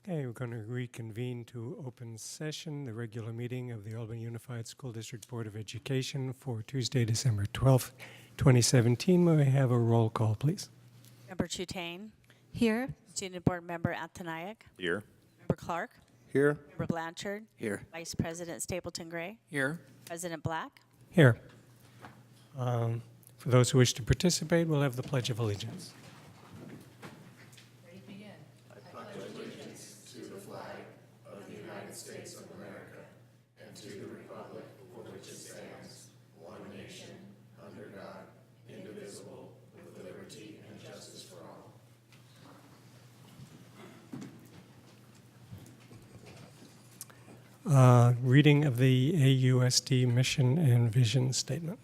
Okay, we're going to reconvene to open session, the regular meeting of the Albany Unified School District Board of Education for Tuesday, December 12th, 2017. May we have a roll call, please? Member Chutane. Here. Student Board Member Athanayak. Here. Member Clark. Here. Member Blanchard. Here. Vice President Stapleton Gray. Here. President Black. Here. For those who wish to participate, we'll have the Pledge of Allegiance. Reading of the AUSD mission and vision statement.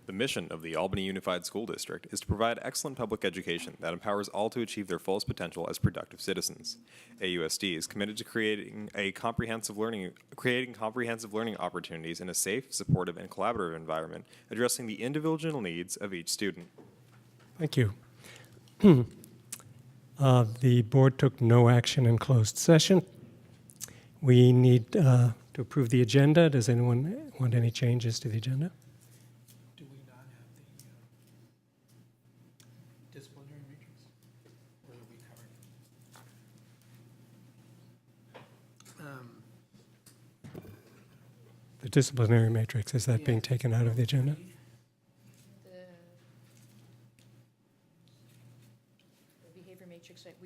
The mission of the Albany Unified School District is to provide excellent public education that empowers all to achieve their fullest potential as productive citizens. AUSD is committed to creating comprehensive learning opportunities in a safe, supportive, and collaborative environment, addressing the individual needs of each student. Thank you. The board took no action in closed session. We need to approve the agenda. Does anyone want any changes to the agenda? Do we not have the disciplinary matrix? Or are we covered? The disciplinary matrix, is that being Yeah. taken out of the agenda? The behavior matrix that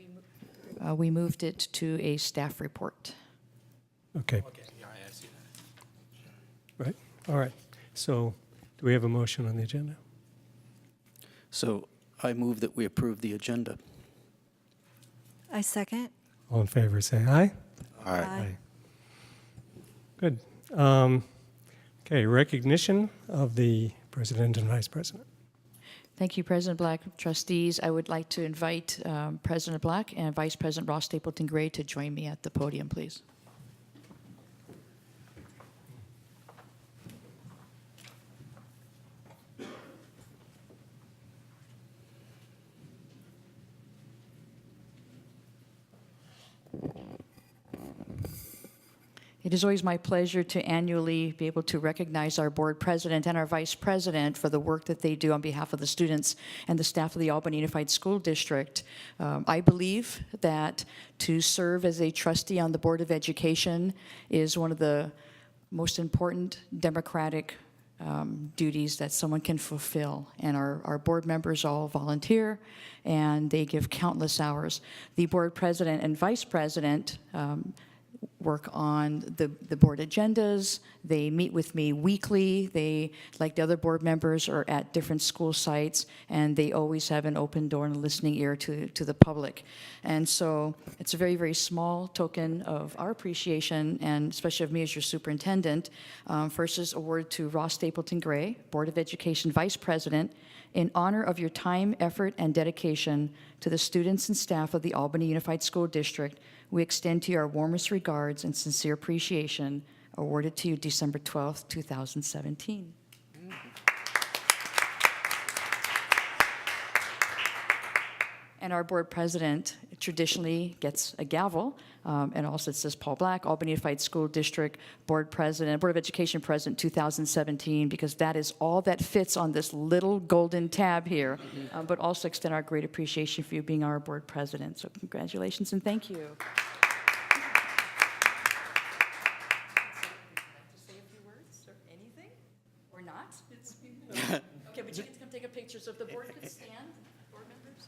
we moved it to a staff report. Okay, Okay, yeah, I see that. right. All right. So do we have a motion on the agenda? So I move that we approve the agenda. I second. All in favor, say aye. Aye. Good. Okay, recognition of the president and vice president. Thank you, President Black. Trustees, I would like to invite President Black and Vice President Ross Stapleton Gray to join me at the podium, please. It is always my pleasure to annually be able to recognize our board president and our vice president for the work that they do on behalf of the students and the staff of the Albany Unified School District. I believe that to serve as a trustee on the Board of Education is one of the most important democratic duties that someone can fulfill. And our board members all volunteer, and they give countless hours. The board president and vice president work on the board agendas. They meet with me weekly. They, like the other board members, are at different school sites, and they always have an open door and a listening ear to the public. And so it's a very, very small token of our appreciation, and especially of me as your superintendent. First is award to Ross Stapleton Gray, Board of Education Vice President, in honor of your time, effort, and dedication to the students and staff of the Albany Unified School District. We extend to you our warmest regards and sincere appreciation, awarded to you December 12th, 2017. And our board president traditionally gets a gavel, and also it says Paul Black, Albany Unified School District Board President, Board of Education President 2017, because that is all that fits on this little golden tab here. But also extend our great appreciation for you being our board president. So congratulations and thank you. Say a few words or anything, or not? Okay, but you can come take a picture. So if the board could stand, board members.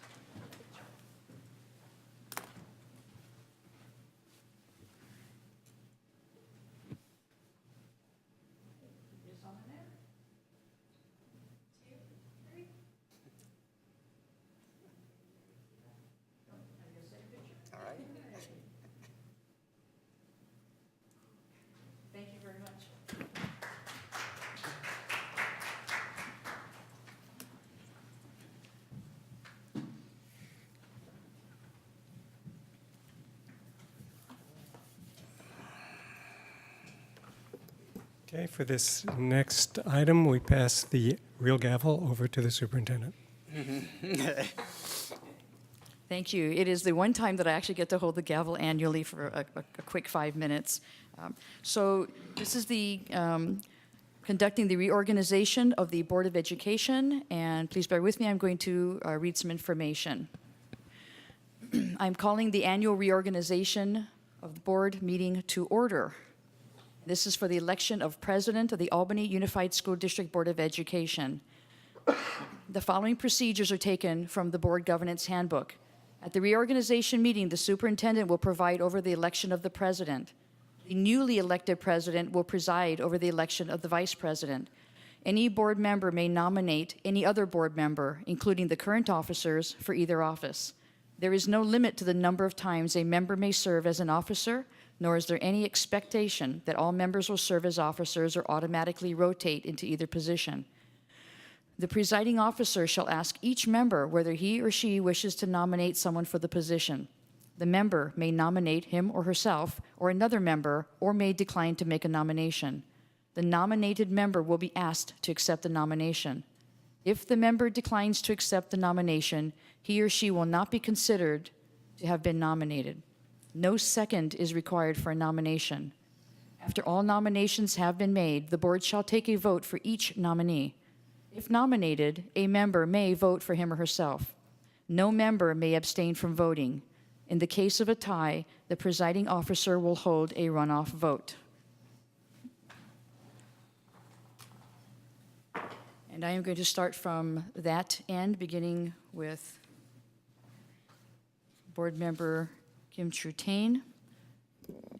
Thank you very much. Okay, for this next item, we pass the real gavel over to the superintendent. Thank you. It is the one time that I actually get to hold the gavel annually for a quick 5 minutes. So this is the conducting the reorganization of the Board of Education, and please bear with me, I'm going to read some information. I'm calling the annual reorganization of the board meeting to order. This is for the election of President of the Albany Unified School District Board of Education. The following procedures are taken from the Board Governance Handbook. At the reorganization meeting, the superintendent will preside over the election of the president. The newly elected president will preside over the election of the vice president. Any board member may nominate any other board member, including the current officers, for either office. There is no limit to the number of times a member may serve as an officer, nor is there any expectation that all members will serve as officers or automatically rotate into either position. The presiding officer shall ask each member whether he or she wishes to nominate someone for the position. The member may nominate him or herself or another member, or may decline to make a nomination. The nominated member will be asked to accept the nomination. If the member declines to accept the nomination, he or she will not be considered to have been nominated. No second is required for a nomination. After all nominations have been made, the board shall take a vote for each nominee. If nominated, a member may vote for him or herself. No member may abstain from voting. In the case of a tie, the presiding officer will hold a runoff vote. And I am going to start from that end, beginning with Board Member Kim Trutain.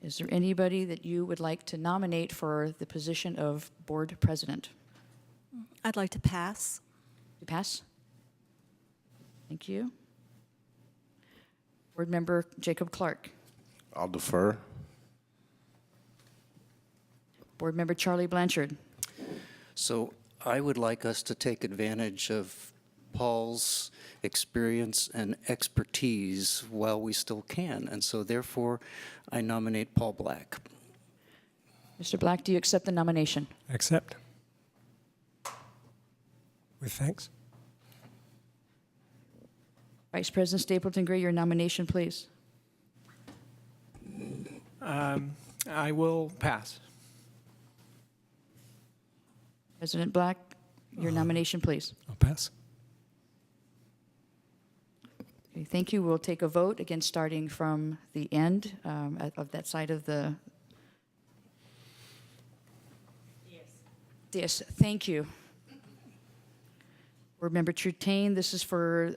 Is there anybody that you would like to nominate for the position of Board President? I'd like to pass. You pass? Thank you. Board Member Jacob Clark. I'll defer. Board Member Charlie Blanchard. So I would like us to take advantage of Paul's experience and expertise while we still can, and so therefore I nominate Paul Black. Mr. Black, do you accept the nomination? Accept. With thanks. Vice President Stapleton Gray, your nomination, please. I will pass. President Black, your nomination, please. I'll pass. Okay, thank you. We'll take a vote, again, starting from the end of that side of the... Yes, thank you. Board Member Trutain, this is for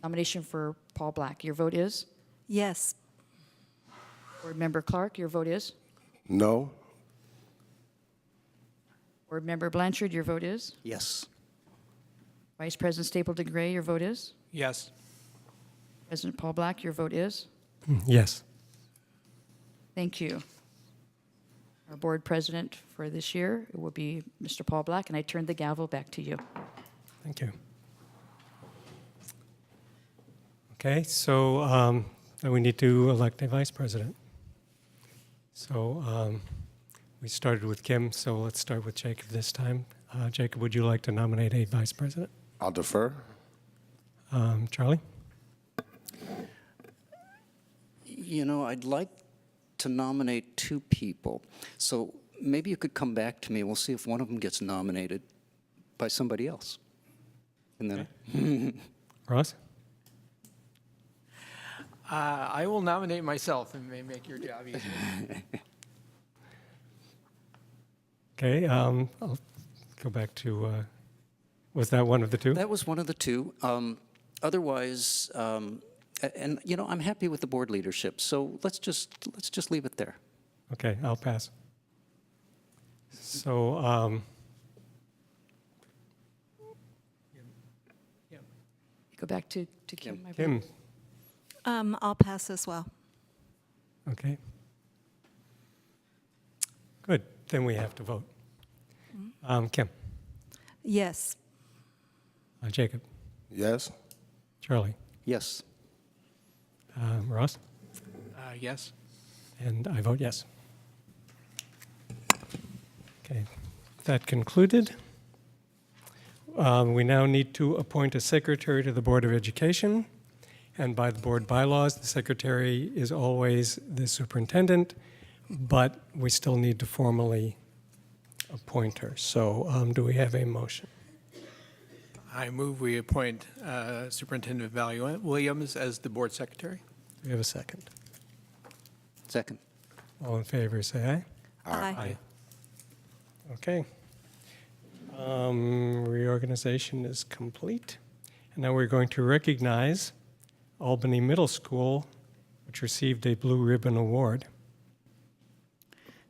nomination for Paul Black. Your vote is? Yes. Board Member Clark, your vote is? No. Board Member Blanchard, your vote is? Yes. Vice President Stapleton Gray, your vote is? Yes. President Paul Black, your vote is? Yes. Thank you. Our board president for this year will be Mr. Paul Black, and I turn the gavel back to you. Thank you. Okay, so now we need to elect a vice president. So we started with Kim, so let's start with Jacob this time. Jacob, would you like to nominate a vice president? I'll defer. Charlie? You know, I'd like to nominate two people. So maybe you could come back to me. We'll see if one of them gets nominated by somebody else. And then, Ross? I will nominate myself and may make your job easier. Okay, I'll go back to, was that one of the two? that was one of the two. Otherwise, and you know, I'm happy with the board leadership. So let's just leave it there. Okay, I'll pass. So, Go back to Kim. Kim. I believe. Kim, I'll pass as well. okay. Good, then we have to vote. Kim? Yes. Jacob? Yes. Charlie? Yes. Ross? Yes. And I vote yes. Okay, that concluded. we now need to appoint a secretary to the Board of Education. And by the board bylaws, the secretary is always the superintendent, but we still need to formally appoint her. So do we have a motion? I move we appoint Superintendent Williams as the board secretary. Do we have a second? Second. All in favor, say aye. Aye. Okay. Reorganization is complete. And now we're going to recognize Albany Middle School, which received a Blue Ribbon Award.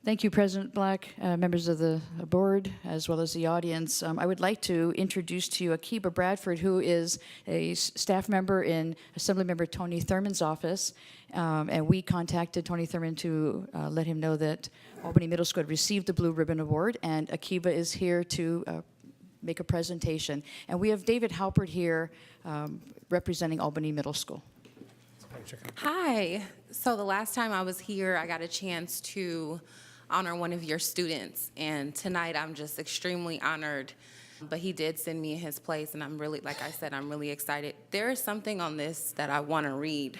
Thank you, President Black, members of the board, as well as the audience. I would like to introduce to you Akiba Bradford, who is a staff member in Assemblymember Tony Thurman's office. And we contacted Tony Thurman to let him know that Albany Middle School had received the Blue Ribbon Award, and Akiba is here to make a presentation. And we have David Halpert here representing Albany Middle School. Hi. So the last time I was here, I got a chance to honor one of your students, and tonight I'm just extremely honored. But he did send me in his place, and I'm really, like I said, I'm really excited. There is something on this that I want to read,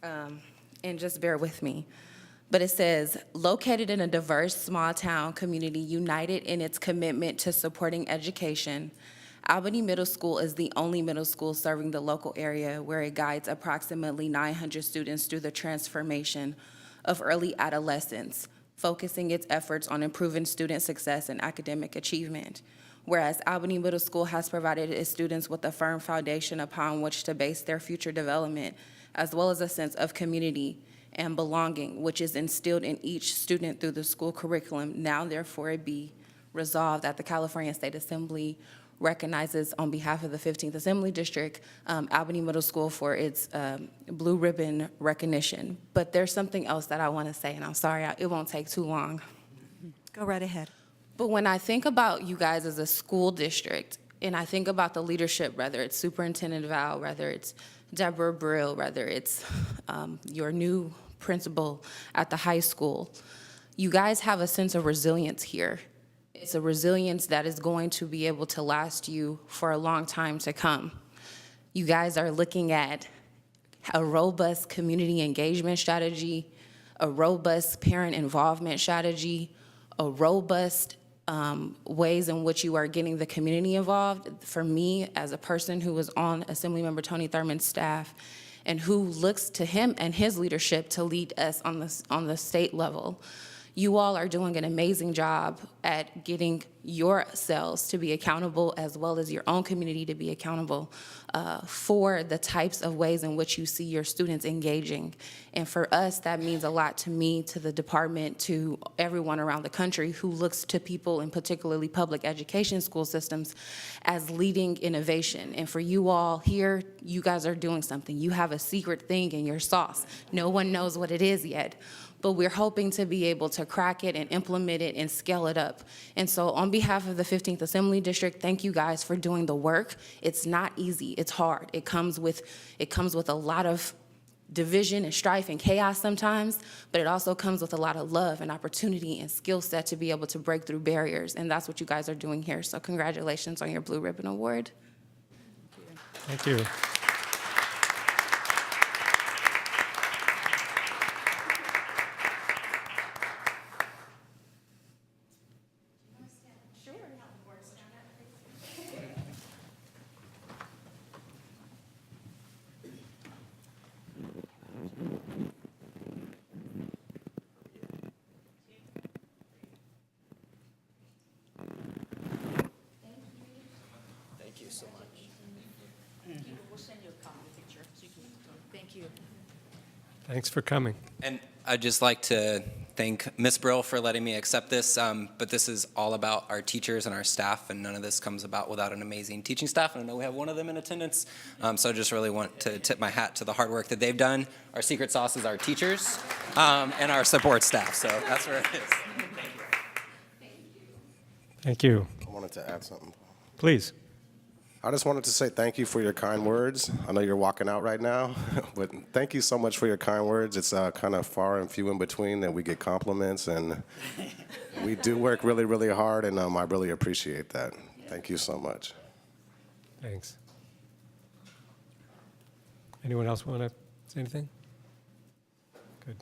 and just bear with me. But it says, located in a diverse small town community united in its commitment to supporting education, Albany Middle School is the only middle school serving the local area where it guides approximately 900 students through the transformation of early adolescence, focusing its efforts on improving student success and academic achievement. Whereas Albany Middle School has provided its students with a firm foundation upon which to base their future development, as well as a sense of community and belonging, which is instilled in each student through the school curriculum. Now, therefore, it be resolved that the California State Assembly recognizes on behalf of the 15th Assembly District, Albany Middle School for its Blue Ribbon recognition. But there's something else that I want to say, and I'm sorry, it won't take too long. Go right ahead. But when I think about you guys as a school district, and I think about the leadership, whether it's Superintendent Val, whether it's Deborah Brill, whether it's your new principal at the high school, you guys have a sense of resilience here. It's a resilience that is going to be able to last you for a long time to come. You guys are looking at a robust community engagement strategy, a robust parent involvement strategy, a robust ways in which you are getting the community involved. For me, as a person who was on Assemblymember Tony Thurman's staff and who looks to him and his leadership to lead us on the state level, you all are doing an amazing job at getting yourselves to be accountable, as well as your own community to be accountable for the types of ways in which you see your students engaging. And for us, that means a lot to me, to the department, to everyone around the country who looks to people, and particularly public education school systems, as leading innovation. And for you all here, you guys are doing something. You have a secret thing in your sauce. No one knows what it is yet, but we're hoping to be able to crack it and implement it and scale it up. And so on behalf of the 15th Assembly District, thank you guys for doing the work. It's not easy, it's hard. It comes with a lot of division and strife and chaos sometimes, but it also comes with a lot of love and opportunity and skill set to be able to break through barriers. And that's what you guys are doing here. So congratulations on your Blue Ribbon Award. Thank you. Thanks for coming. And I'd just like to thank Ms. Brill for letting me accept this, but this is all about our teachers and our staff, and none of this comes about without an amazing teaching staff, and I know we have one of them in attendance, so I just really want to tip my hat to the hard work that they've done. Our secret sauce is our teachers and our support staff, so that's where it is. Thank you. I wanted to add something. Please. I just wanted to say thank you for your kind words. I know you're walking out right now, but thank you so much for your kind words. It's kind of far and few in between that we get compliments, and we do work really, really hard, and I really appreciate that. Thank you so much. Thanks. Anyone else want to say anything? Good.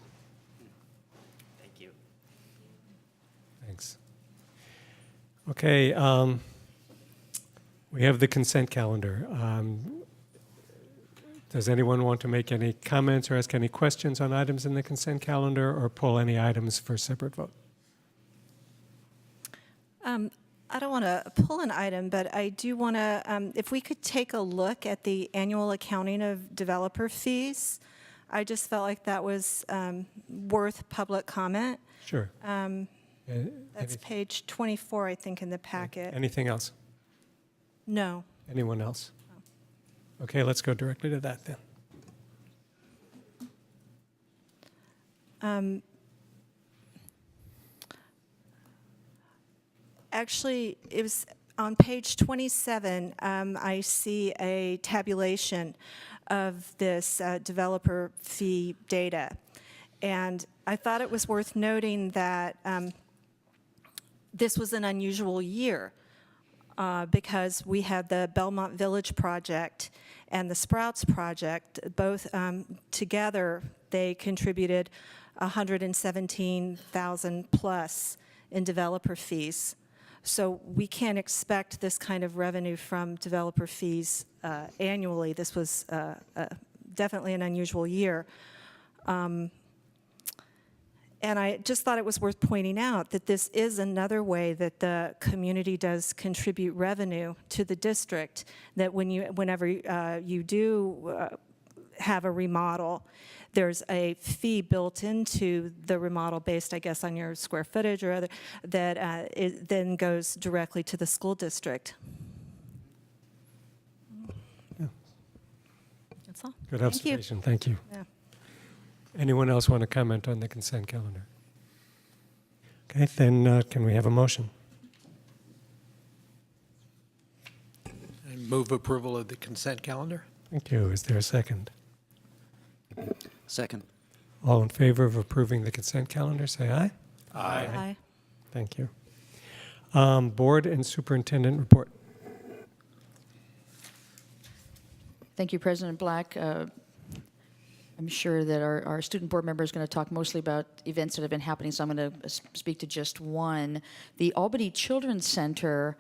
Thank you. Thanks. Okay, we have the consent calendar. Does anyone want to make any comments or ask any questions on items in the consent calendar or pull any items for separate vote? I don't want to pull an item, but I do want to, if we could take a look at the annual accounting of developer fees. I just felt like that was worth public comment. Sure. That's page 24, I think, in the packet. Anything else? No. Anyone else? Okay, let's go directly to that then. Actually, it was on page 27, I see a tabulation of this developer fee data. And I thought it was worth noting that this was an unusual year because we had the Belmont Village project and the Sprouts project. Both together, they contributed $117,000 plus in developer fees. So we can't expect this kind of revenue from developer fees annually. This was definitely an unusual year. And I just thought it was worth pointing out that this is another way that the community does contribute revenue to the district, that whenever you do have a remodel, there's a fee built into the remodel based, I guess, on your square footage or other, that it then goes directly to the school district. Yeah. That's all. Good Thank you. observation. Thank you. Yeah. Anyone else want to comment on the consent calendar? Okay, then can we have a motion? I move approval of the consent calendar. Thank you. Is there a second? Second. All in favor of approving the consent calendar, say aye. Aye. Thank you. Board and superintendent report. Thank you, President Black. I'm sure that our student board member is going to talk mostly about events that have been happening, so I'm going to speak to just one. The Albany Children's Center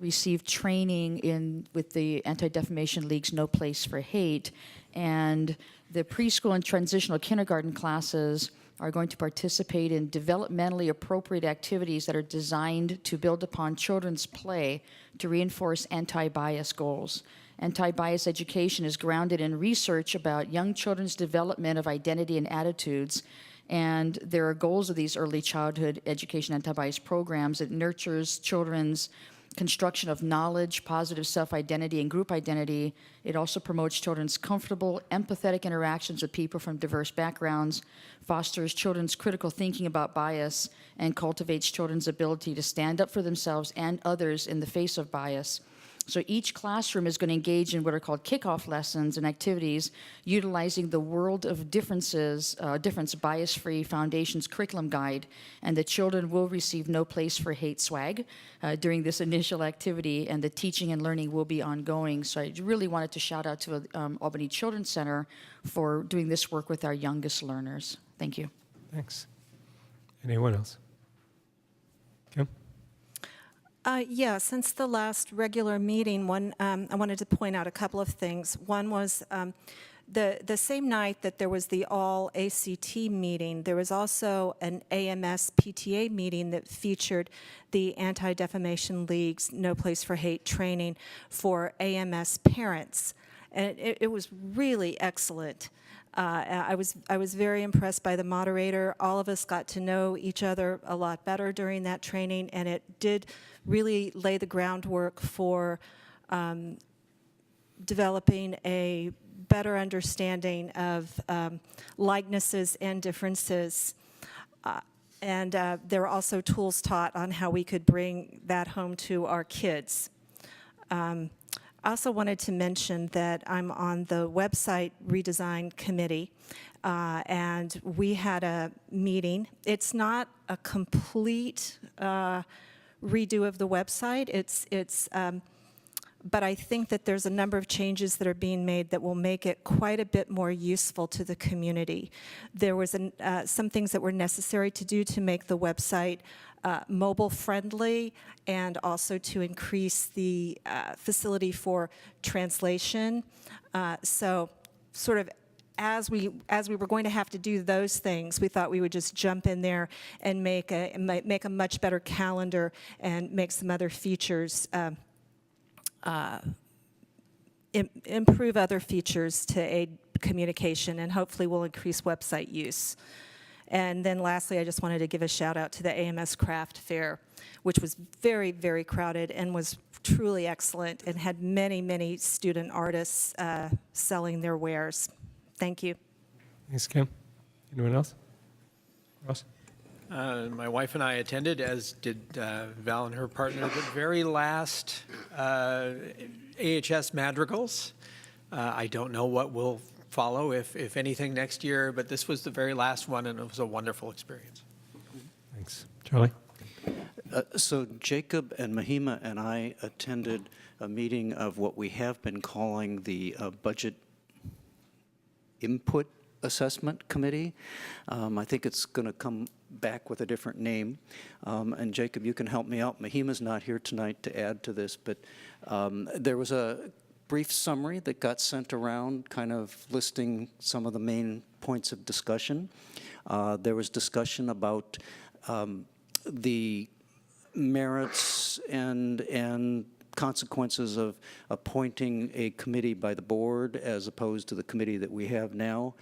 received training with the Anti-Defamation League's No Place for Hate, and the preschool and transitional kindergarten classes are going to participate in developmentally appropriate activities that are designed to build upon children's play to reinforce anti-bias goals. Anti-bias education is grounded in research about young children's development of identity and attitudes, and there are goals of these early childhood education anti-bias programs. It nurtures children's construction of knowledge, positive self-identity, and group identity. It also promotes children's comfortable, empathetic interactions with people from diverse backgrounds, fosters children's critical thinking about bias, and cultivates children's ability to stand up for themselves and others in the face of bias. So each classroom is going to engage in what are called kickoff lessons and activities utilizing the World of Difference Bias-Free Foundation's curriculum guide, and the children will receive No Place for Hate swag during this initial activity, and the teaching and learning will be ongoing. So I really wanted to shout out to Albany Children's Center for doing this work with our youngest learners. Thank you. Thanks. Anyone else? Kim? Yeah, since the last regular meeting, I wanted to point out a couple of things. One was the same night that there was the all ACT meeting, there was also an AMS PTA meeting that featured the Anti-Defamation League's No Place for Hate training for AMS parents. And it was really excellent. I was very impressed by the moderator. All of us got to know each other a lot better during that training, and it did really lay the groundwork for developing a better understanding of likenesses and differences. And there were also tools taught on how we could bring that home to our kids. I also wanted to mention that I'm on the website redesign committee, and we had a meeting. It's not a complete redo of the website. But I think that there's a number of changes that are being made that will make it quite a bit more useful to the community. There was some things that were necessary to do to make the website mobile friendly, and also to increase the facility for translation. So sort of as we were going to have to do those things, we thought we would just jump in there and make a much better calendar and make some other features, improve other features to aid communication, and hopefully will increase website use. And then lastly, I just wanted to give a shout out to the Ams Craft Fair, which was very, very crowded and was truly excellent, and had many, many student artists selling their wares. Thank you. Thanks, Kim. Anyone else? Ross? My wife and I attended, as did Val and her partner, the very last AHS Madrigals. I don't know what will follow, if anything, next year, but this was the very last one, and it was a wonderful experience. Thanks. Charlie? So Jacob and Mahima and I attended a meeting of what we have been calling the Budget Input Assessment Committee. I think it's going to come back with a different name. And Jacob, you can help me out. Mahima's not here tonight to add to this, but there was a brief summary that got sent around, kind of listing some of the main points of discussion. There was discussion about the merits and consequences of appointing a committee by the board as opposed to the committee that we have now.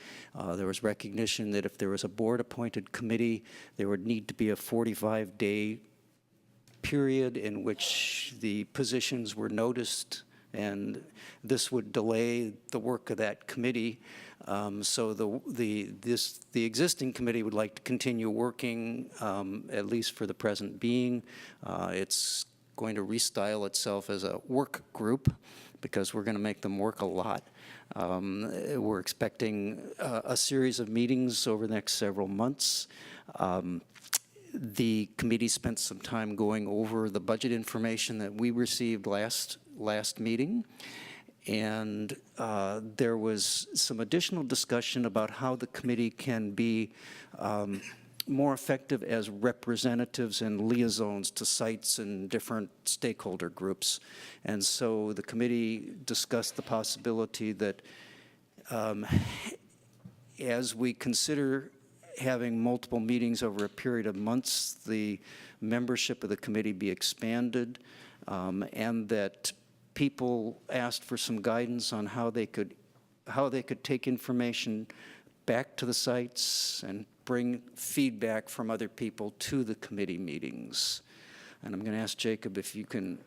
There was recognition that if there was a board-appointed committee, there would need to be a 45-day period in which the positions were noticed, and this would delay the work of that committee. So the existing committee would like to continue working, at least for the present being. It's going to restyle itself as a work group because we're going to make them work a lot. We're expecting a series of meetings over the next several months. The committee spent some time going over the budget information that we received last meeting, and there was some additional discussion about how the committee can be more effective as representatives and liaisons to sites and different stakeholder groups. And so the committee discussed the possibility that as we consider having multiple meetings over a period of months, the membership of the committee be expanded, and that people asked for some guidance on how they could take information back to the sites and bring feedback from other people to the committee meetings. And I'm going to ask Jacob if you can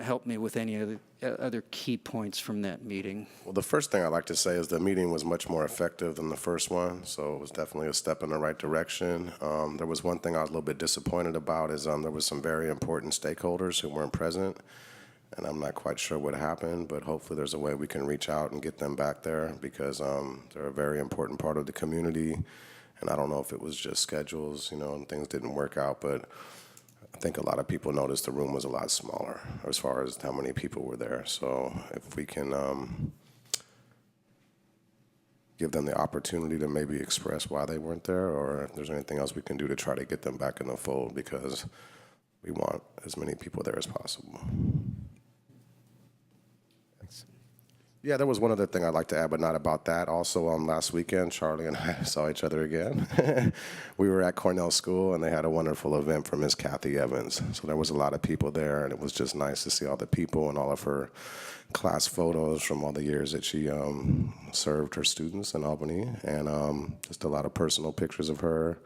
help me with any other key points from that meeting. Well, the first thing I'd like to say is the meeting was much more effective than the first one, so it was definitely a step in the right direction. There was one thing I was a little bit disappointed about is there was some very important stakeholders who weren't present, and I'm not quite sure what happened, but hopefully there's a way we can reach out and get them back there because they're a very important part of the community, and I don't know if it was just schedules, and things didn't work out, but I think a lot of people noticed the room was a lot smaller as far as how many people were there. So if we can give them the opportunity to maybe express why they weren't there, or if there's anything else we can do to try to get them back in the fold, because we want as many people there as possible. Thanks. Yeah, there was one other thing I'd like to add, but not about that. Also, last weekend, Charlie and I saw each other again. We were at Cornell School, and they had a wonderful event for Miss Kathy Evans. So there was a lot of people there, and it was just nice to see all the people and all of her class photos from all the years that she served her students in Albany, and just a lot of personal pictures of her.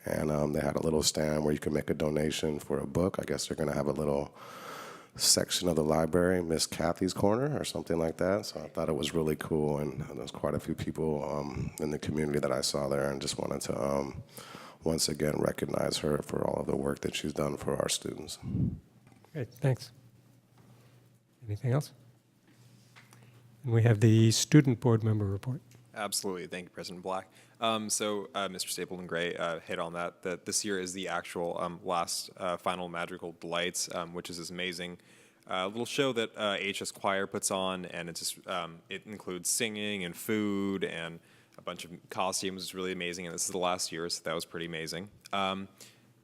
And they had a little stand where you could make a donation for a book. I guess they're going to have a little section of the library, Miss Kathy's Corner or something like that. So I thought it was really cool, and there's quite a few people in the community that I saw there, and just wanted to once again recognize her for all of the work that she's done for our students. Great, thanks. Anything else? And we have the student board member report. Absolutely. Thank you, President Black. Mr. Stapleton Gray hit on that this year is the actual last final Magical Delights, which is this amazing little show that AHS Choir puts on, and it's just, it includes singing and food and a bunch of costumes. It's really amazing, and this is the last year, so that was pretty amazing.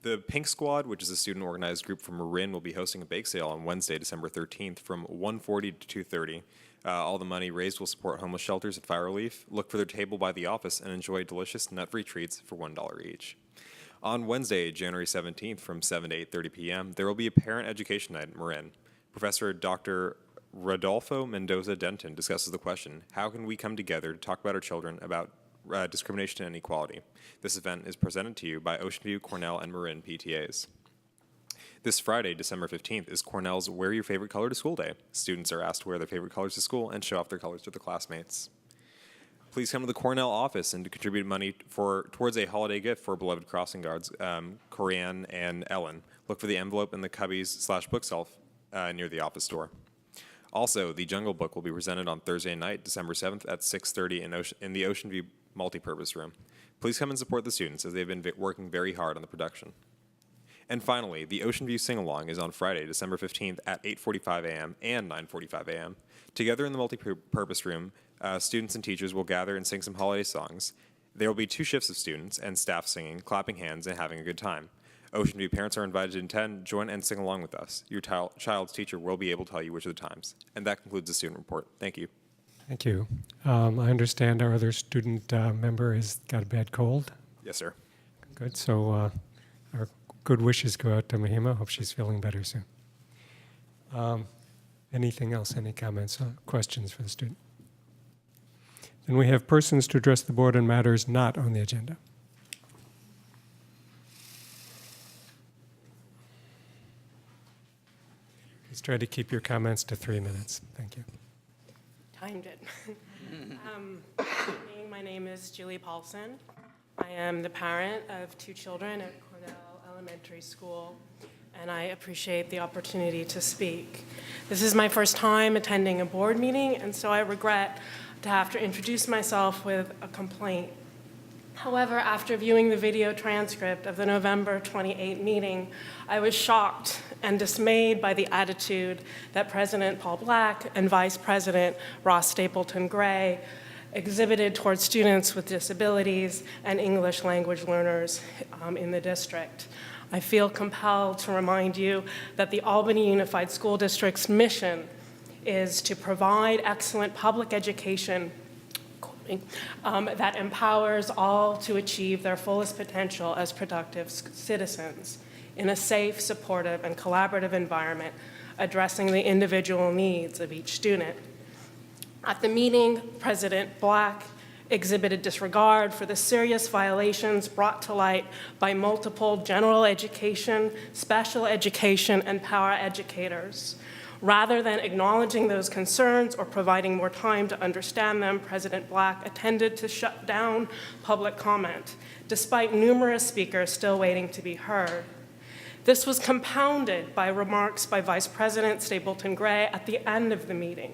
The Pink Squad, which is a student-organized group from Marin, will be hosting a bake sale on Wednesday, December 13th from 1:40 to 2:30. All the money raised will support homeless shelters at Fire Relief. Look for their table by the office and enjoy delicious nut-free treats for $1 each. On Wednesday, January 17th from 7 to 8:30 p.m., there will be a parent education night at Marin. Professor Dr. Rodolfo Mendoza Denton discusses the question, how can we come together to talk about our children about discrimination and inequality? This event is presented to you by Ocean View, Cornell, and Marin PTAs. This Friday, December 15th, is Cornell's Wear Your Favorite Color to School Day. Students are asked to wear their favorite colors to school and show off their colors to their classmates. Please come to the Cornell office and to contribute money towards a holiday gift for beloved crossing guards, Corianne and Ellen. Look for the envelope in the cubbies/bookshelf near the office door. Also, the Jungle Book will be presented on Thursday night, December 7th at 6:30 in the Ocean View Multipurpose Room. Please come and support the students as they've been working very hard on the production. And finally, the Ocean View Sing-Along is on Friday, December 15th at 8:45 a.m. and 9:45 a.m. Together in the multi-purpose room, students and teachers will gather and sing some holiday songs. There will be 2 shifts of students and staff singing, clapping hands, and having a good time. Ocean View parents are invited to attend, join, and sing along with us. Your child's teacher will be able to tell you which of the times. And that concludes the student report. Thank you. Thank you. I understand our other student member has got a bad cold. Yes, sir. Good. So our good wishes go out to Mahima. Hope she's feeling better soon. Anything else? Any comments or questions for the student? Then we have persons to address the board on matters not on the agenda. Please try to keep your comments to 3 minutes. Thank you. Timed it. My name is Julie Paulson. I am the parent of 2 children at Cornell Elementary School, and I appreciate the opportunity to speak. This is my first time attending a board meeting, and so I regret to have to introduce myself with a complaint. However, after viewing the video transcript of the November 28 meeting, I was shocked and dismayed by the attitude that President Paul Black and Vice President Ross Stapleton Gray exhibited towards students with disabilities and English language learners in the district. I feel compelled to remind you that the Albany Unified School District's mission is to provide excellent public education that empowers all to achieve their fullest potential as productive citizens in a safe, supportive, and collaborative environment, addressing the individual needs of each student. At the meeting, President Black exhibited disregard for the serious violations brought to light by multiple general education, special education, and paraeducators. Rather than acknowledging those concerns or providing more time to understand them, President Black attended to shut down public comment, despite numerous speakers still waiting to be heard. This was compounded by remarks by Vice President Stapleton Gray at the end of the meeting,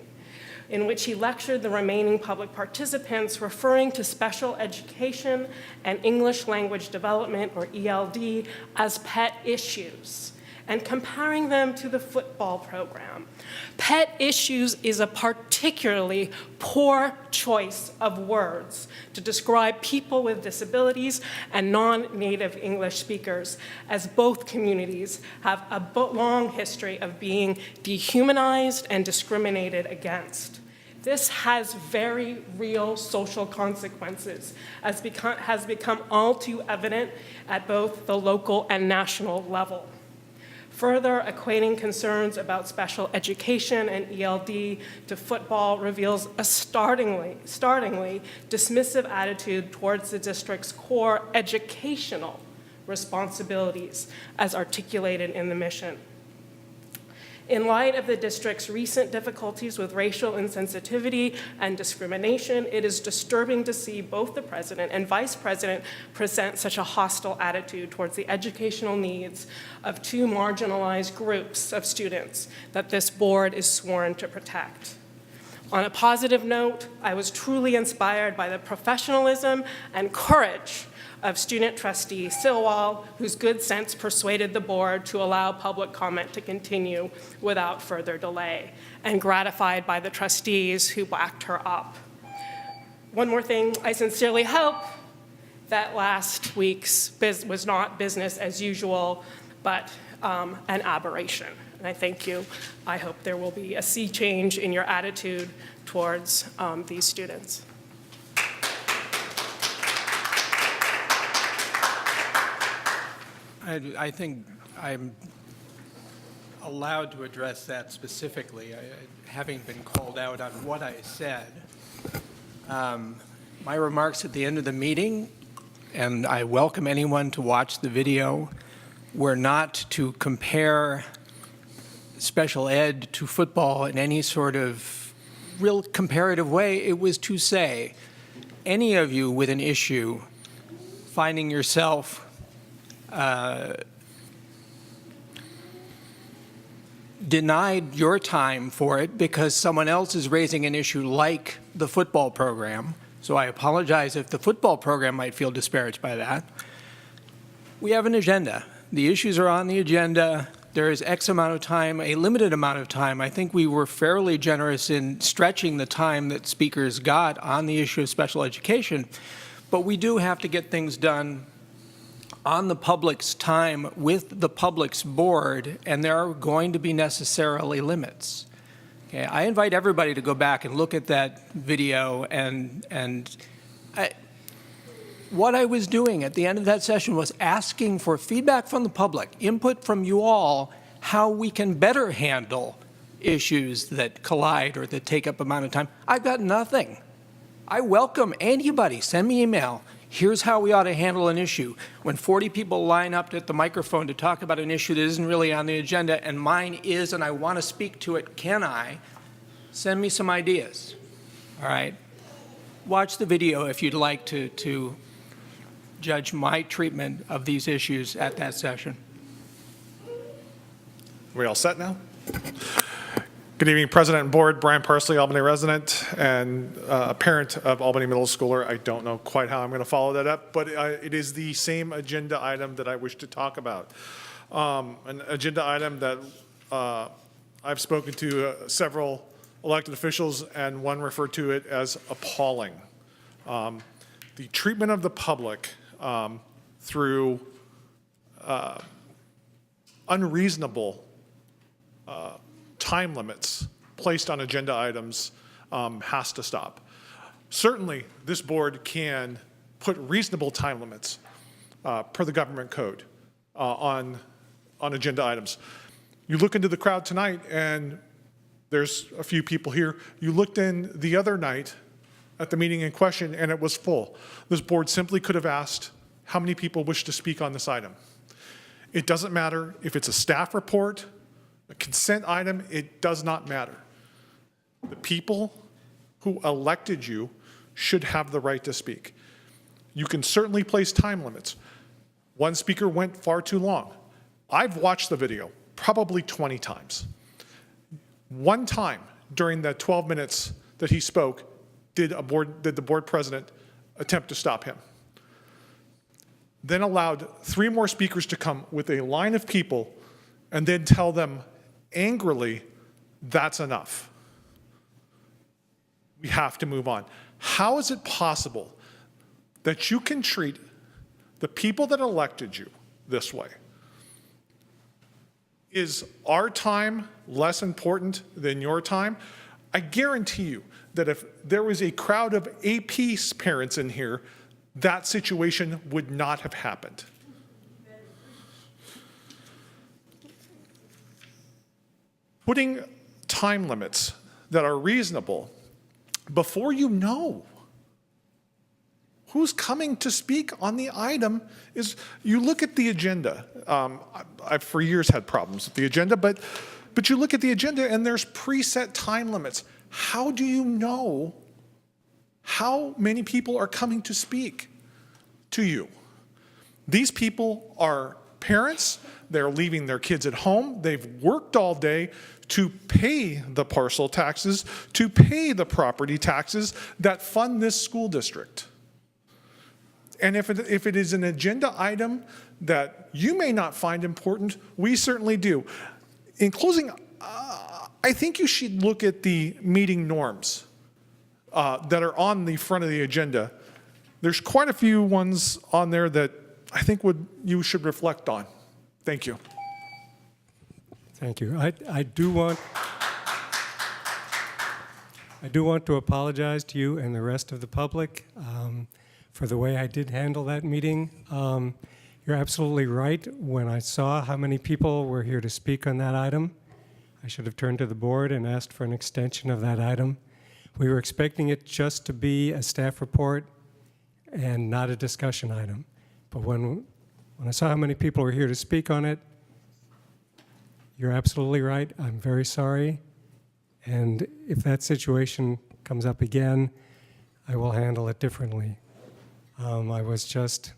in which he lectured the remaining public participants, referring to special education and English language development, or ELD, as pet issues, and comparing them to the football program. Pet issues is a particularly poor choice of words to describe people with disabilities and non-native English speakers, as both communities have a long history of being dehumanized and discriminated against. This has very real social consequences, as has become all too evident at both the local and national level. Further, equating concerns about special education and ELD to football reveals a startlingly dismissive attitude towards the district's core educational responsibilities as articulated in the mission. In light of the district's recent difficulties with racial insensitivity and discrimination, it is disturbing to see both the president and vice president present such a hostile attitude towards the educational needs of 2 marginalized groups of students that this board is sworn to protect. On a positive note, I was truly inspired by the professionalism and courage of student trustee Silwall, whose good sense persuaded the board to allow public comment to continue without further delay, and gratified by the trustees who backed her up. One more thing, I sincerely hope that last week's was not business as usual, but an aberration. And I thank you. I hope there will be a sea change in your attitude towards these students. I think I'm allowed to address that specifically, having been called out on what I said. My remarks at the end of the meeting, and I welcome anyone to watch the video, were not to compare special ed to football in any sort of real comparative way. It was to say, any of you with an issue finding yourself denied your time for it because someone else is raising an issue like the football program, so I apologize if the football program might feel disparaged by that. We have an agenda. The issues are on the agenda. There is X amount of time, a limited amount of time. I think we were fairly generous in stretching the time that speakers got on the issue of special education, but we do have to get things done on the public's time with the public's board, and there are going to be necessarily limits. Okay, I invite everybody to go back and look at that video, what I was doing at the end of that session was asking for feedback from the public, input from you all, how we can better handle issues that collide or that take up amount of time. I've got nothing. I welcome anybody, send me email. Here's how we ought to handle an issue. When 40 people line up at the microphone to talk about an issue that isn't really on the agenda and mine is and I want to speak to it, can I? Send me some ideas, all right? Watch the video if you'd like to judge my treatment of these issues at that session. We all set now? Good evening, President and Board. Brian Parsley, Albany resident and a parent of Albany Middle Schooler. I don't know quite how I'm going to follow that up, but it is the same agenda item that I wish to talk about. An agenda item that I've spoken to several elected officials, and one referred to it as appalling. The treatment of the public through unreasonable time limits placed on agenda items has to stop. Certainly, this board can put reasonable time limits per the government code on agenda items. You look into the crowd tonight, and there's a few people here. You looked in the other night at the meeting in question, and it was full. This board simply could have asked how many people wish to speak on this item. It doesn't matter if it's a staff report, a consent item, it does not matter. The people who elected you should have the right to speak. You can certainly place time limits. One speaker went far too long. I've watched the video probably 20 times. One time during the 12 minutes that he spoke, did the board president attempt to stop him. Then allowed 3 more speakers to come with a line of people and then tell them angrily, that's enough. We have to move on. How is it possible that you can treat the people that elected you this way? Is our time less important than your time? I guarantee you that if there was a crowd of AP parents in here, that situation would not have happened. Putting time limits that are reasonable before you know who's coming to speak on the item is, you look at the agenda. I've for years had problems with the agenda, but you look at the agenda and there's preset time limits. How do you know how many people are coming to speak to you? These people are parents, they're leaving their kids at home, they've worked all day to pay the parcel taxes, to pay the property taxes that fund this school district. And if it is an agenda item that you may not find important, we certainly do. In closing, I think you should look at the meeting norms that are on the front of the agenda. There's quite a few ones on there that I think you should reflect on. Thank you. Thank you. I do want to apologize to you and the rest of the public for the way I did handle that meeting. You're absolutely right. When I saw how many people were here to speak on that item, I should have turned to the board and asked for an extension of that item. We were expecting it just to be a staff report and not a discussion item. But when I saw how many people were here to speak on it, you're absolutely right. I'm very sorry. And if that situation comes up again, I will handle it differently. I was just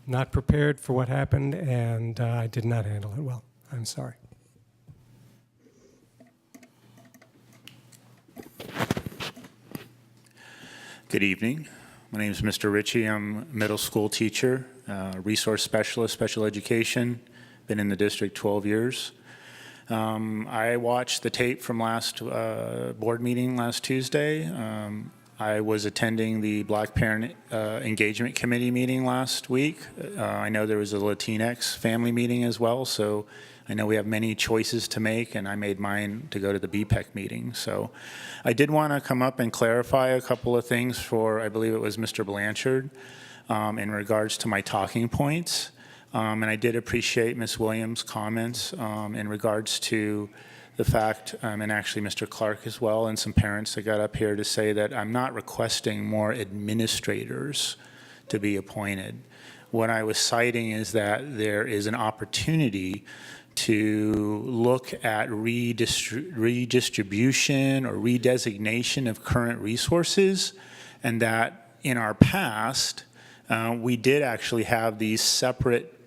not prepared for what happened, and I did not handle it well. I'm sorry. Good evening. My name is Mr. Ritchie. I'm a middle school teacher, resource specialist, special education. Been in the district 12 years. I watched the tape from last board meeting last Tuesday. I was attending the Black Parent Engagement Committee meeting last week. I know there was a Latinx family meeting as well, so I know we have many choices to make, and I made mine to go to the BPEC meeting. So I did want to come up and clarify a couple of things for, I believe it was Mr. Blanchard, in regards to my talking points. And I did appreciate Ms. Williams' comments in regards to the fact, and actually Mr. Clark as well, and some parents that got up here to say that I'm not requesting more administrators to be appointed. What I was citing is that there is an opportunity to look at redistribution or redesignation of current resources, and that in our past, we did actually have these separate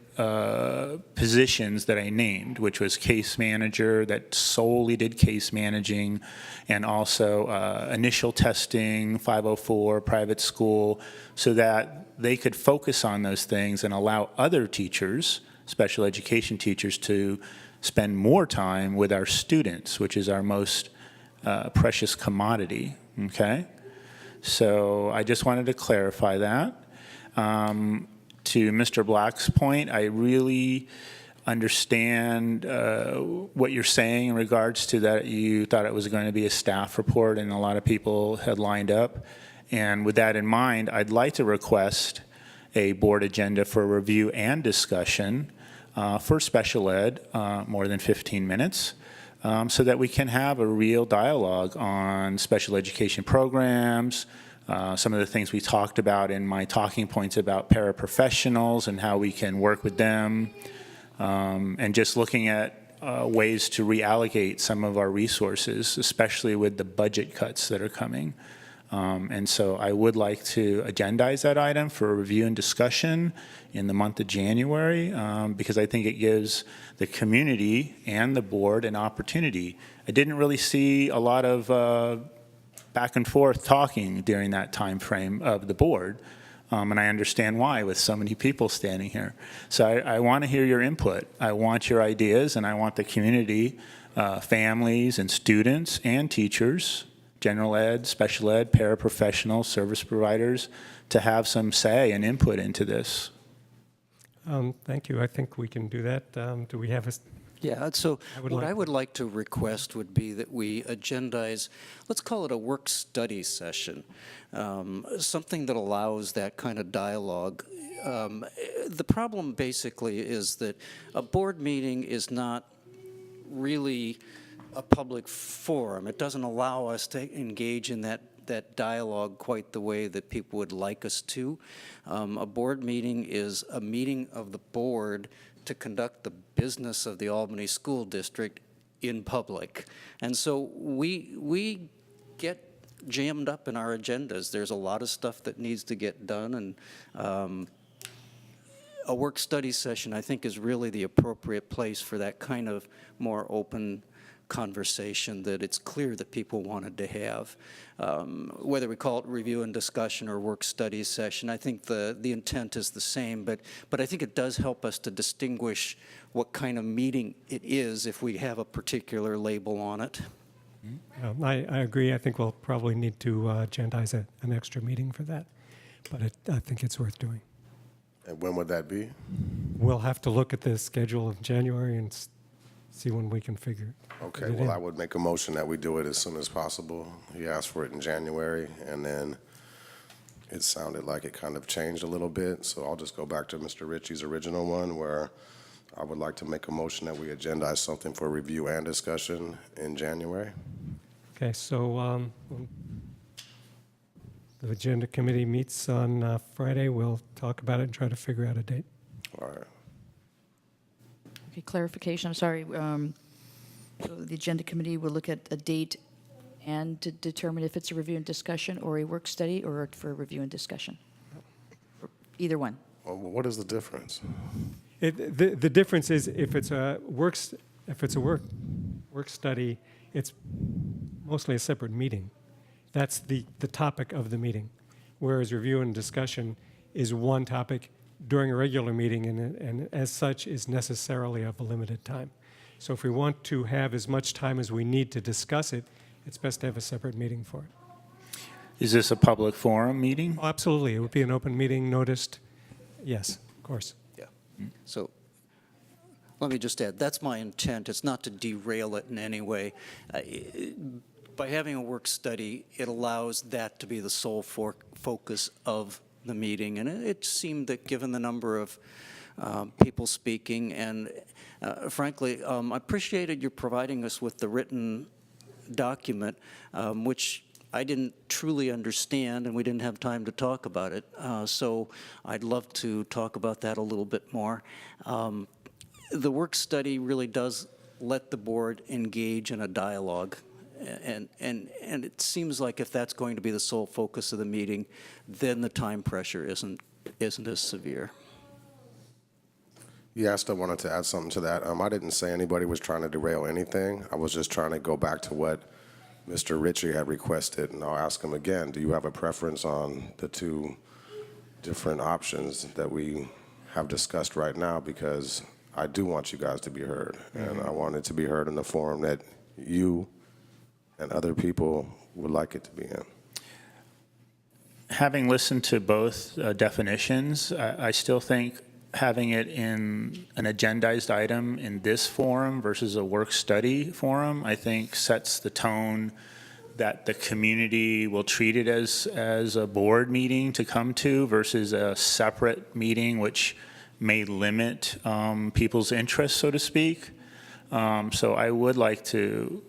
positions that I named, which was case manager that solely did case managing, and also initial testing, 504, private school, so that they could focus on those things and allow other teachers, special education teachers, to spend more time with our students, which is our most precious commodity, okay? So I just wanted to clarify that. To Mr. Black's point, I really understand what you're saying in regards to that you thought it was going to be a staff report and a lot of people had lined up. And with that in mind, I'd like to request a board agenda for review and discussion for special ed, more than 15 minutes, so that we can have a real dialogue on special education programs, some of the things we talked about in my talking points about paraprofessionals and how we can work with them, and just looking at ways to reallocate some of our resources, especially with the budget cuts that are coming. And so I would like to agendize that item for a review and discussion in the month of January, because I think it gives the community and the board an opportunity. I didn't really see a lot of back and forth talking during that time frame of the board, and I understand why with so many people standing here. So I want to hear your input. I want your ideas, and I want the community, families and students and teachers, general ed, special ed, paraprofessionals, service providers, to have some say and input into this. Thank you. I think we can do that. Do we have a... Yeah, so what I would like to request would be that we agendize, let's call it a work study session, something that allows that kind of dialogue. The problem basically is that a board meeting is not really a public forum. It doesn't allow us to engage in that dialogue quite the way that people would like us to. A board meeting is a meeting of the board to conduct the business of the Albany School District in public. And so we get jammed up in our agendas. There's a lot of stuff that needs to get done, and a work-study session, I think, is really the appropriate place for that kind of more open conversation that it's clear that people wanted to have. Whether we call it review and discussion or work-study session, I think the intent is the same, but I think it does help us to distinguish what kind of meeting it is if we have a particular label on it. I agree. I think we'll probably need to agendize an extra meeting for that, but I think it's worth doing. And when would that be? We'll have to look at the schedule of January and see when we can figure it. Okay, well, I would make a motion that we do it as soon as possible. He asked for it in January, and then it sounded like it kind of changed a little bit, so I'll just go back to Mr. Ritchie's original one, where I would like to make a motion that we agendize something for review and discussion in January. Okay, so the agenda committee meets on Friday. We'll talk about it and try to figure out a date. All right. Okay, clarification, I'm sorry. So the agenda committee will look at a date and to determine if it's a review and discussion or a work study or for review and discussion. Either one. Well, what is the difference? The difference is if it's a work study, it's mostly a separate meeting. That's the topic of the meeting, whereas review and discussion is one topic during a regular meeting and as such is necessarily of a limited time. So if we want to have as much time as we need to discuss it, it's best to have a separate meeting for it. Is this a public forum meeting? Oh, absolutely. It would be an open meeting, noticed. Yes, of course. Yeah. So let me just add, that's my intent. It's not to derail it in any way. By having a work study, it allows that to be the sole focus of the meeting. And it seemed that given the number of people speaking, and frankly, I appreciated you providing us with the written document, which I didn't truly understand, and we didn't have time to talk about it. So I'd love to talk about that a little bit more. The work study really does let the board engage in a dialogue. And it seems like if that's going to be the sole focus of the meeting, then the time pressure isn't as severe. Yeah, I still wanted to add something to that. I didn't say anybody was trying to derail anything. I was just trying to go back to what Mr. Ritchie had requested, and I'll ask him again. Do you have a preference on the two different options that we have discussed right now? Because I do want you guys to be heard, and I want it to be heard in the form that you and other people would like it to be in. Having listened to both definitions, I still think having it in an agendized item in this forum versus a work study forum, I think sets the tone that the community will treat it as a board meeting to come to versus a separate meeting, which may limit people's interest, so to speak. So I would like to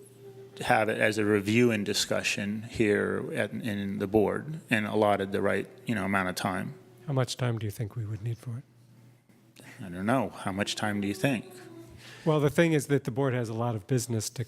have it as a review and discussion here in the board and allotted the right amount of time. How much time do you think we would need for it? I don't know. How much time do you think? Well, the thing is that the board has a lot of business to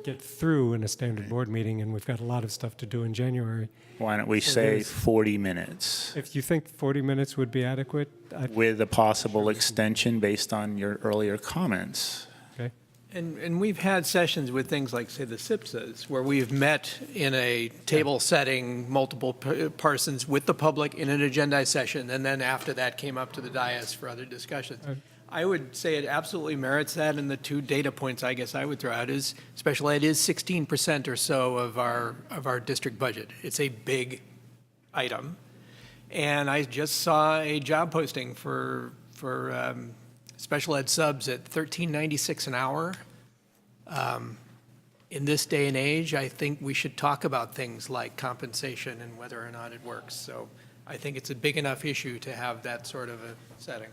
get through in a standard board meeting, and we've got a lot of stuff to do in January. Why don't we say 40 minutes? If you think 40 minutes would be adequate, with a possible extension based on your earlier comments. Okay. And we've had sessions with things like, say, the SIPSAs, where we've met in a table setting, multiple persons with the public in an agendized session, and then after that came up to the dais for other discussions. I would say it absolutely merits that, and the two data points I guess I would throw out is special ed is 16% or so of our district budget. It's a big item. And I just saw a job posting for special ed subs at $13.96 an hour. In this day and age, I think we should talk about things like compensation and whether or not it works. So I think it's a big enough issue to have that sort of a setting.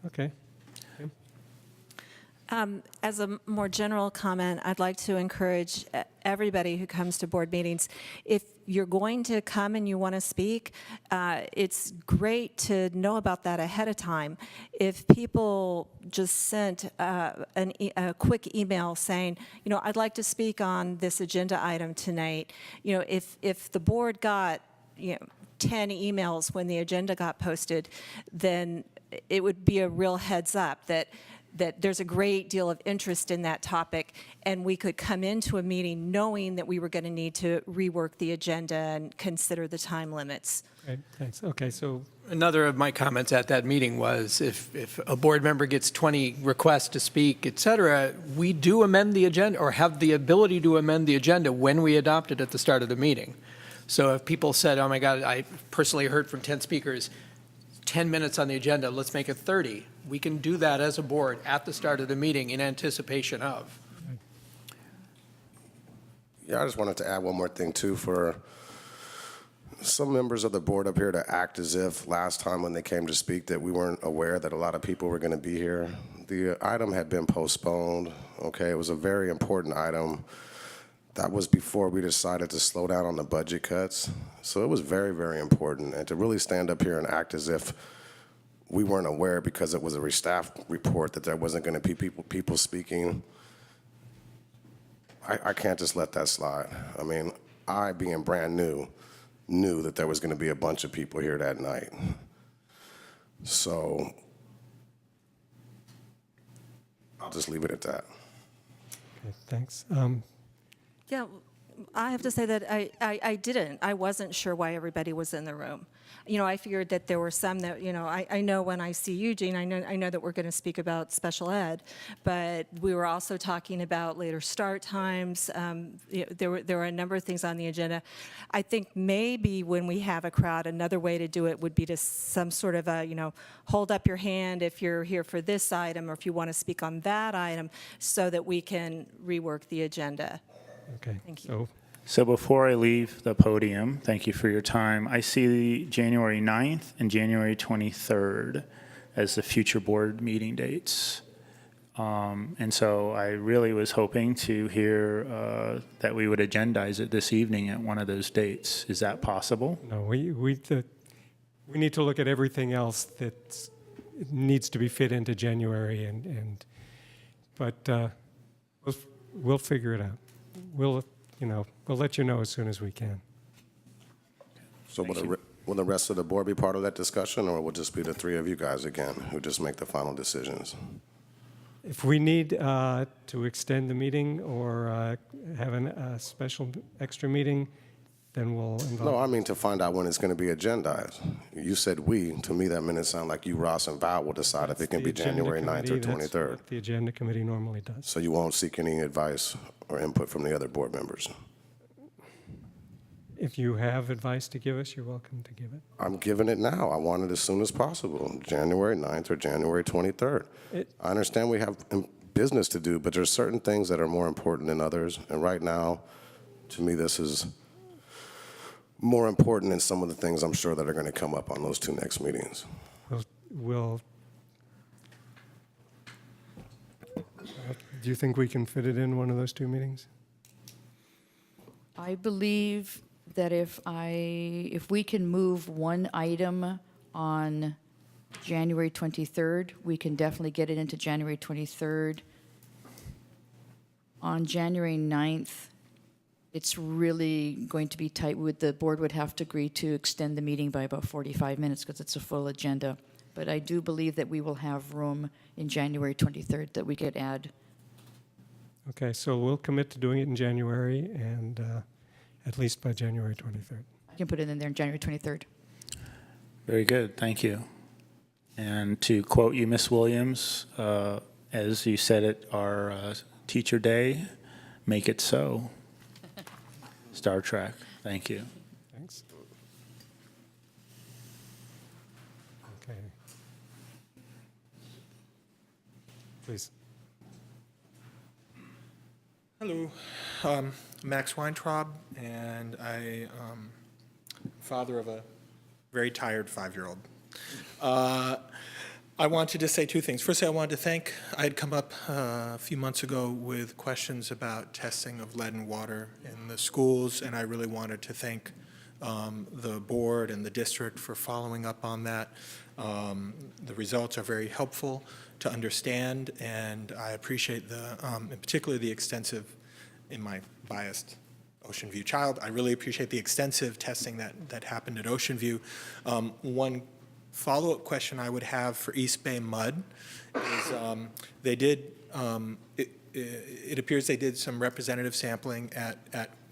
Okay. As a more general comment, I'd like to encourage everybody who comes to board meetings, if you're going to come and you want to speak, it's great to know about that ahead of time. If people just sent a quick email saying, I'd like to speak on this agenda item tonight, if the board got 10 emails when the agenda got posted, then it would be a real heads up that there's a great deal of interest in that topic, and we could come into a meeting knowing that we were going to need to rework the agenda and consider the time limits. Right, thanks. Okay, so Another of my comments at that meeting was if a board member gets 20 requests to speak, et cetera, we do amend the agenda or have the ability to amend the agenda when we adopt it at the start of the meeting. So if people said, oh my God, I personally heard from 10 speakers, 10 minutes on the agenda, let's make it 30. We can do that as a board at the start of the meeting in anticipation of. Yeah, I just wanted to add one more thing too for some members of the board up here to act as if last time when they came to speak that we weren't aware that a lot of people were going to be here. The item had been postponed, okay? It was a very important item. That was before we decided to slow down on the budget cuts. So it was very, very important. And to really stand up here and act as if we weren't aware because it was a staff report that there wasn't going to be people speaking, I can't just let that slide. I mean, I, being brand new, knew that there was going to be a bunch of people here that night. So I'll just leave it at that. okay, thanks. Yeah, I have to say that I didn't. I wasn't sure why everybody was in the room. You know, I figured that there were some that, you know, I know when I see Eugene, I know that we're going to speak about special ed, but we were also talking about later start times. There were a number of things on the agenda. I think maybe when we have a crowd, another way to do it would be to some sort of a, you know, hold up your hand if you're here for this item or if you want to speak on that item so that we can rework the agenda. Okay, Thank you. So before I leave the podium, thank you for your time. I see January 9th and January 23rd as the future board meeting dates. And so I really was hoping to hear that we would agendize it this evening at one of those dates. Is that possible? No, we need to look at everything else that needs to be fit into January, but we'll figure it out. We'll let you know as soon as we can. So will the rest of the board be part of that discussion, or will it just be the three of you guys again who just make the final decisions? If we need to extend the meeting or have a special extra meeting, then we'll involve. No, I mean to find out when it's going to be agendized. You said we. To me, that minute sound like you, Ross, and Val will decide if it can The be agenda January 9th or committee, that's 23rd. what the agenda committee normally does. So you won't seek any advice or input from the other board members? If you have advice to give us, you're welcome to give it. I'm giving it now. I want it as soon as possible, January 9th or January 23rd. I understand we have business to do, but there's certain things that are more important than others. And right now, to me, this is more important than some of the things I'm sure that are going to come up on those two next meetings. Do you think we can fit it in one of those two meetings? I believe that if we can move one item on January 23rd, we can definitely get it into January 23rd. On January 9th, it's really going to be tight. The board would have to agree to extend the meeting by about 45 minutes because it's a full agenda. But I do believe that we will have room in January 23rd that we could add. Okay, so we'll commit to doing it in January and at least by January 23rd. I can put it in there on January 23rd. Very good, thank you. And to quote you, Ms. Williams, as you said at our teacher day, make it so. Star Trek, thank you. Thanks. Okay. Please. Hello, Max Weintraub, and I am father of a very tired 5-year-old. I wanted to say two things. Firstly, I wanted to thank, I had come up a few months ago with questions about testing of lead and water in the schools, and I really wanted to thank the board and the district for following up on that. The results are very helpful to understand, and I appreciate and particularly the extensive, in my biased Ocean View child, I really appreciate the extensive testing that happened at Ocean View. One follow-up question I would have for East Bay Mud is they did, it appears they did some representative sampling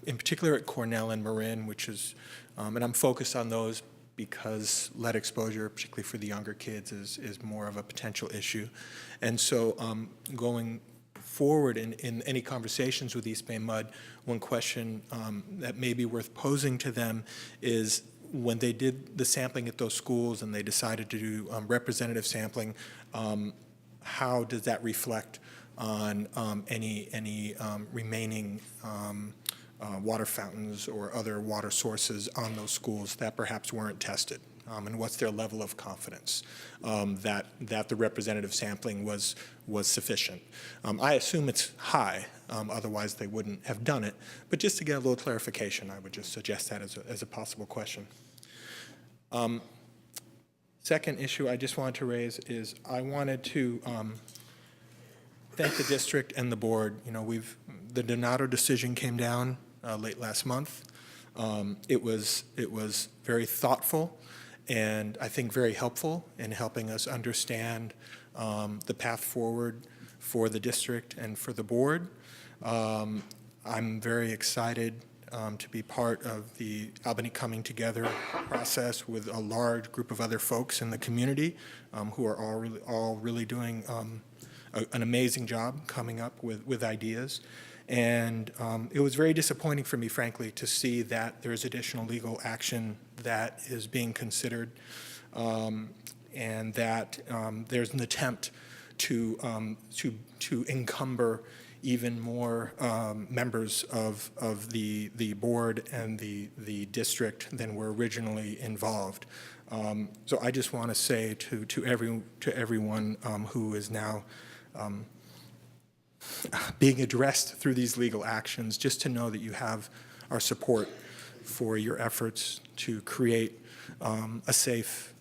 in particular at Cornell and Marin, which is, and I'm focused on those because lead exposure, particularly for the younger kids, is more of a potential issue. And so going forward in any conversations with East Bay Mud, one question that may be worth posing to them is when they did the sampling at those schools and they decided to do representative sampling, how does that reflect on any remaining water fountains or other water sources on those schools that perhaps weren't tested? And what's their level of confidence that the representative sampling was sufficient? I assume it's high, otherwise they wouldn't have done it. But just to get a little clarification, I would just suggest that as a possible question. Second issue I just wanted to raise is I wanted to thank the district and the board. You know, the Donato decision came down late last month. It was very thoughtful and I think very helpful in helping us understand the path forward for the district and for the board. I'm very excited to be part of the Albany Coming Together process with a large group of other folks in the community who are all really doing an amazing job coming up with ideas. And it was very disappointing for me, frankly, to see that there's additional legal action that is being considered and that there's an attempt to encumber even more members of the board and the district than were originally involved. So I just want to say to everyone who is now being addressed through these legal actions, just to know that you have our support for your efforts to create a safe,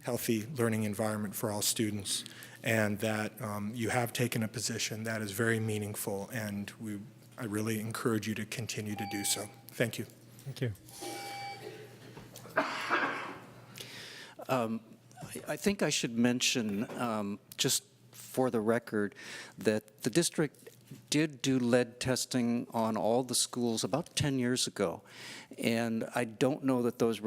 healthy learning environment for all students, and that you have taken a position that is very meaningful, and I really encourage you to continue to do so. Thank you. Thank you. I think I should mention, just for the record, that the district did do lead testing on all the schools about 10 years ago. And I don't know that those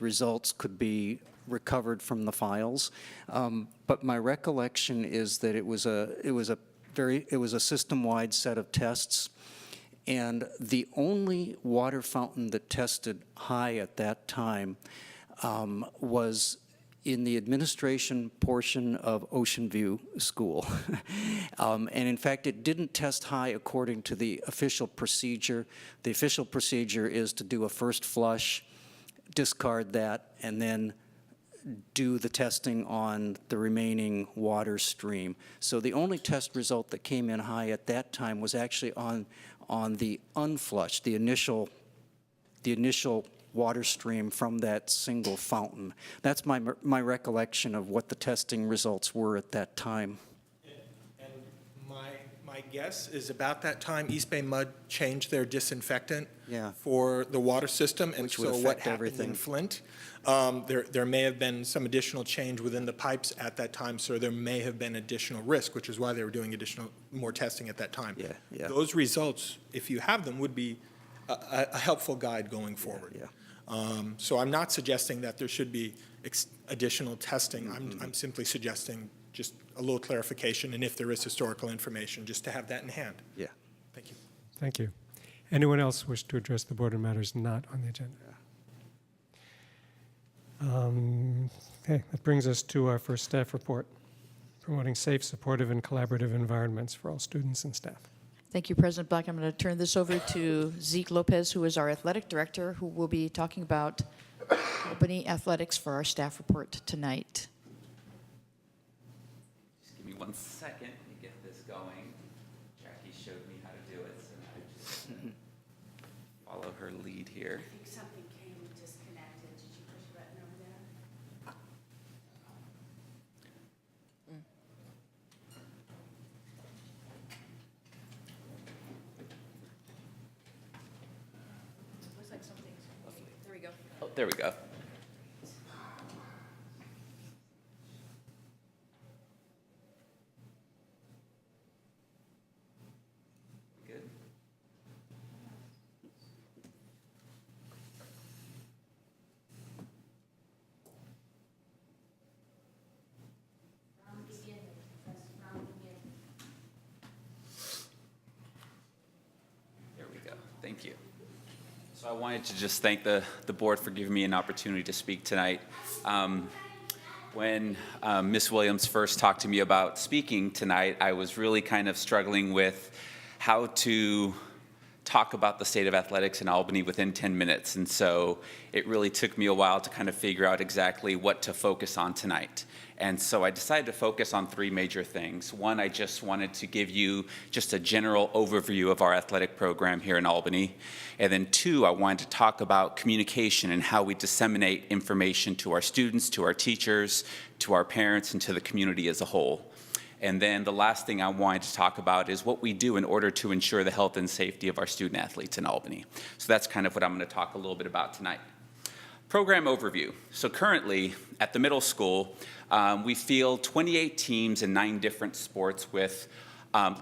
results could be recovered from the files. But my recollection is that it was a system-wide set of tests. And the only water fountain that tested high at that time was in the administration portion of Ocean View School. And in fact, it didn't test high according to the official procedure. The official procedure is to do a first flush, discard that, and then do the testing on the remaining water stream. So the only test result that came in high at that time was actually on the unflushed, the initial water stream from that single fountain. That's my recollection of what the testing results were at that time. And my guess is about that time, East Bay Mud changed their disinfectant for the water system, and Which would so affect what happened everything. in Flint, there may have been some additional change within the pipes at that time, so there may have been additional risk, which is why they were doing more testing at that time. Yeah. Those results, if you have them, would be a helpful guide going forward. Yeah. So I'm not suggesting that there should be additional testing. I'm simply suggesting just a little clarification, and if there is historical information, just to have that in hand. Yeah. Thank you. Thank you. Anyone else wish to address the board on matters not on the agenda? Okay, that brings us to our first staff report, promoting safe, supportive, and collaborative environments for all students and staff. Thank you, President Black. I'm going to turn this over to Zeke Lopez, who is our athletic director, who will be talking about Albany athletics for our staff report tonight. Just give me 1 second to get this going. Jackie showed me how to do it, so now I just follow her lead here. I think something came disconnected. Did you push a button over there? Looks like something's. There we go. Oh, there we go. So I wanted to just thank the board for giving me an opportunity to speak tonight. When Ms. Williams first talked to me about speaking tonight, I was really kind of struggling with how to talk about the state of athletics in Albany within 10 minutes. And so it really took me a while to kind of figure out exactly what to focus on tonight. And so I decided to focus on three major things. One, I just wanted to give you just a general overview of our athletic program here in Albany. And then two, I wanted to talk about communication and how we disseminate information to our students, to our teachers, to our parents, and to the community as a whole. And then the last thing I wanted to talk about is what we do in order to ensure the health and safety of our student athletes in Albany. So that's kind of what I'm going to talk a little bit about tonight. Program overview. So currently at the middle school, we field 28 teams in 9 different sports with,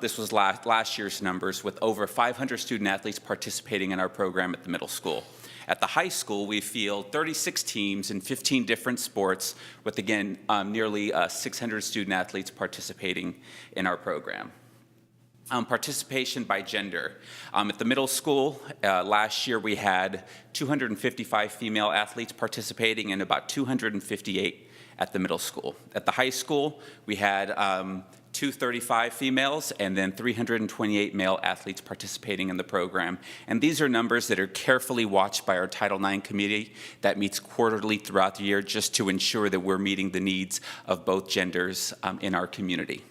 this was last year's numbers, with over 500 student athletes participating in our program at the middle school. At the high school, we field 36 teams in 15 different sports with, again, nearly 600 student athletes participating in our program. Participation by gender. At the middle school, last year we had 255 female athletes participating and about 258 at the middle school. At the high school, we had 235 females and then 328 male athletes participating in the program. And these are numbers that are carefully watched by our Title IX committee that meets quarterly throughout the year just to ensure that we're meeting the needs of both genders in our community.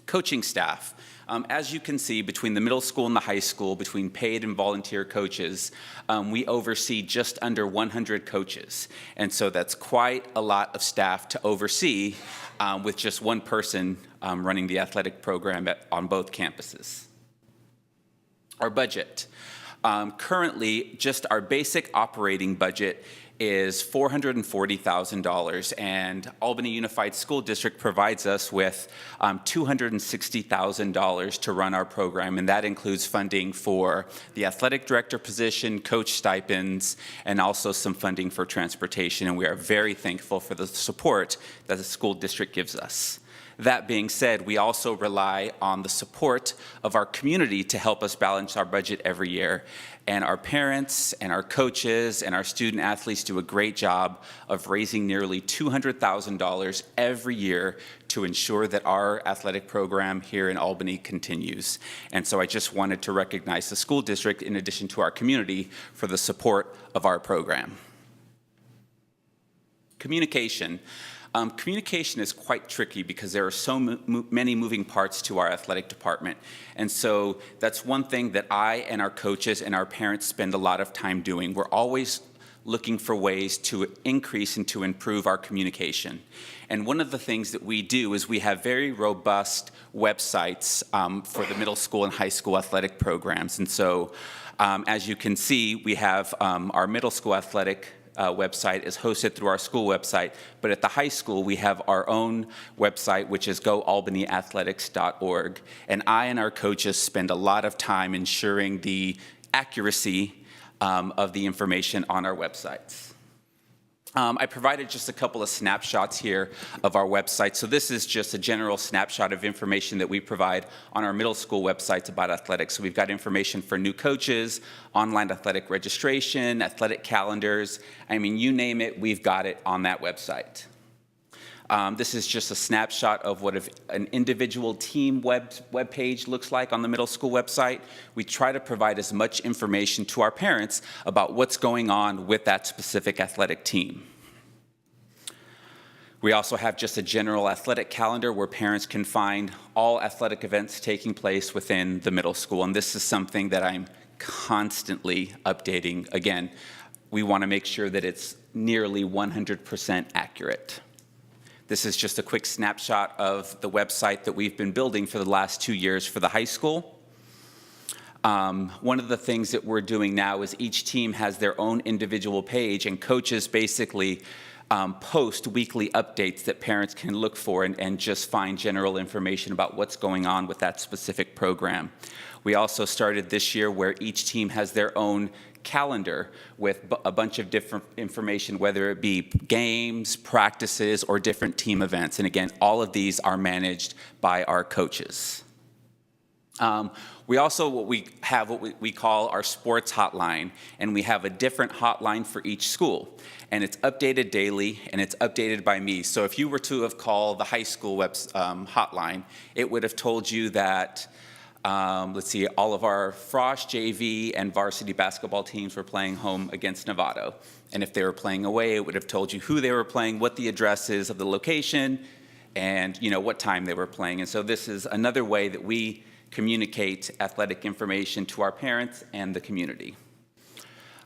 Coaching staff. As you can see, between the middle school and the high school, between paid and volunteer coaches, we oversee just under 100 coaches. And so that's quite a lot of staff to oversee with just one person running the athletic program on both campuses. Our budget. Currently, just our basic operating budget is $440,000, and Albany Unified School District provides us with $260,000 to run our program, and that includes funding for the athletic director position, coach stipends, and also some funding for transportation, and we are very thankful for the support that the school district gives us. That being said, we also rely on the support of our community to help us balance our budget every year. And our parents and our coaches and our student athletes do a great job of raising nearly $200,000 every year to ensure that our athletic program here in Albany continues. And so I just wanted to recognize the school district in addition to our community for the support of our program. Communication. Communication is quite tricky because there are so many moving parts to our athletic department. And so that's one thing that I and our coaches and our parents spend a lot of time doing. We're always looking for ways to increase and to improve our communication. And one of the things that we do is we have very robust websites for the middle school and high school athletic programs. And so as you can see, we have our middle school athletic website is hosted through our school website, but at the high school we have our own website, which is goalbanyathletics.org, and I and our coaches spend a lot of time ensuring the accuracy of the information on our websites. I provided just a couple of snapshots here of our website. So this is just a general snapshot of information that we provide on our middle school websites about athletics. So we've got information for new coaches, online athletic registration, athletic calendars. I mean, you name it, we've got it on that website. This is just a snapshot of what an individual team web page looks like on the middle school website. We try to provide as much information to our parents about what's going on with that specific athletic team. We also have just a general athletic calendar where parents can find all athletic events taking place within the middle school, and this is something that I'm constantly updating. Again, we want to make sure that it's nearly 100% accurate. This is just a quick snapshot of the website that we've been building for the last 2 years for the high school. One of the things that we're doing now is each team has their own individual page, and coaches basically post weekly updates that parents can look for and just find general information about what's going on with that specific program. We also started this year where each team has their own calendar with a bunch of different information, whether it be games, practices, or different team events. And again, all of these are managed by our coaches. We also what we call our sports hotline, and we have a different hotline for each school. And it's updated daily, and it's updated by me. So if you were to have called the high school hotline, it would have told you that, let's see, all of our Frosh, JV, and varsity basketball teams were playing home against Novato. And if they were playing away, it would have told you who they were playing, what the address is of the location, and what time they were playing. And so this is another way that we communicate athletic information to our parents and the community.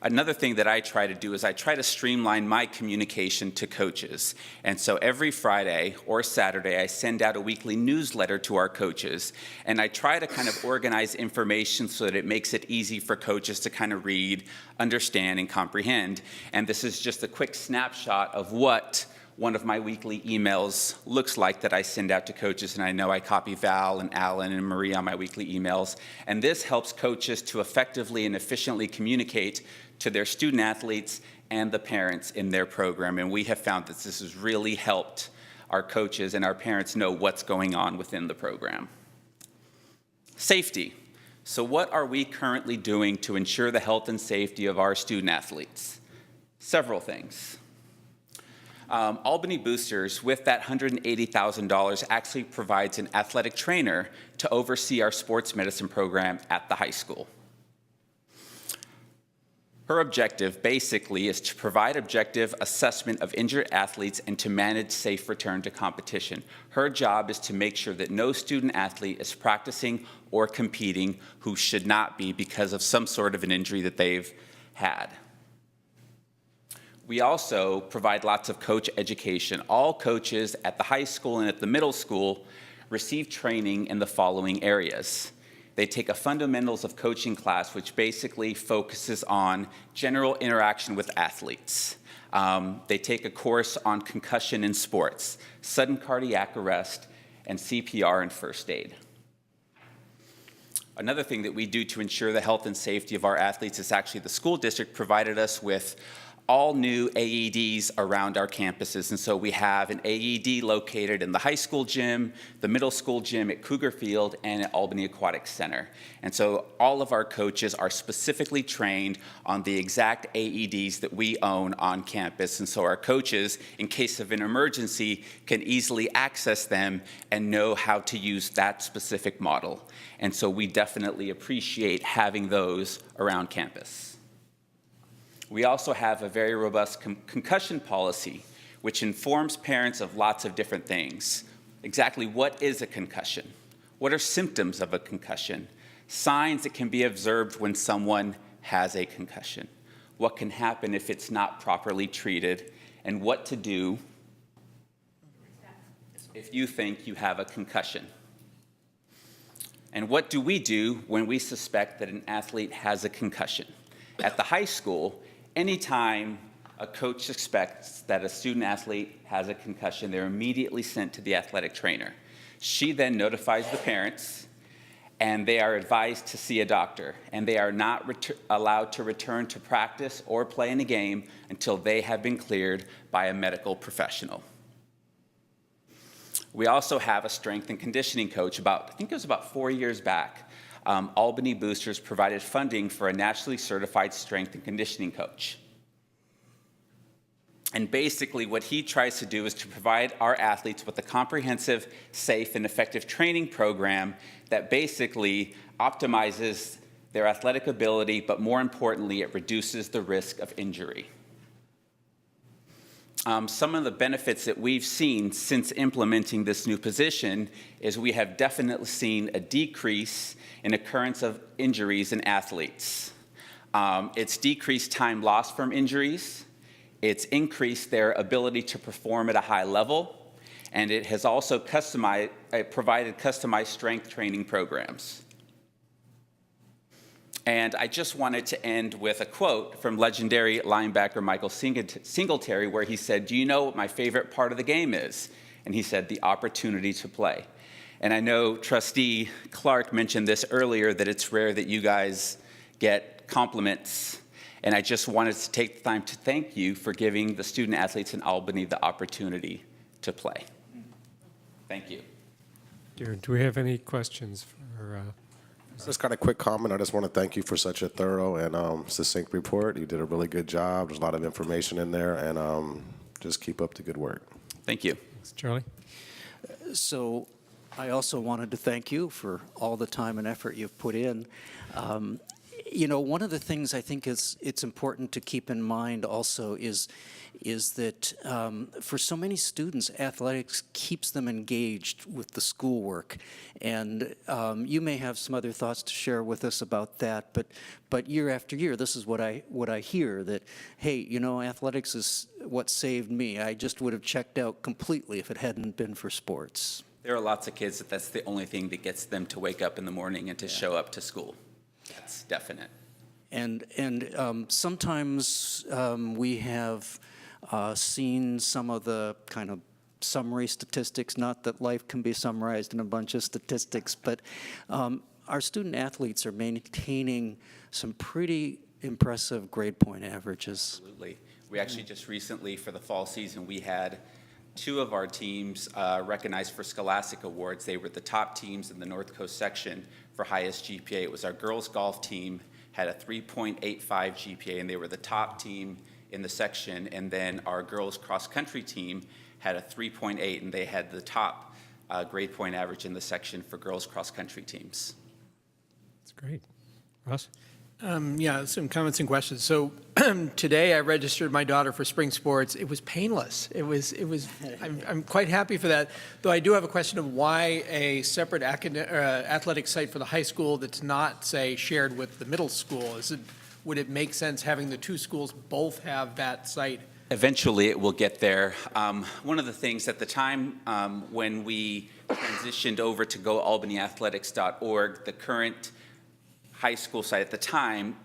Another thing that I try to do is I try to streamline my communication to coaches. And so every Friday or Saturday, I send out a weekly newsletter to our coaches. And I try to kind of organize information so that it makes it easy for coaches to kind of read, understand, and comprehend. And this is just a quick snapshot of what one of my weekly emails looks like that I send out to coaches, and I know I copy Val and Alan and Marie on my weekly emails. And this helps coaches to effectively and efficiently communicate to their student athletes and the parents in their program. And we have found that this has really helped our coaches and our parents know what's going on within the program. Safety. So what are we currently doing to ensure the health and safety of our student athletes? Several things. Albany Boosters, with that $180,000, actually provides an athletic trainer to oversee our sports medicine program at the high school. Her objective, basically, is to provide objective assessment of injured athletes and to manage safe return to competition. Her job is to make sure that no student athlete is practicing or competing who should not be because of some sort of an injury that they've had. We also provide lots of coach education. All coaches at the high school and at the middle school receive training in the following areas. They take a fundamentals of coaching class, which basically focuses on general interaction with athletes. They take a course on concussion in sports, sudden cardiac arrest, and CPR and first aid. Another thing that we do to ensure the health and safety of our athletes is actually the school district provided us with all new AEDs around our campuses. And so we have an AED located in the high school gym, the middle school gym at Cougar Field, and at Albany Aquatic Center. And so all of our coaches are specifically trained on the exact AEDs that we own on campus. And so our coaches, in case of an emergency, can easily access them and know how to use that specific model. And so we definitely appreciate having those around campus. We also have a very robust concussion policy, which informs parents of lots of different things. Exactly what is a concussion? What are symptoms of a concussion? Signs that can be observed when someone has a concussion. What can happen if it's not properly treated? And what to do if you think you have a concussion. And what do we do when we suspect that an athlete has a concussion? At the high school, anytime a coach suspects that a student athlete has a concussion, they're immediately sent to the athletic trainer. She then notifies the parents, and they are advised to see a doctor. And they are not allowed to return to practice or play in a game until they have been cleared by a medical professional. We also have a strength and conditioning coach. I think it was about 4 years back. Albany Boosters provided funding for a nationally certified strength and conditioning coach. And basically what he tries to do is to provide our athletes with a comprehensive, safe, and effective training program that basically optimizes their athletic ability, but more importantly, it reduces the risk of injury. Some of the benefits that we've seen since implementing this new position is we have definitely seen a decrease in occurrence of injuries in athletes. It's decreased time lost from injuries, it's increased their ability to perform at a high level, and it has also provided customized strength training programs. And I just wanted to end with a quote from legendary linebacker Michael Singletary, where he said, "Do you know what my favorite part of the game is?" And he said, "The opportunity to play." And I know Trustee Clark mentioned this earlier, that it's rare that you guys get compliments. And I just wanted to take the time to thank you for giving the student athletes in Albany the opportunity to play. Thank you. Do we have any questions for Just got a quick comment. I just want to thank you for such a thorough and succinct report. You did a really good job. There's a lot of information in there, and just keep up the good work. Thank you. Thanks, Charlie. So I also wanted to thank you for all the time and effort you've put in. You know, one of the things I think it's important to keep in mind also is that for so many students, athletics keeps them engaged with the schoolwork. And you may have some other thoughts to share with us about that, but year after year, this is what I hear, that, hey, you know, athletics is what saved me. I just would have checked out completely if it hadn't been for sports. There are lots of kids that's the only thing that gets them to wake up in the morning and to show up to school. That's definite. And sometimes we have seen some of the kind of summary statistics, not that life can be summarized in a bunch of statistics, but our student athletes are maintaining some pretty impressive grade point averages. Absolutely. We actually just recently, for the fall season, we had 2 of our teams recognized for Scholastic Awards. They were the top teams in the North Coast section for highest GPA. It was our girls golf team, had a 3.85 GPA, and they were the top team in the section. And then our girls cross country team had a 3.8, and they had the top grade point average in the section for girls cross country teams. That's great. Ross? Yeah, some comments and questions. So today I registered my daughter for spring sports. It was painless. I'm quite happy for that. Though I do have a question of why a separate athletic site for the high school that's not, say, shared with the middle school. Would it make sense having the 2 schools both have that site? Eventually, it will get there. One of the things at the time when we transitioned over to goalbanyathletics.org, the current high school site at the time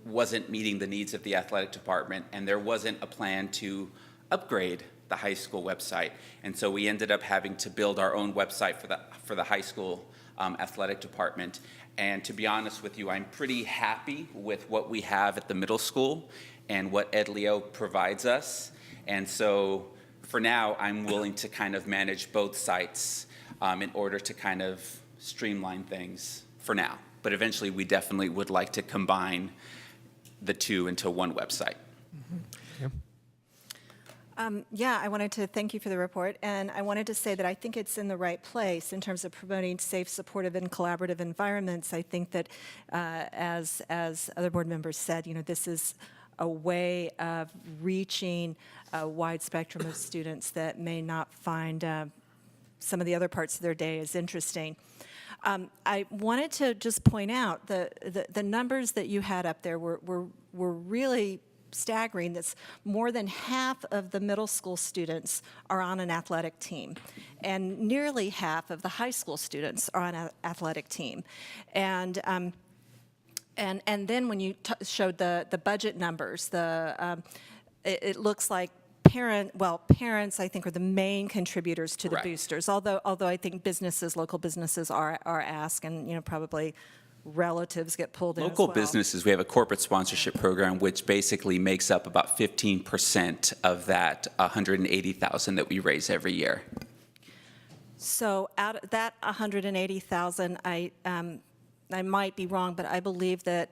wasn't meeting the needs of the athletic department, and there wasn't a plan to upgrade the high school website. And so we ended up having to build our own website for the high school athletic department. And to be honest with you, I'm pretty happy with what we have at the middle school and what Ed Leo provides us. And so for now, I'm willing to kind of manage both sites in order to kind of streamline things for now. But eventually, we definitely would like to combine the 2 into one website. Yeah, I wanted to thank you for the report, and I wanted to say that I think it's in the right place in terms of promoting safe, supportive, and collaborative environments. I think that, as other board members said, you know, this is a way of reaching a wide spectrum of students that may not find some of the other parts of their day as interesting. I wanted to just point out the numbers that you had up there were really staggering. That's more than half of the middle school students are on an athletic team, and nearly half of the high school students are on an athletic team. And then when you showed the budget numbers, it looks like parents, I think, are the main contributors to the boosters. Although I think local businesses are asked, and you know, probably relatives get pulled in as well. Local businesses, we have a corporate sponsorship program, which basically makes up about 15% of that $180,000 that we raise every year. So out of that $180,000, I might be wrong, but I believe that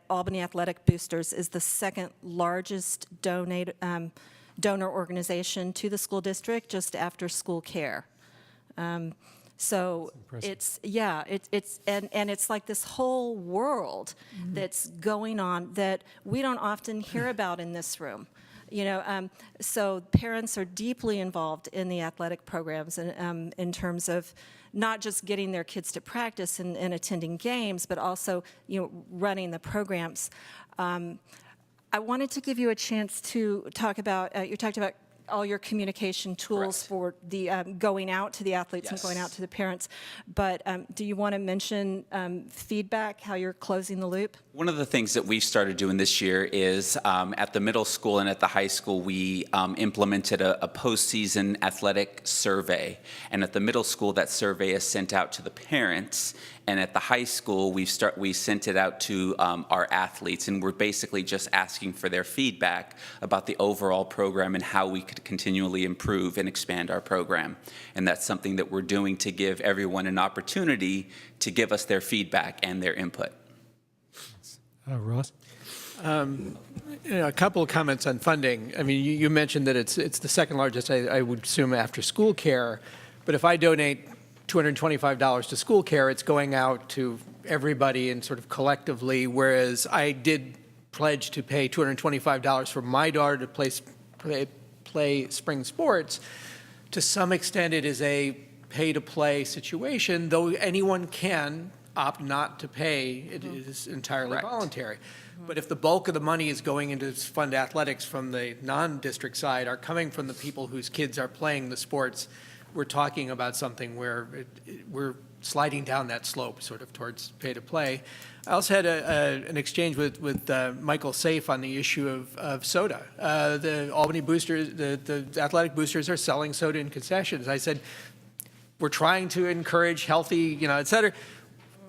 Albany Athletic Boosters is the second largest donor organization to the school district, just after school care. So it's like this whole world that's going on that we don't often hear about in this room. You know, so parents are deeply involved in the athletic programs, and in terms of not just getting their kids to practice and attending games, but also, you know, running the programs. I wanted to give you a chance to talk about, you talked about all your communication tools for the going out to the athletes and going out to the parents, but do you want to mention feedback, how you're closing the loop? One of the things that we've started doing this year is at the middle school and at the high school, we implemented a postseason athletic survey. And at the middle school, that survey is sent out to the parents. And at the high school, we sent it out to our athletes. And we're basically just asking for their feedback about the overall program and how we could to continually improve and expand our program. And that's something that we're doing to give everyone an opportunity to give us their feedback and their input. Ross? A couple of comments on funding. I mean, you mentioned that it's the second largest, I would assume, after school care. But if I donate $225 to school care, it's going out to everybody and sort of collectively, whereas I did pledge to pay $225 for my daughter to play spring sports. To some extent, it is a pay-to-play situation, though anyone can opt not to pay. It is entirely Correct. voluntary. But if the bulk of the money is going into fund athletics from the non-district side, are coming from the people whose kids are playing the sports, we're talking about something where we're sliding down that slope sort of towards pay-to-play. I also had an exchange with Michael Safe on the issue of soda. The Albany boosters, the athletic boosters are selling soda in concessions. I said, we're trying to encourage healthy, et cetera.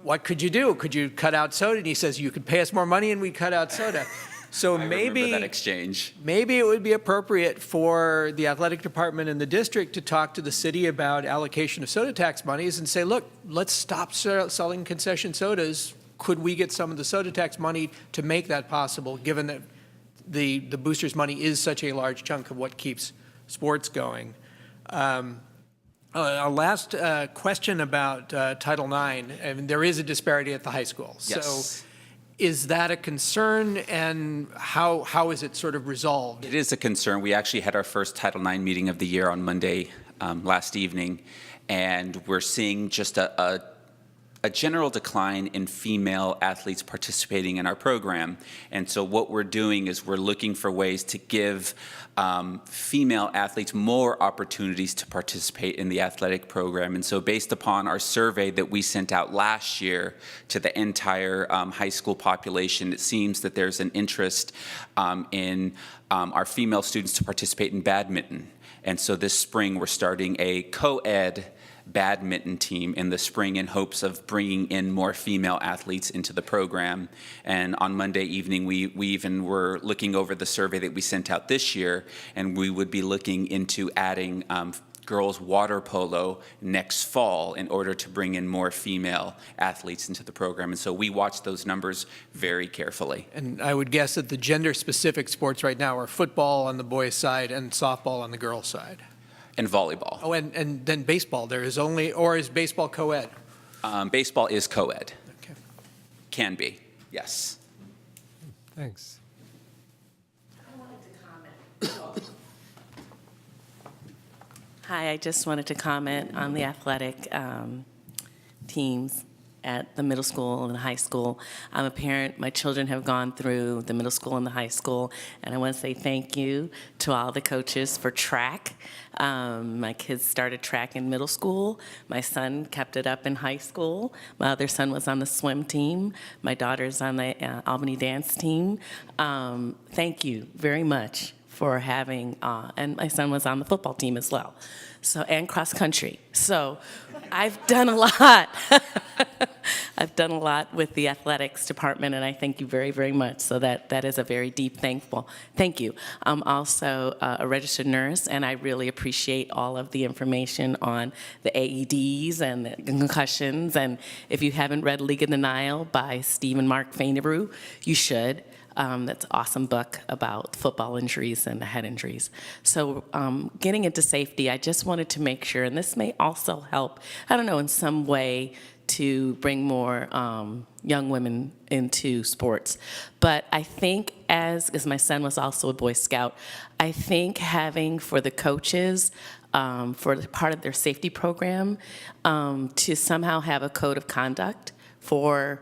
What could you do? Could you cut out soda? And he says, you could pay us more money and we cut out soda. So I remember that exchange. Maybe it would be appropriate for the athletic department and the district to talk to the city about allocation of soda tax monies and say, look, let's stop selling concession sodas. Could we get some of the soda tax money to make that possible, given that the boosters' money is such a large chunk of what keeps sports going? A last question about Title IX. I mean, there is a disparity at the high school. Yes. So is that a concern, and how is it sort of resolved? It is a concern. We actually had our first Title IX meeting of the year on Monday last evening, and we're seeing just a general decline in female athletes participating in our program. And so what we're doing is we're looking for ways to give female athletes more opportunities to participate in the athletic program. And so based upon our survey that we sent out last year to the entire high school population, it seems that there's an interest in our female students to participate in badminton. And so this spring we're starting a co-ed badminton team in the spring in hopes of bringing in more female athletes into the program. And on Monday evening, we even were looking over the survey that we sent out this year, and we would be looking into adding girls water polo next fall in order to bring in more female athletes into the program. And so we watch those numbers very carefully. And I would guess that the gender-specific sports right now are football on the boys' side and softball on the girls' side. And volleyball. Oh, and then baseball, there is only, or is baseball co-ed? Baseball is co-ed. Okay. Can be, yes. Thanks. I wanted to comment. Hi, I just wanted to comment on the athletic teams at the middle school and the high school. I'm a parent. My children have gone through the middle school and the high school, and I want to say thank you to all the coaches for track. My kids started track in middle school. My son kept it up in high school. My other son was on the swim team. My daughter's on the Albany dance team. Thank you very much for having, and my son was on the football team as well. So, and cross country. So I've done a lot. I've done a lot with the athletics department, and I thank you very, very much. So that is a very deep thank you. I'm also a registered nurse, and I really appreciate all of the information on the AEDs and the concussions. And if you haven't read League of Denial by Steve and Mark Fainabrew, you should. That's an awesome book about football injuries and the head injuries. So getting into safety, I just wanted to make sure, and this may also help, I don't know, in some way to bring more young women into sports. But I think as my son was also a Boy Scout, I think having for the coaches, for part of their safety program, to somehow have a code of conduct for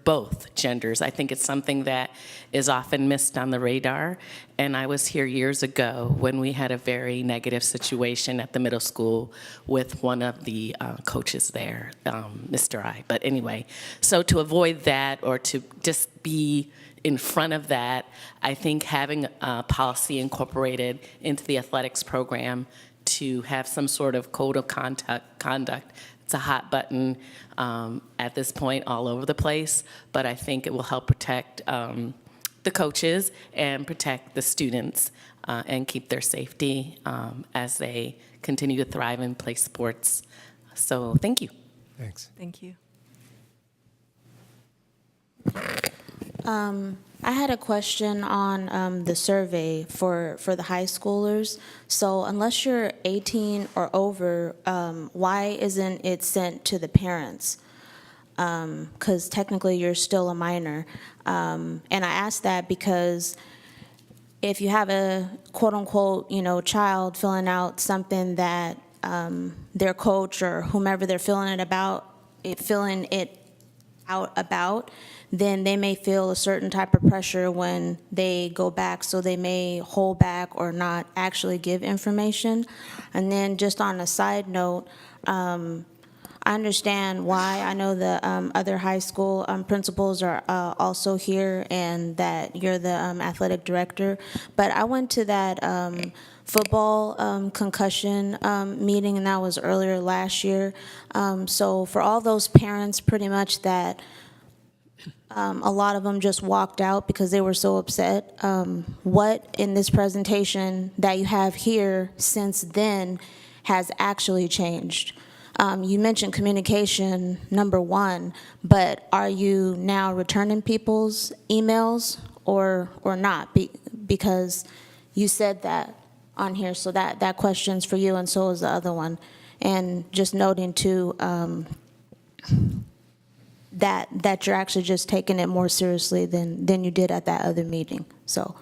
both genders. I think it's something that is often missed on the radar. And I was here years ago when we had a very negative situation at the middle school with one of the coaches there, Mr. I. But anyway, so to avoid that or to just be in front of that, I think having a policy incorporated into the athletics program to have some sort of code of conduct. It's a hot button at this point all over the place, but I think it will help protect the coaches and protect the students and keep their safety as they continue to thrive and play sports. So thank you. Thanks. Thank you. I had a question on the survey for the high schoolers. So unless you're 18 or over, why isn't it sent to the parents? Because technically you're still a minor. And I ask that because if you have a quote-unquote, child filling out something that their coach or whomever they're filling it out about, then they may feel a certain type of pressure when they go back, so they may hold back or not actually give information. And then just on a side note, I understand why. I know the other high school principals are also here and that you're the athletic director, but I went to that football concussion meeting, and that was earlier last year. So for all those parents pretty much that a lot of them just walked out because they were so upset. What in this presentation that you have here since then has actually changed? You mentioned communication, number one, but are you now returning people's emails or not? Because you said that on here, so that question's for you, and so is the other one. And just noting too, that you're actually just taking it more seriously than you did at that other meeting. So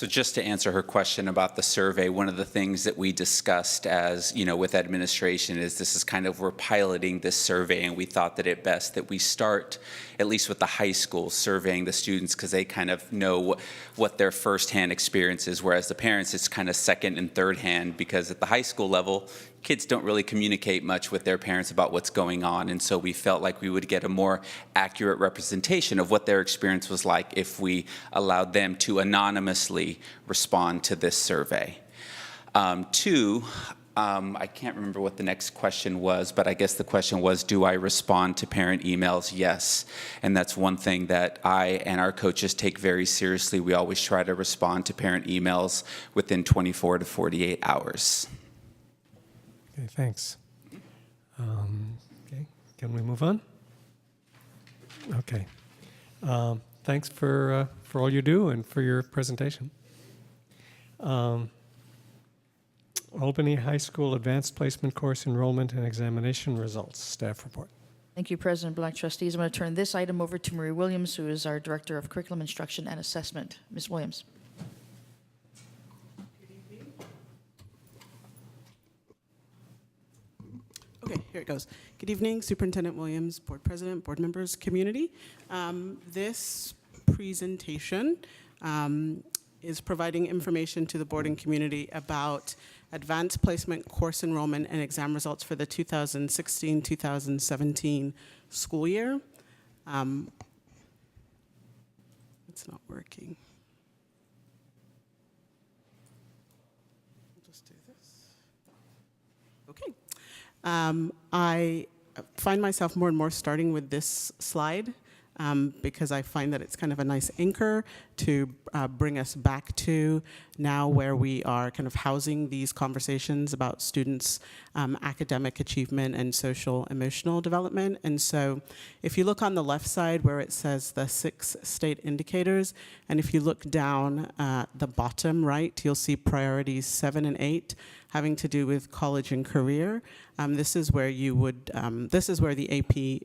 just to answer her question about the survey, one of the things that we discussed as, with administration is this is kind of, we're piloting this survey, and we thought that it best that we start, at least with the high school, surveying the students because they kind of know what their firsthand experience is, whereas the parents, it's kind of second and third hand, because at the high school level, kids don't really communicate much with their parents about what's going on, and so we felt like we would get a more accurate representation of what their experience was like if we allowed them to anonymously respond to this survey. Two, I can't remember what the next question was, but I guess the question was, do I respond to parent emails? Yes, and that's one thing that I and our coaches take very seriously. We always try to respond to parent emails within 24 to 48 hours. Okay, thanks. Okay, can we move on? Okay. Thanks for all you do and for your presentation. Albany High School Advanced Placement Course Enrollment and Examination Results, staff report. Thank you, President Black. Trustees, I'm going to turn this item over to Marie Williams, who is our Director of Curriculum Instruction and Assessment. Ms. Williams. Okay, here it goes. Good evening, Superintendent Williams, Board President, board members, community. This presentation is providing information to the board and community about advanced placement course enrollment and exam results for the 2016-2017 school year. It's not working. I'll just do this. Okay. I find myself more and more starting with this slide because I find that it's kind of a nice anchor to bring us back to now where we are kind of housing these conversations about students' academic achievement and social emotional development. And so if you look on the left side where it says the 6 state indicators, and if you look down the bottom right, you'll see priorities 7 and 8 having to do with college and career. This is where you would, this is where the AP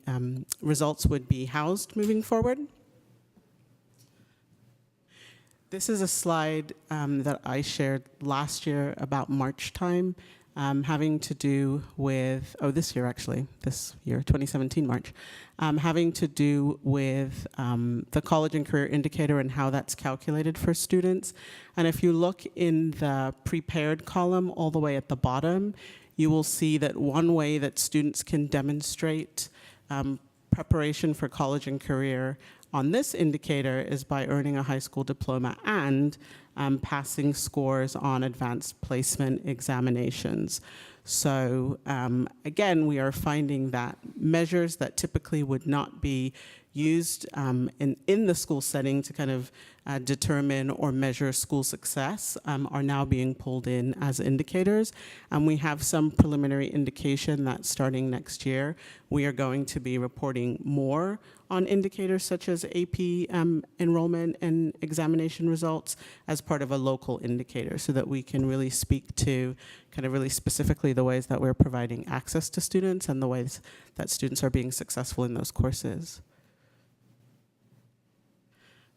results would be housed moving forward. This is a slide that I shared last year about March time, having to do with, this year actually, this year, 2017 March, having to do with the college and career indicator and how that's calculated for students. And if you look in the prepared column all the way at the bottom, you will see that one way that students can demonstrate preparation for college and career on this indicator is by earning a high school diploma and passing scores on advanced placement examinations. So again, we are finding that measures that typically would not be used in the school setting to kind of determine or measure school success are now being pulled in as indicators. And we have some preliminary indication that starting next year, we are going to be reporting more on indicators such as AP enrollment and examination results as part of a local indicator, so that we can really speak to kind of really specifically the ways that we're providing access to students and the ways that students are being successful in those courses.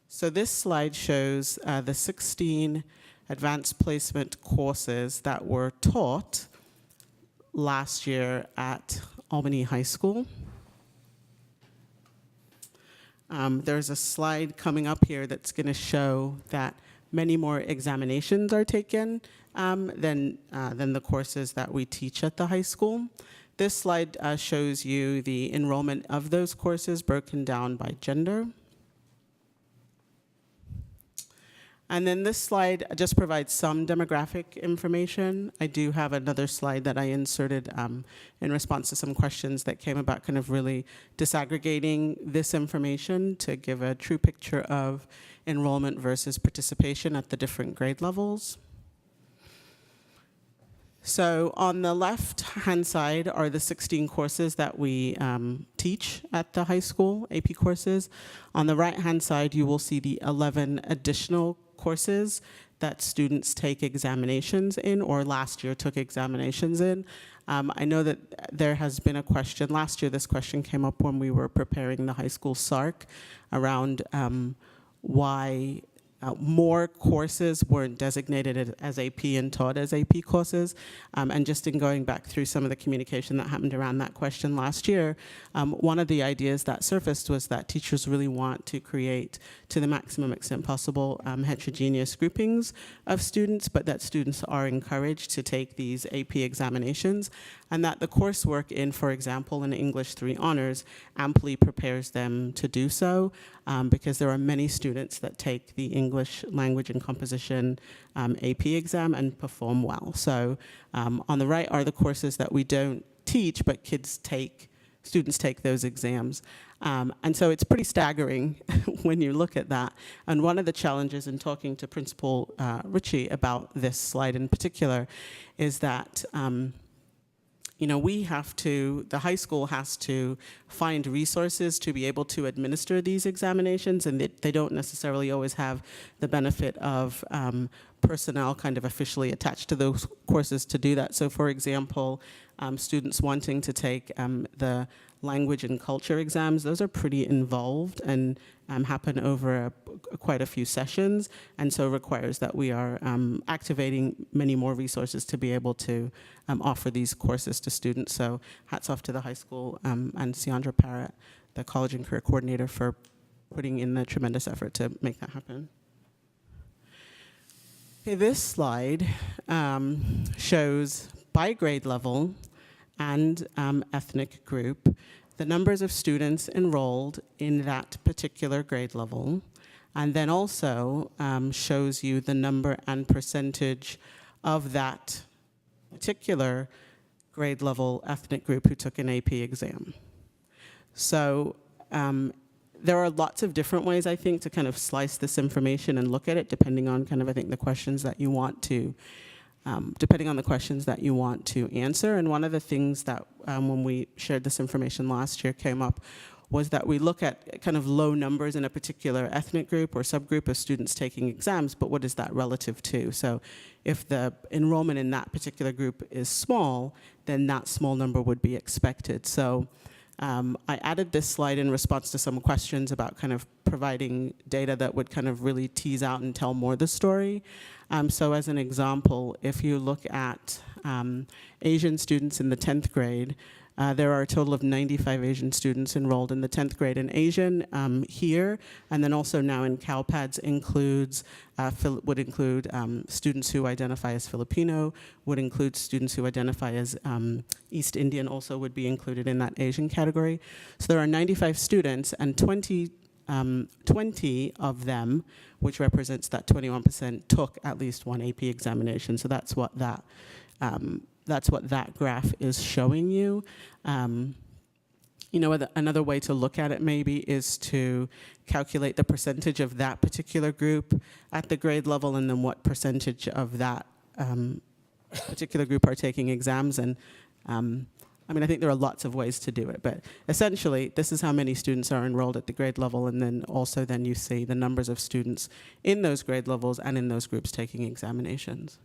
So this slide shows the 16 advanced placement courses that were taught last year at Albany High School. There's a slide coming up here that's going to show that many more examinations are taken than the courses that we teach at the high school. This slide shows you the enrollment of those courses broken down by gender. And then this slide just provides some demographic information. I do have another slide that I inserted in response to some questions that came about kind of really disaggregating this information to give a true picture of enrollment versus participation at the different grade levels. So on the left-hand side are the 16 courses that we teach at the high school, AP courses. On the right-hand side, you will see the 11 additional courses that students take examinations in, or last year took examinations in. I know that there has been a question, last year this question came up when we were preparing the high school SARC around why more courses weren't designated as AP and taught as AP courses. And just in going back through some of the communication that happened around that question last year, one of the ideas that surfaced was that teachers really want to create, to the maximum extent possible, heterogeneous groupings of students, but that students are encouraged to take these AP examinations, and that the coursework in, for example, in English 3 Honors amply prepares them to do so, because there are many students that take the English language and composition AP exam and perform well. So on the right are the courses that we don't teach, but students take those exams. And so it's pretty staggering when you look at that. And one of the challenges in talking to Principal Ritchie about this slide in particular is that the high school has to find resources to be able to administer these examinations, and they don't necessarily always have the benefit of personnel kind of officially attached to those courses to do that. So for example, students wanting to take the language and culture exams, those are pretty involved and happen over quite a few sessions, and so requires that we are activating many more resources to be able to offer these courses to students. So hats off to the high school and Siandra Parrott, the college and career coordinator, for putting in the tremendous effort to make that happen. Okay, this slide shows by grade level and ethnic group the numbers of students enrolled in that particular grade level, and then also shows you the number and percentage of that particular grade level ethnic group who took an AP exam. So there are lots of different ways, I think, to kind of slice this information and look at it, depending on kind of, I think, the questions that you want to answer. And one of the things that when we shared this information last year came up was that we look at kind of low numbers in a particular ethnic group or subgroup of students taking exams, but what is that relative to? So if the enrollment in that particular group is small, then that small number would be expected. So I added this slide in response to some questions about kind of providing data that would kind of really tease out and tell more the story. So as an example, if you look at Asian students in the 10th grade, there are a total of 95 Asian students enrolled in the 10th grade in Asian here, and then also now in CalPADS would include students who identify as Filipino, would include students who identify as East Indian, also would be included in that Asian category. So there are 95 students, and 20 20 of them, which represents that 21%, took at least one AP examination. So that's what that graph is showing you. Another way to look at it maybe is to calculate the percentage of that particular group at the grade level, and then what percentage of that particular group are taking exams. And I think there are lots of ways to do it, but essentially this is how many students are enrolled at the grade level, and then also then you see the numbers of students in those grade levels and in those groups taking examinations.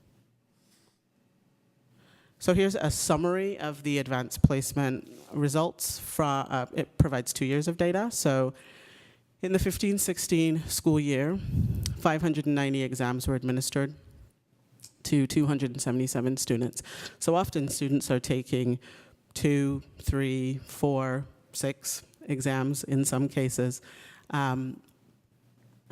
So here's a summary of the advanced placement results. It provides 2 years of data. So in the 15-16 school year, 590 exams were administered to 277 students. So often students are taking 2, 3, 4, 6 exams in some cases.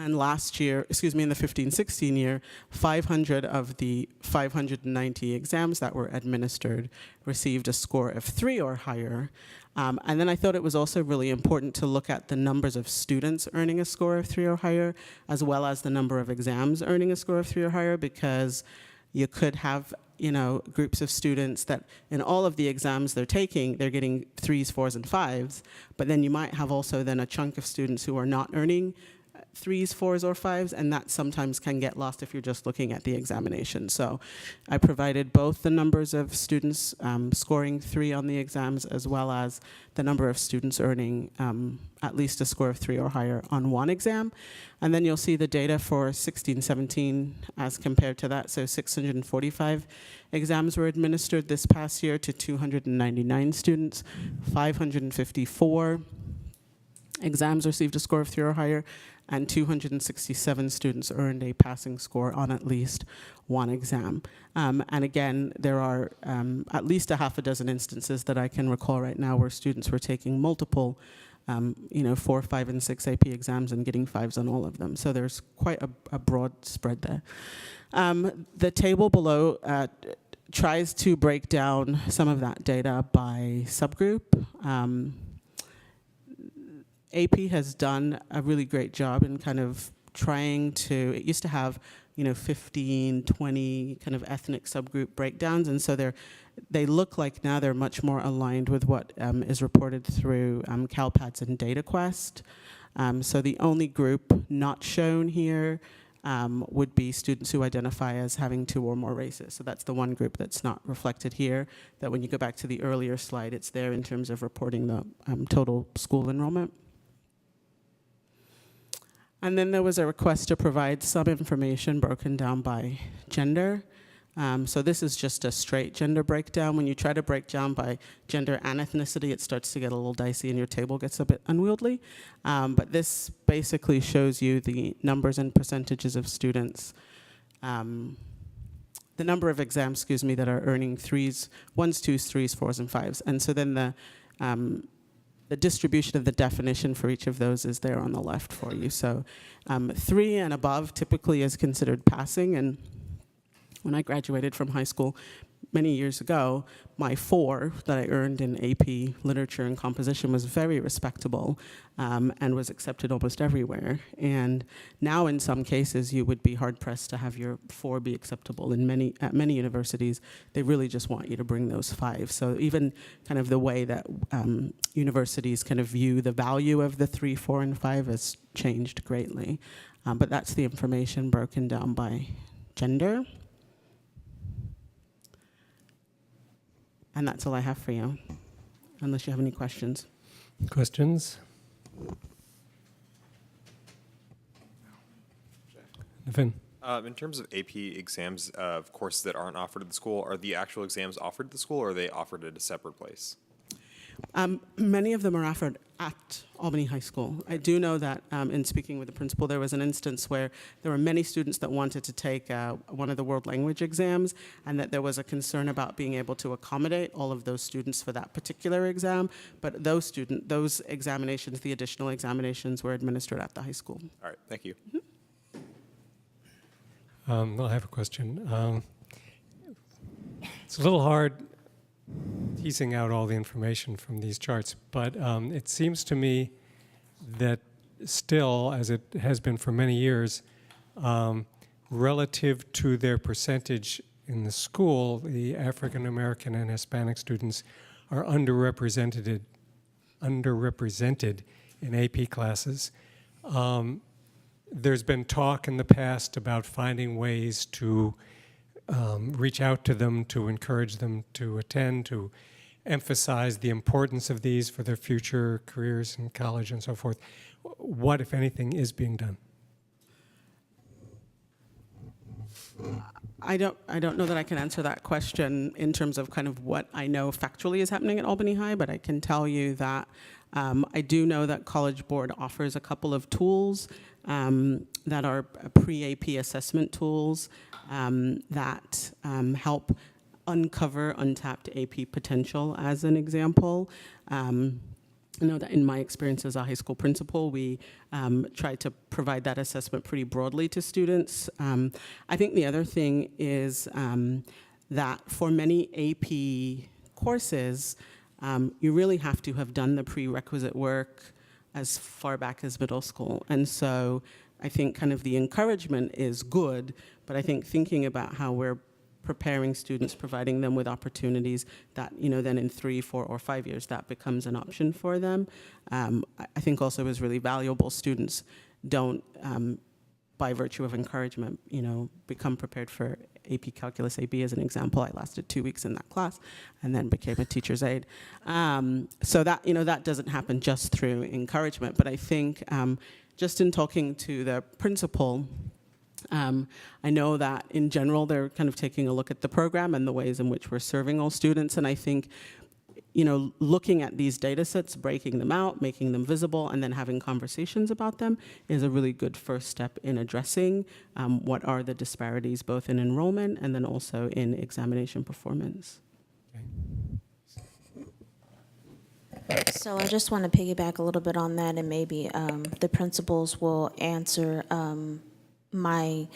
And last year, in the 15-16 year, 500 of the 590 exams that were administered received a score of 3 or higher. And then I thought it was also really important to look at the numbers of students earning a score of 3 or higher, as well as the number of exams earning a score of 3 or higher, because you could have groups of students that in all of the exams they're taking, they're getting 3s, 4s, and 5s, but then you might have also then a chunk of students who are not earning 3s, 4s, or 5s, and that sometimes can get lost if you're just looking at the examination. So I provided both the numbers of students scoring 3 on the exams, as well as the number of students earning at least a score of 3 or higher on one exam. And then you'll see the data for 16-17 as compared to that. So 645 exams were administered this past year to 299 students, 554 exams received a score of 3 or higher, and 267 students earned a passing score on at least one exam. And again, there are at least a half a dozen instances that I can recall right now where students were taking multiple 4, 5, and 6 AP exams and getting 5s on all of them. So there's quite a broad spread there. The table below tries to break down some of that data by subgroup. AP has done a really great job in kind of trying to, it used to have 15, 20 kind of ethnic subgroup breakdowns, and so they look like now they're much more aligned with what is reported through CalPADS and DataQuest. So the only group not shown here would be students who identify as having 2 or more races. So that's the one group that's not reflected here, that when you go back to the earlier slide, it's there in terms of reporting the total school enrollment. And then there was a request to provide some information broken down by gender. So this is just a straight gender breakdown. When you try to break down by gender and ethnicity, it starts to get a little dicey and your table gets a bit unwieldy. But this basically shows you the numbers and percentages of students, the number of exams, that are earning 3s, 1s, 2s, 3s, 4s, and 5s. And so then the distribution of the definition for each of those is there on the left for you. So 3 and above typically is considered passing, and when I graduated from high school many years ago, my 4 that I earned in AP Literature and Composition was very respectable and was accepted almost everywhere. And now in some cases, you would be hard-pressed to have your 4 be acceptable. At many universities, they really just want you to bring those 5. So even kind of the way that universities kind of view the value of the 3, 4, and 5 has changed greatly. But that's the information broken down by gender. And that's all I have for you, unless you have any questions. Questions? Vin. In terms of AP exams of courses that aren't offered at the school, are the actual exams offered at the school, or are they offered at a separate place? Many of them are offered at Albany High School. I do know that in speaking with the principal, there was an instance where there were many students that wanted to take one of the world language exams, and that there was a concern about being able to accommodate all of those students for that particular exam. But those examinations, the additional examinations, were administered at the high school. All right, thank you. I have a question. It's a little hard teasing out all the information from these charts, but it seems to me that still, as it has been for many years, relative to their percentage in the school, the African American and Hispanic students are underrepresented in AP classes. There's been talk in the past about finding ways to reach out to them, to encourage them to attend, to emphasize the importance of these for their future careers in college and so forth. What, if anything, is being done? I don't know that I can answer that question in terms of kind of what I know factually is happening at Albany High, but I can tell you that I do know that College Board offers a couple of tools that are pre-AP assessment tools that help uncover untapped AP potential, as an example. I know that in my experience as a high school principal, we try to provide that assessment pretty broadly to students. I think the other thing is that for many AP courses, you really have to have done the prerequisite work as far back as middle school. And so I think kind of the encouragement is good, but I think thinking about how we're preparing students, providing them with opportunities that, then in 3, 4, or 5 years, that becomes an option for them. I think also is really valuable. Students don't, by virtue of encouragement, become prepared for AP Calculus AB as an example. I lasted 2 weeks in that class and then became a teacher's aide. So that, that doesn't happen just through encouragement. But I think just in talking to the principal, I know that in general they're kind of taking a look at the program and the ways in which we're serving all students, and I think looking at these data sets, breaking them out, making them visible, and then having conversations about them is a really good first step in addressing what are the disparities both in enrollment and then also in examination performance. So I just want to piggyback a little bit on that, and maybe the principals will answer my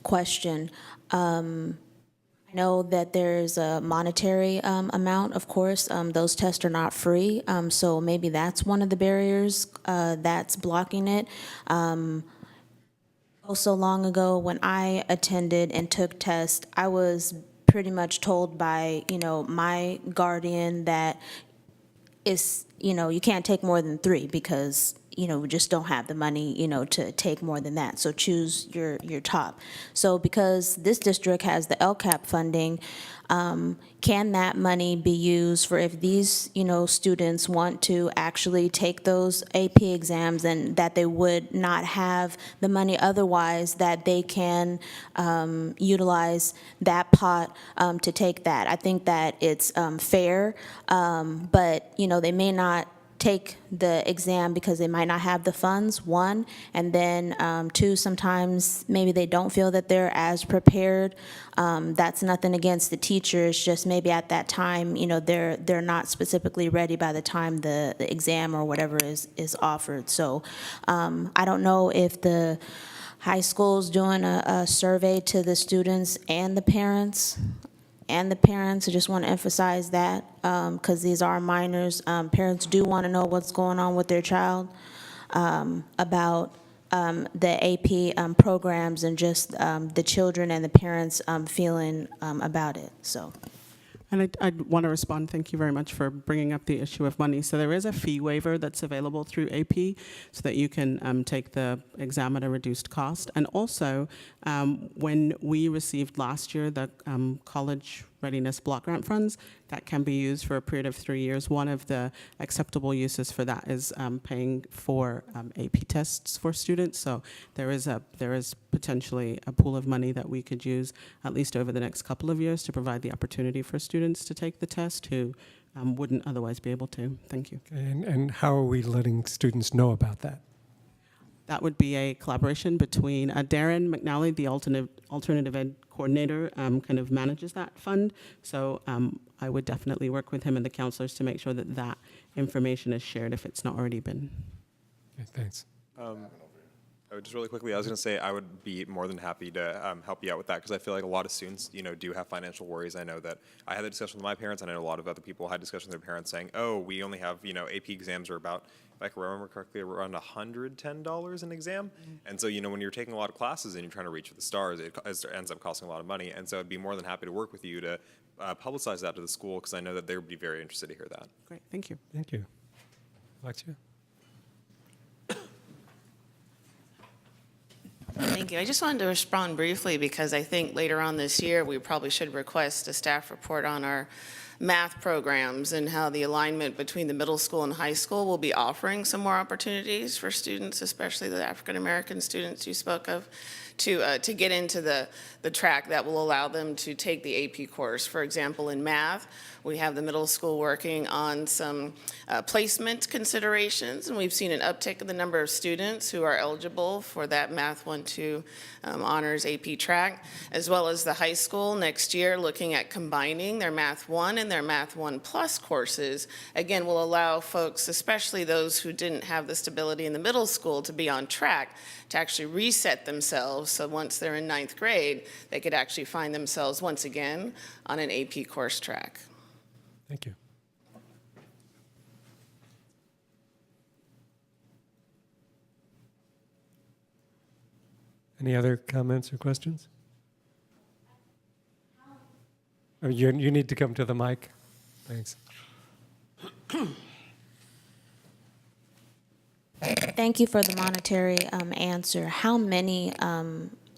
question. I know that there's a monetary amount, of course. Those tests are not free, so maybe that's one of the barriers that's blocking it. So long ago, when I attended and took tests, I was pretty much told by, my guardian that you can't take more than 3 because we just don't have the money, to take more than that. So choose your top. So because this district has the LCAP funding, can that money be used for if these, students want to actually take those AP exams and that they would not have the money otherwise, that they can utilize that pot to take that? I think that it's fair, but, they may not take the exam because they might not have the funds, 1, and then 2, sometimes maybe they don't feel that they're as prepared. That's nothing against the teachers, just maybe at that time, they're not specifically ready by the time the exam or whatever is offered. So I don't know if the high school's doing a survey to the students and the parents. I just want to emphasize that because these are minors. Parents do want to know what's going on with their child about the AP programs and just the children and the parents feeling about it. So. And I want to respond. Thank you very much for bringing up the issue of money. So there is a fee waiver that's available through AP so that you can take the exam at a reduced cost. And also, when we received last year the college readiness block grant funds, that can be used for a period of 3 years. One of the acceptable uses for that is paying for AP tests for students. So there is potentially a pool of money that we could use at least over the next couple of years to provide the opportunity for students to take the test who wouldn't otherwise be able to. Thank you. And how are we letting students know about that? That would be a collaboration between Darren McNally, the alternative ed coordinator, kind of manages that fund. So I would definitely work with him and the counselors to make sure that that information is shared if it's not already been. Okay, thanks. Just really quickly, I was going to say I would be more than happy to help you out with that because I feel like a lot of students, do have financial worries. I know that I had the discussion with my parents, and I know a lot of other people had discussions with their parents saying, "Oh, we only have, AP exams are about I can remember correctly, around $110 an exam. And so, when you're taking a lot of classes and you're trying to reach for the stars, it ends up costing a lot of money. And so I'd be more than happy to work with you to publicize that to the school, because I know that they would be very interested to hear that. Great, thank you. Thank you. Alexia? Thank you. I just wanted to respond briefly because I think later on this year, we probably should request a staff report on our math programs and how the alignment between the middle school and high school will be offering some more opportunities for students, especially the African-American students you spoke of, to get into the track that will allow them to take the AP course. For example, in math, we have the middle school working on some placement considerations, and we've seen an uptick in the number of students who are eligible for that Math 1-2 honors AP track, as well as the high school next year looking at combining their Math 1 and their Math 1 Plus courses. Again, will allow folks, especially those who didn't have the stability in the middle school, to be on track to actually reset themselves, so once they're in 9th grade, they could actually find themselves once again on an AP course track. Thank you. Any other comments or questions? Oh, you need to come to the mic. Thanks. Thank you for the monetary answer. How many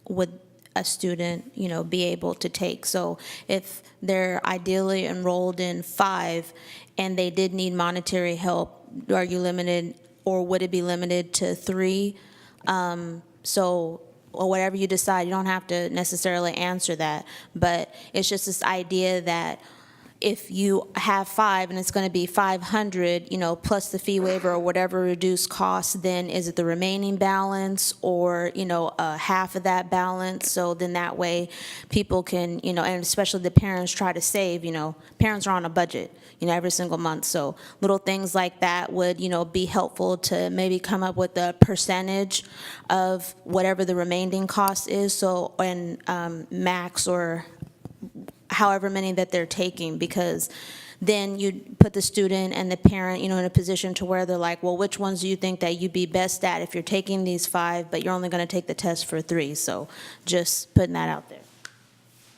would a student, be able to take? So if they're ideally enrolled in 5 and they did need monetary help, are you limited, or would it be limited to 3? Or whatever you decide, you don't have to necessarily answer that, but it's just this idea that if you have 5 and it's going to be 500, plus the fee waiver or whatever reduced cost, then is it the remaining balance or, half of that balance? So then that way people can, and especially the parents try to save, parents are on a budget, every single month. So little things like that would, be helpful to maybe come up with a percentage of whatever the remaining cost is. So, and max or however many that they're taking, because then you put the student and the parent, in a position to where they're like, well, which ones do you think that you'd be best at if you're taking these 5, but you're only going to take the test for 3? So just putting that out there.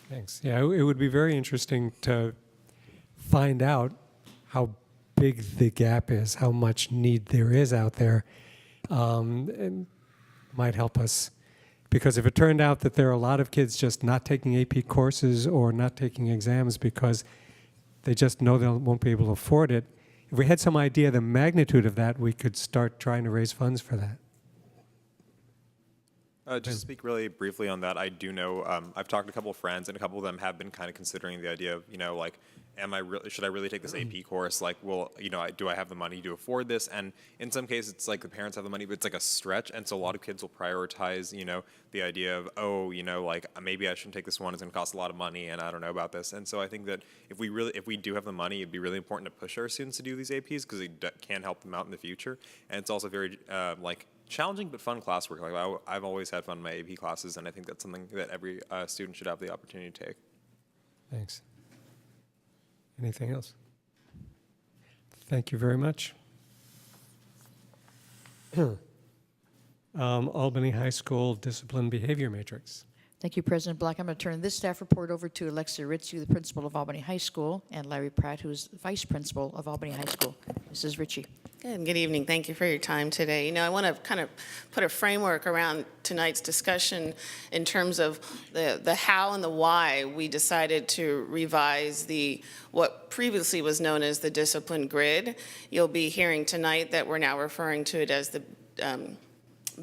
Thanks. Yeah, it would be very interesting to find out how big the gap is, how much need there is out there, and might help us. Because if it turned out that there are a lot of kids just not taking AP courses or not taking exams because they just know they won't be able to afford it, if we had some idea of the magnitude of that, we could start trying to raise funds for that. Just to speak really briefly on that, I do know, I've talked to a couple of friends, and a couple of them have been kind of considering the idea of, should I really take this AP course? Like, do I have the money to afford this? And in some cases, it's like the parents have the money, but it's like a stretch. And so a lot of kids will prioritize, the idea of, maybe I shouldn't take this one. It's going to cost a lot of money, and I don't know about this. And so I think that if we do have the money, it'd be really important to push our students to do these APs because it can help them out in the future. And it's also very, challenging but fun classwork. Like I've always had fun in my AP classes, and I think that's something that every student should have the opportunity to take. Thanks. Anything else? Thank you very much. Albany High School Discipline Behavior Matrix. Thank you, President Black. I'm going to turn this staff report over to Alexia Ritchie, the principal of Albany High School, and Larry Pratt, who's vice principal of Albany High School. Mrs. Ritchie. Good evening. Thank you for your time today. I want to kind of put a framework around tonight's discussion in terms of the how and the why we decided to revise what previously was known as the discipline grid. You'll be hearing tonight that we're now referring to it as the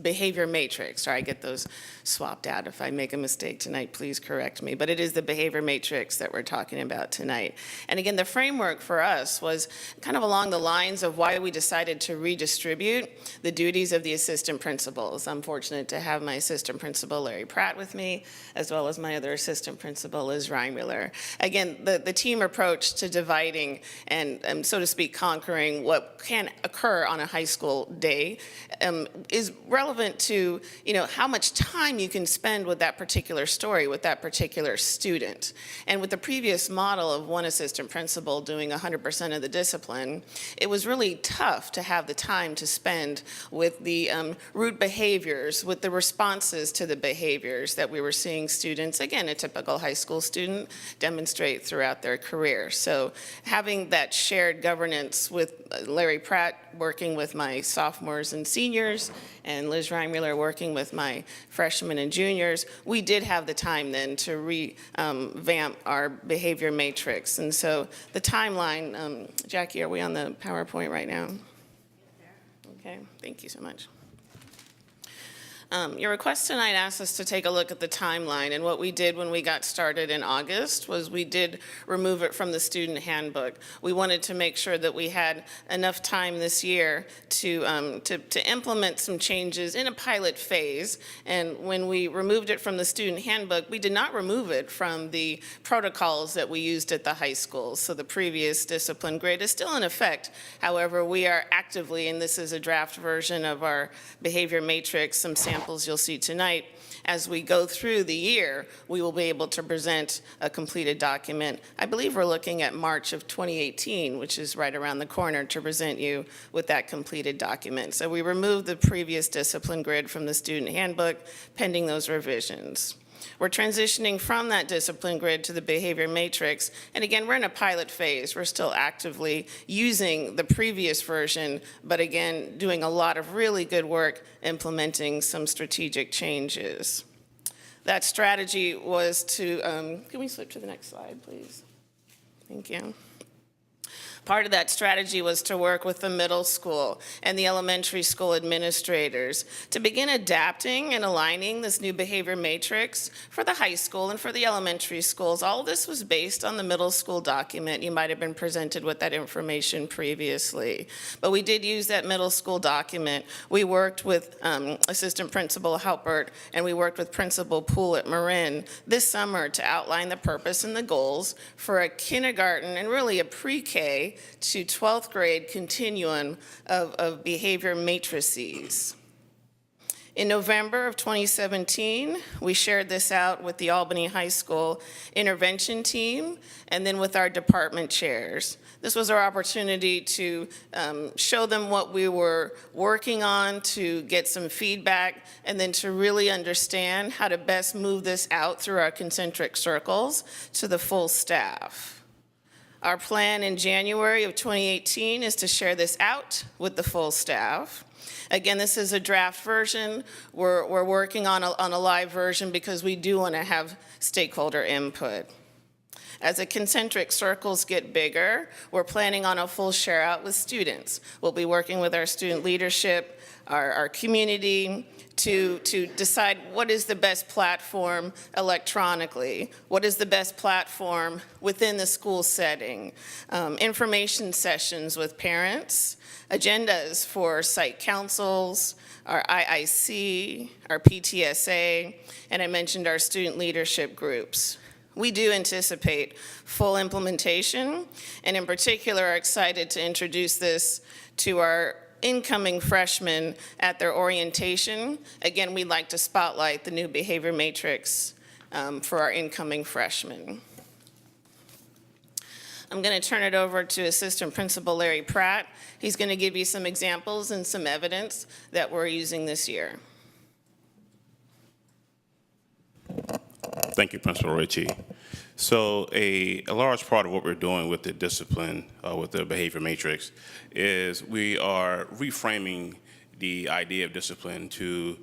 behavior matrix. Sorry, I get those swapped out. If I make a mistake tonight, please correct me. But it is the behavior matrix that we're talking about tonight. And again, the framework for us was kind of along the lines of why we decided to redistribute the duties of the assistant principals. I'm fortunate to have my assistant principal, Larry Pratt, with me, as well as my other assistant principal, Liz Reimüller. Again, the team approach to dividing and, so to speak, conquering what can occur on a high school day is relatively relevant to, how much time you can spend with that particular story, with that particular student. And with the previous model of one assistant principal doing 100% of the discipline, it was really tough to have the time to spend with the root behaviors, with the responses to the behaviors that we were seeing students, again, a typical high school student, demonstrate throughout their career. So having that shared governance with Larry Pratt working with my sophomores and seniors, and Liz Reimuller working with my freshmen and juniors, we did have the time then to revamp our behavior matrix. And so the timeline, Jackie, are we on the PowerPoint right now? Okay, thank you so much. Your request tonight asked us to take a look at the timeline, and what we did when we got started in August was we did remove it from the student handbook. We wanted to make sure that we had enough time this year to implement some changes in a pilot phase, and when we removed it from the student handbook, we did not remove it from the protocols that we used at the high schools. So the previous discipline grid is still in effect. However, we are actively, and this is a draft version of our behavior matrix, some samples you'll see tonight. As we go through the year, we will be able to present a completed document. I believe we're looking at March of 2018, which is right around the corner, to present you with that completed document. So we removed the previous discipline grid from the student handbook, pending those revisions. We're transitioning from that discipline grid to the behavior matrix. And again, we're in a pilot phase. We're still actively using the previous version, but again, doing a lot of really good work implementing some strategic changes. That strategy was to, can we flip to the next slide, please? Thank you. Part of that strategy was to work with the middle school and the elementary school administrators to begin adapting and aligning this new behavior matrix for the high school and for the elementary schools. All of this was based on the middle school document. You might have been presented with that information previously, but we did use that middle school document. We worked with Assistant Principal Halpert, and we worked with Principal Poole at Marin this summer to outline the purpose and the goals for a kindergarten and really a pre-K to 12th grade continuum of behavior matrices. In November of 2017, we shared this out with the Albany High School intervention team and then with our department chairs. This was our opportunity to show them what we were working on, to get some feedback, and then to really understand how to best move this out through our concentric circles to the full staff. Our plan in January of 2018 is to share this out with the full staff. Again, this is a draft version. We're working on a live version because we do want to have stakeholder input. As the concentric circles get bigger, we're planning on a full share out with students. We'll be working with our student leadership, our community, to decide what is the best platform electronically, what is the best platform within the school setting, information sessions with parents, agendas for site councils, our IIC, our PTSA, and I mentioned our student leadership groups. We do anticipate full implementation, and in particular are excited to introduce this to our incoming freshmen at their orientation. Again, we'd like to spotlight the new behavior matrix for our incoming freshmen. I'm going to turn it over to Assistant Principal Larry Pratt. He's going to give you some examples and some evidence that we're using this year. Thank you, Principal Ritchie. So a large part of what we're doing with the discipline, with the behavior matrix, is we are reframing the idea of discipline to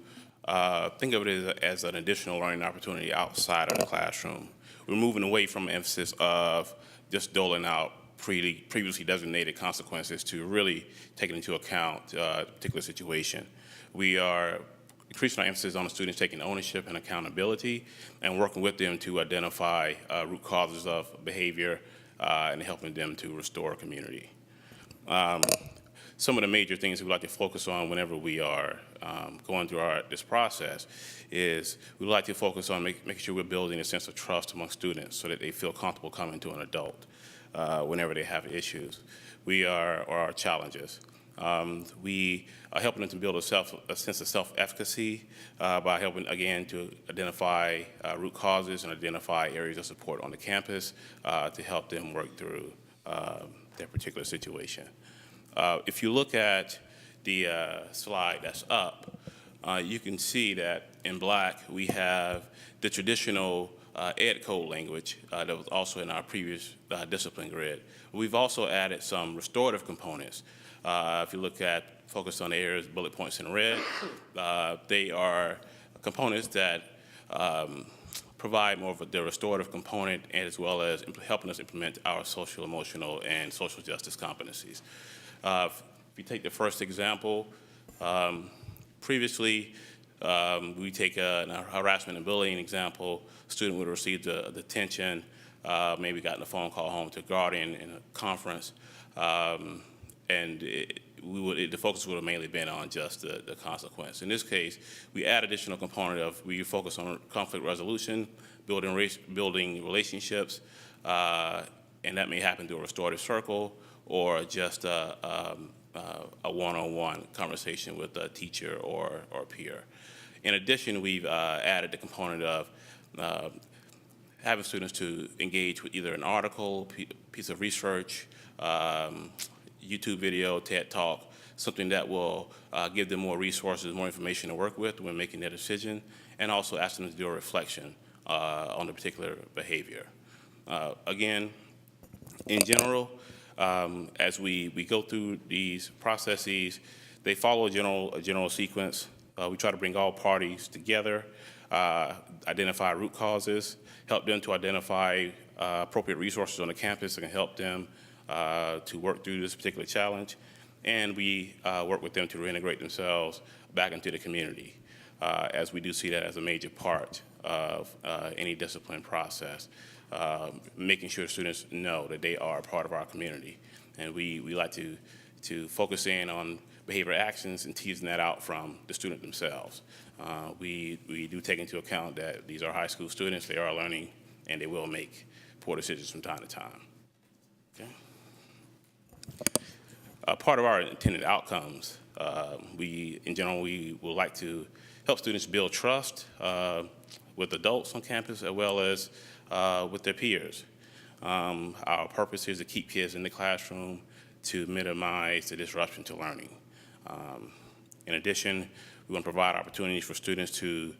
think of it as an additional learning opportunity outside of the classroom. We're moving away from an emphasis of just doling out previously designated consequences to really taking into account a particular situation. We are increasing our emphasis on the students taking ownership and accountability and working with them to identify root causes of behavior and helping them to restore community. Some of the major things we like to focus on whenever we are going through this process is we like to focus on making sure we're building a sense of trust among students so that they feel comfortable coming to an adult whenever they have issues or our challenges. We are helping them to build a sense of self-efficacy by helping, again, to identify root causes and identify areas of support on the campus to help them work through their particular situation. If you look at the slide that's up, you can see that in black we have the traditional ed code language that was also in our previous discipline grid. We've also added some restorative components. If you look at, focus on the areas, bullet points in red, they are components that provide more of the restorative component as well as helping us implement our social, emotional, and social justice competencies. If you take the first example, previously we take a harassment and bullying example. Student would have received a detention, maybe gotten a phone call home to a guardian in a conference, and the focus would have mainly been on just the consequence. In this case, we add additional component of we focus on conflict resolution, building relationships, and that may happen through a restorative circle or just a one-on-one conversation with a teacher or peer. In addition, we've added the component of having students to engage with either an article, piece of research, YouTube video, TED Talk, something that will give them more resources, more information to work with when making their decision, and also ask them to do a reflection on the particular behavior. Again, in general, as we go through these processes, they follow a general sequence. We try to bring all parties together, identify root causes, help them to identify appropriate resources on the campus that can help them to work through this particular challenge, and we work with them to reintegrate themselves back into the community, as we do see that as a major part of any discipline process, making sure students know that they are a part of our community. And we like to focus in on behavior actions and teasing that out from the student themselves. We do take into account that these are high school students, they are learning, and they will make poor decisions from time to time. Part of our intended outcomes, in general, we would like to help students build trust with adults on campus as well as with their peers. Our purpose is to keep kids in the classroom to minimize the disruption to learning. In addition, we want to provide opportunities for students to,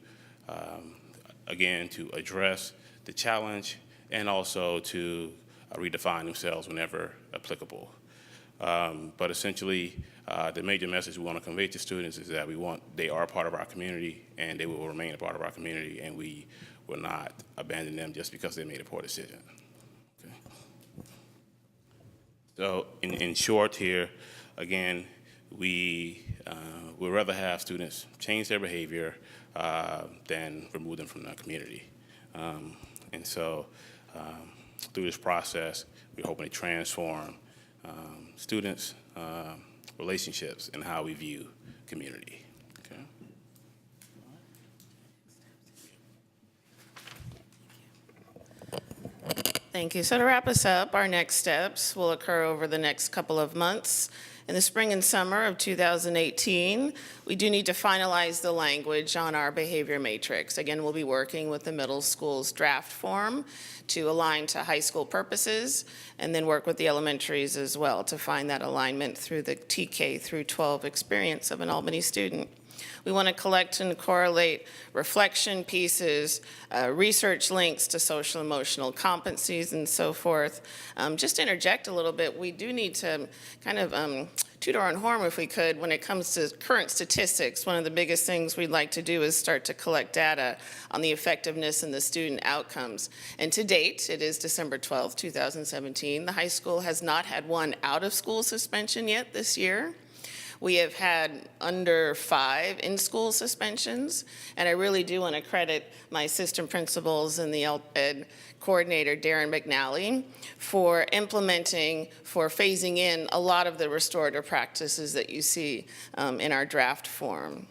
again, to address the challenge and also to redefine themselves whenever applicable. But essentially, the major message we want to convey to students is that they are a part of our community and they will remain a part of our community, and we will not abandon them just because they made a poor decision. Okay. So in short here, again, we'd rather have students change their behavior than remove them from the community. And so through this process, we're hoping to transform students' relationships and how we view community. Okay. Thank you. So to wrap us up, our next steps will occur over the next couple of months. In the spring and summer of 2018, we do need to finalize the language on our behavior matrix. Again, we'll be working with the middle school's draft form to align to high school purposes, and then work with the elementaries as well to find that alignment through the TK through 12 experience of an Albany student. We want to collect and correlate reflection pieces, research links to social emotional competencies and so forth. Just to interject a little bit, we do need to kind of toot our own horn if we could when it comes to current statistics. One of the biggest things we'd like to do is start to collect data on the effectiveness and the student outcomes. And to date, it is December 12th, 2017. The high school has not had one out-of-school suspension yet this year. We have had under 5 in-school suspensions, and I really do want to credit my assistant principals and the ed coordinator, Darren McNally, for implementing, for phasing in a lot of the restorative practices that you see in our draft form.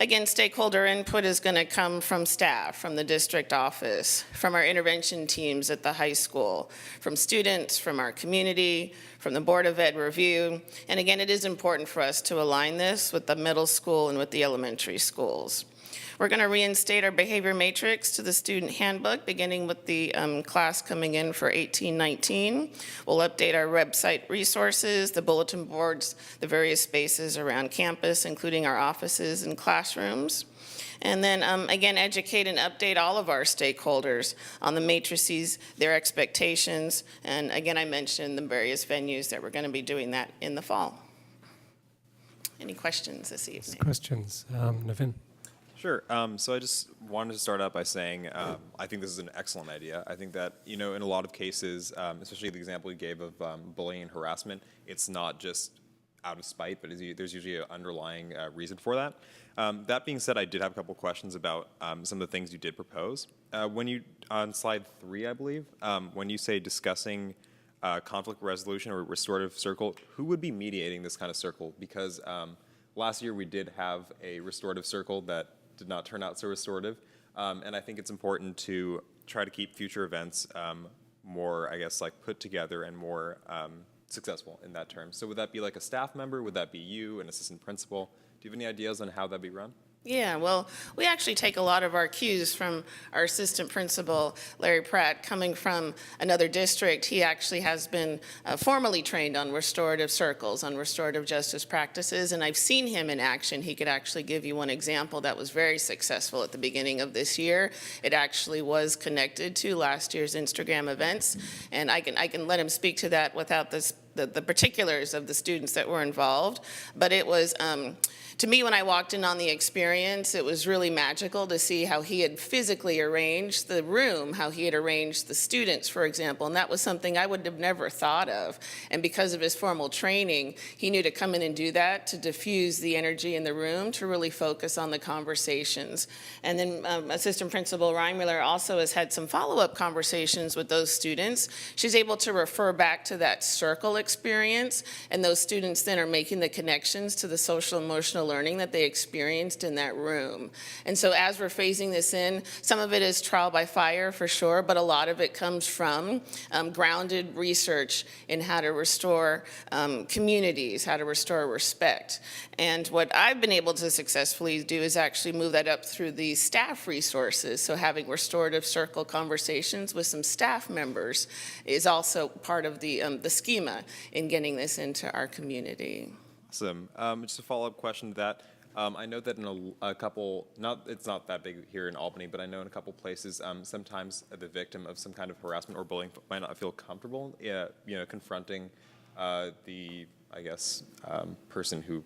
Again, stakeholder input is going to come from staff, from the district office, from our intervention teams at the high school, from students, from our community, from the Board of Ed review. And again, it is important for us to align this with the middle school and with the elementary schools. We're going to reinstate our behavior matrix to the student handbook, beginning with the class coming in for 18-19. We'll update our website resources, the bulletin boards, the various spaces around campus, including our offices and classrooms. And then, again, educate and update all of our stakeholders on the matrices, their expectations, and again, I mentioned the various venues that we're going to be doing that in the fall. Any questions this evening? Questions? Navin? Sure. So I just wanted to start out by saying I think this is an excellent idea. I think that, in a lot of cases, especially the example you gave of bullying and harassment, it's not just out of spite, but there's usually an underlying reason for that. That being said, I did have a couple questions about some of the things you did propose. On slide 3, I believe, when you say discussing conflict resolution or restorative circle, who would be mediating this kind of circle? Because last year we did have a restorative circle that did not turn out so restorative. And I think it's important to try to keep future events more, I guess, like put together and more successful in that term. So would that be like a staff member? Would that be you, an assistant principal? Do you have any ideas on how that'd be run? Yeah, well, we actually take a lot of our cues from our assistant principal, Larry Pratt, coming from another district. He actually has been formally trained on restorative circles, on restorative justice practices, and I've seen him in action. He could actually give you one example that was very successful at the beginning of this year. It actually was connected to last year's Instagram events, and I can let him speak to that without the particulars of the students that were involved, but it was to me, when I walked in on the experience, it was really magical to see how he had physically arranged the room, how he had arranged the students, for example, and that was something I would have never thought of. And because of his formal training, he knew to come in and do that, to diffuse the energy in the room, to really focus on the conversations. And then Assistant Principal Reimler also has had some follow-up conversations with those students. She's able to refer back to that circle experience, and those students then are making the connections to the social emotional learning that they experienced in that room. And so as we're phasing this in, some of it is trial by fire for sure, but a lot of it comes from grounded research in how to restore communities, how to restore respect. And what I've been able to successfully do is actually move that up through the staff resources. So having restorative circle conversations with some staff members is also part of the schema in getting this into our community. Awesome. Just a follow-up question to that. I know that in a couple, it's not that big here in Albany, but I know in a couple places, sometimes the victim of some kind of harassment or bullying might not feel comfortable, confronting the, I guess, person who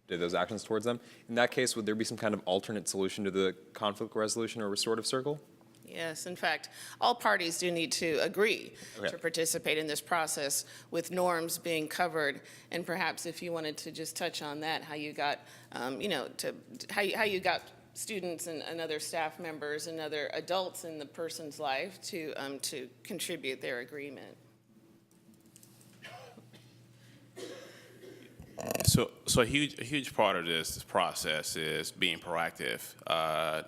did those actions towards them. In that case, would there be some kind of alternate solution to the conflict resolution or restorative circle? Yes, in fact, all parties do need to agree to participate in this process with norms being covered. And perhaps if you wanted to just touch on that, how you got, how you got students and other staff members and other adults in the person's life to contribute their agreement. So a huge part of this process is being proactive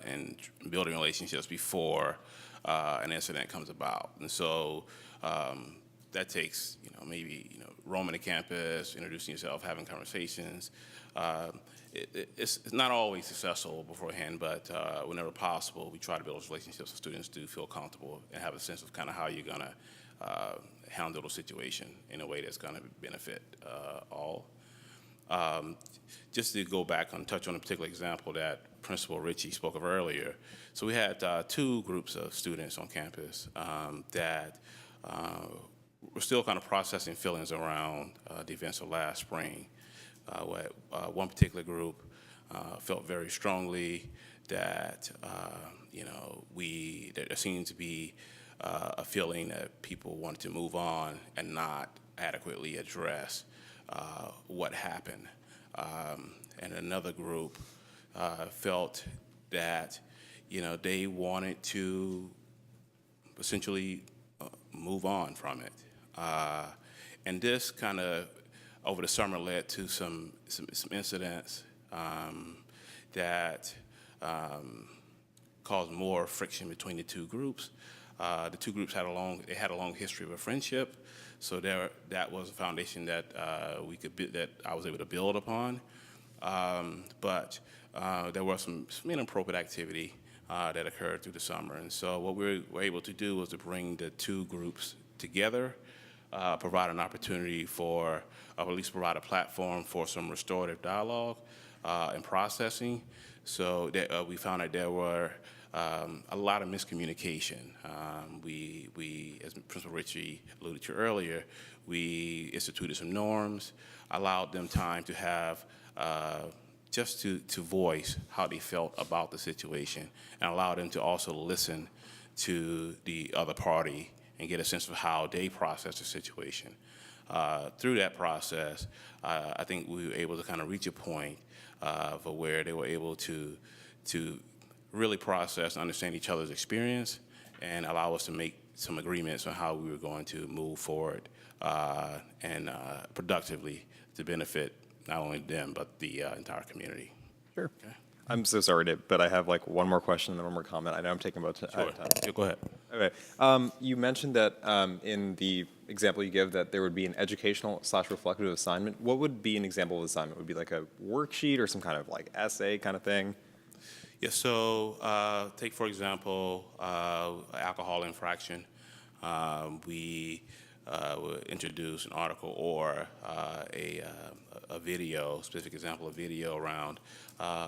and building relationships before an incident comes about. And so that takes, maybe roaming the campus, introducing yourself, having conversations. It's not always successful beforehand, but whenever possible, we try to build those relationships so students do feel comfortable and have a sense of kind of how you're going to handle the situation in a way that's going to benefit all. Just to go back and touch on a particular example that Principal Ritchie spoke of earlier. So we had 2 groups of students on campus that were still kind of processing feelings around the events of last spring. One particular group felt very strongly that, there seemed to be a feeling that people wanted to move on and not adequately address what happened. And another group felt that, they wanted to essentially move on from it. And this kind of, over the summer, led to some incidents that caused more friction between the two groups. The two groups had a long history of a friendship, so that was a foundation that that I was able to build upon. But there was some inappropriate activity that occurred through the summer, and so what we were able to do was to bring the two groups together, provide an opportunity for, or at least provide a platform for some restorative dialogue and processing. So that we found that there were a lot of miscommunication. We, as Principal Ritchie alluded to earlier, we instituted some norms, allowed them time to have just to voice how they felt about the situation, and allowed them to also listen to the other party and get a sense of how they process the situation. Through that process, I think we were able to kind of reach a point for where they were able to really process and understand each other's experience and allow us to make some agreements on how we were going to move forward and productively to benefit not only them, but the entire community. Sure. Okay. I'm so sorry, but I have like one more question and then one more comment. I know I'm taking about time. Yeah, go ahead. Okay. You mentioned that in the example you give that there would be an educational/reflective assignment. What would be an example of assignment? Would it be like a worksheet or some kind of like essay kind of thing? Yeah, so take, for example, alcohol infraction. We would introduce an article or a video, specific example of video around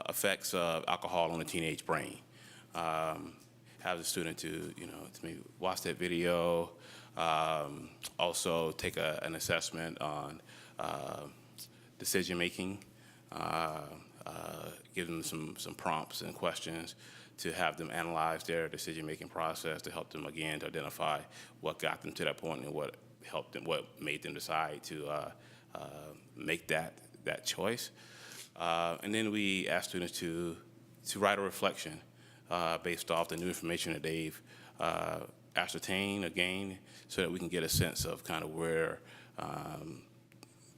effects of alcohol on the teenage brain. Have the student to maybe watch that video, also take an assessment on decision making, give them some prompts and questions to have them analyze their decision-making process to help them, again, to identify what got them to that point and what helped them, what made them decide to make that choice. And then we ask students to write a reflection based off the new information that they've ascertained or gained, so that we can get a sense of kind of where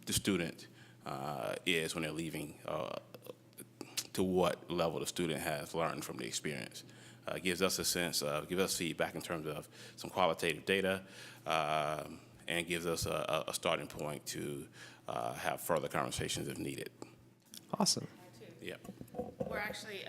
the student is when they're leaving, to what level the student has learned from the experience. Gives us a sense of, gives us feedback in terms of some qualitative data, and gives us a starting point to have further conversations if needed. Awesome. Yeah. We're actually,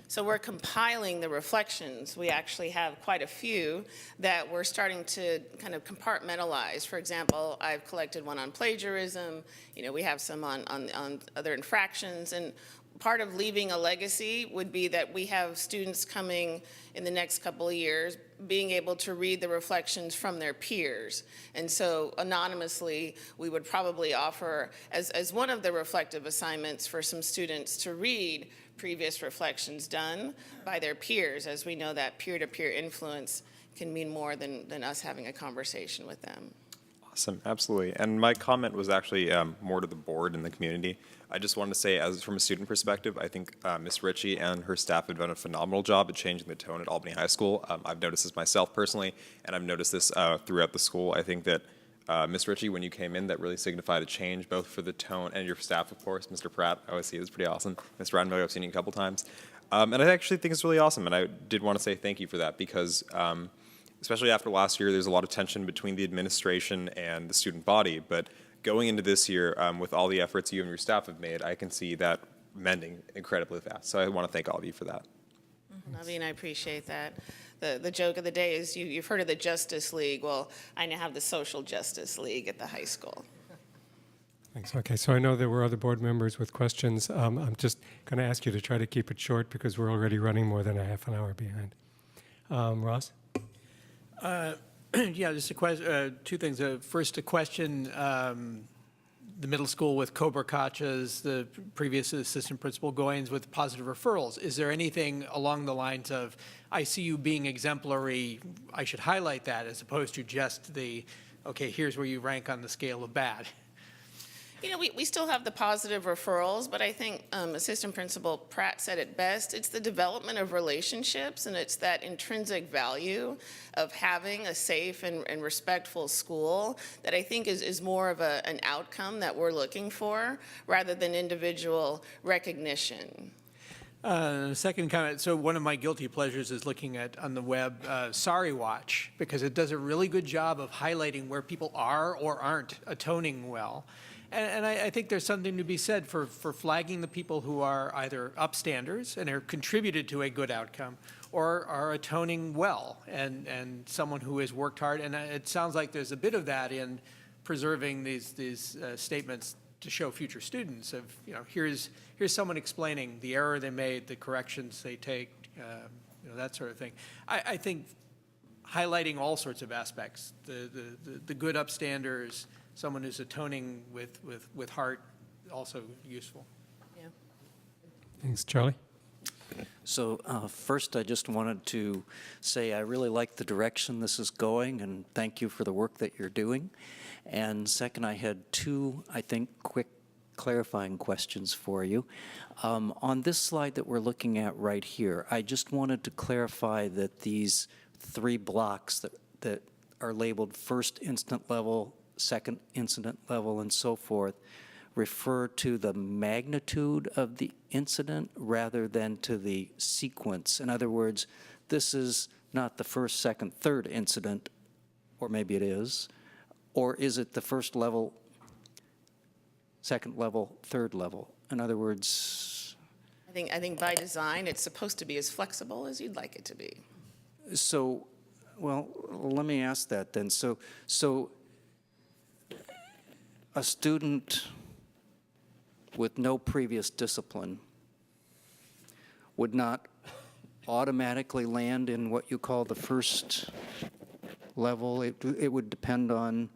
so we're compiling the reflections. We actually have quite a few that we're starting to kind of compartmentalize. For example, I've collected one on plagiarism. We have some on other infractions. And part of leaving a legacy would be that we have students coming in the next couple of years being able to read the reflections from their peers. And so anonymously, we would probably offer as one of the reflective assignments for some students to read previous reflections done by their peers, as we know that peer-to-peer influence can mean more than us having a conversation with them. Awesome, absolutely. And my comment was actually more to the board and the community. I just wanted to say, as from a student perspective, I think Ms. Ritchie and her staff have done a phenomenal job at changing the tone at Albany High School. I've noticed this myself personally, and I've noticed this throughout the school. I think that Ms. Ritchie, when you came in, that really signified a change, both for the tone and your staff, of course. Mr. Pratt, I always see it was pretty awesome. Mr. Reinberg, I've seen you a couple times. And I actually think it's really awesome, and I did want to say thank you for that, because especially after last year, there's a lot of tension between the administration and the student body, but going into this year, with all the efforts you and your staff have made, I can see that mending incredibly fast. So I want to thank all of you for that. Naveen, I appreciate that. The joke of the day is you've heard of the Justice League. Well, I now have the Social Justice League at the high school. Thanks. Okay, so I know there were other board members with questions. I'm just going to ask you to try to keep it short because we're already running more than a half an hour behind. Ross? Yeah, just two things. First, a question. The middle school with Cobra Kachas, the previous assistant principal Goins with positive referrals. Is there anything along the lines of, I see you being exemplary, I should highlight that, as opposed to just the, okay, here's where you rank on the scale of bad? We still have the positive referrals, but I think Assistant Principal Pratt said it best. It's the development of relationships, and it's that intrinsic value of having a safe and respectful school that I think is more of an outcome that we're looking for rather than individual recognition. Second comment, so one of my guilty pleasures is looking at, on the web, Sorry Watch, because it does a really good job of highlighting where people are or aren't atoning well. And I think there's something to be said for flagging the people who are either upstanders and have contributed to a good outcome, or are atoning well, and someone who has worked hard. And it sounds like there's a bit of that in preserving these statements to show future students of, you know, here's someone explaining the error they made, the corrections they take, you know, that sort of thing. I think highlighting all sorts of aspects, the good upstanders, someone who's atoning with heart, also useful. Yeah. Thanks, Charlie. So first, I just wanted to say I really like the direction this is going, and thank you for the work that you're doing. And second, I had two, I think, quick clarifying questions for you. On this slide that we're looking at right here, I just wanted to clarify that these three blocks that are labeled first incident level, second incident level, and so forth, refer to the magnitude of the incident rather than to the sequence. In other words, this is not the first, second, third incident, or maybe it is, or is it the first level, second level, third level? In other words, I think by design, it's supposed to be as flexible as you'd like it to be. so, well, let me ask that then. So a student with no previous discipline would not automatically land in what you call the first level. It would depend on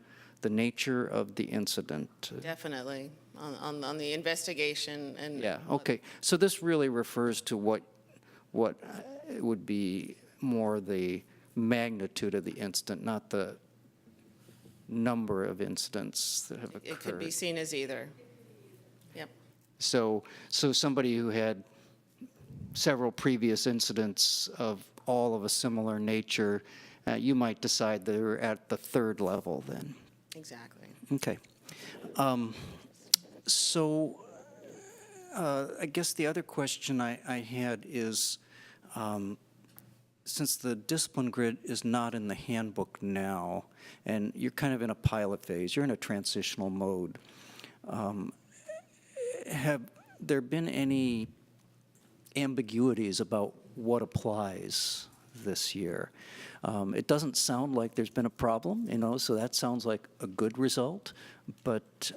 the nature of the incident. Definitely, on the investigation and. Yeah, okay. So this really refers to what would be more the magnitude of the incident, not the number of incidents that have occurred. It could be seen as either. Yep. So somebody who had several previous incidents of all of a similar nature, you might decide they're at the third level then. Exactly. Okay. I guess the other question I had is, since the discipline grid is not in the handbook now, and you're kind of in a pilot phase, you're in a transitional mode, have there been any ambiguities about what applies this year? It doesn't sound like there's been a problem, you know, so that sounds like a good result, but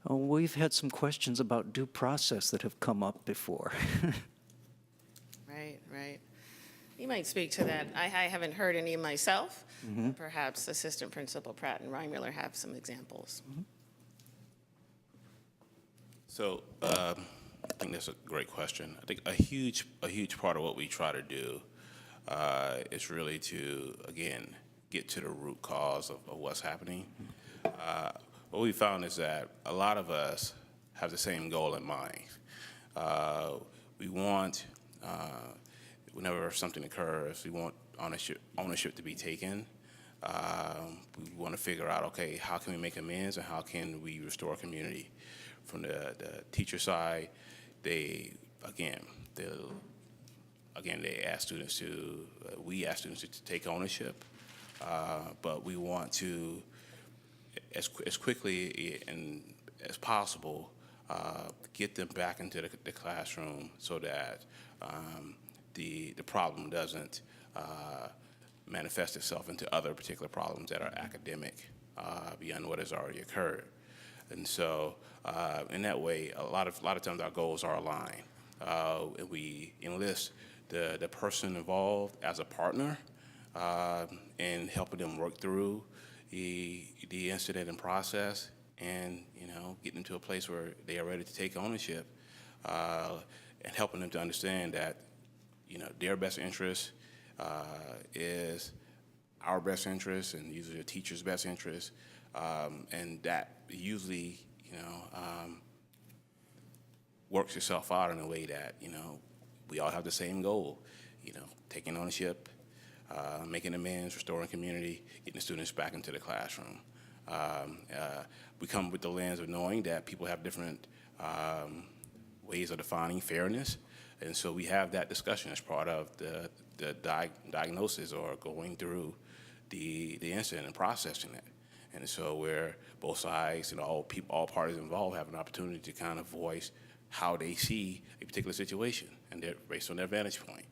we've had some questions about due process that have come up before. Right. You might speak to that. I haven't heard any myself. Mm-hmm. Perhaps Assistant Principal Pratt and Reimuller have some examples. Mm-hmm. So I think that's a great question. I think a huge part of what we try to do is really to, again, get to the root cause of what's happening. What we found is that a lot of us have the same goal in mind. We want, whenever something occurs, we want ownership to be taken. We want to figure out, okay, how can we make amends and how can we restore community? From the teacher side, they ask students to, we ask students to take ownership, but we want to, as quickly and as possible, get them back into the classroom so that the problem doesn't manifest itself into other particular problems that are academic beyond what has already occurred. And so, in that way, a lot of times our goals are aligned. And we enlist the person involved as a partner in helping them work through the incident and process, and getting them to a place where they are ready to take ownership, and helping them to understand that their best interest is our best interest, and usually the teacher's best interest. And that usually, works itself out in a way that, we all have the same goal, taking ownership, making amends, restoring community, getting the students back into the classroom. We come with the lens of knowing that people have different ways of defining fairness. And so we have that discussion as part of the diagnosis or going through the incident and processing it. And so where both sides and all parties involved have an opportunity to kind of voice how they see a particular situation and based on their vantage point.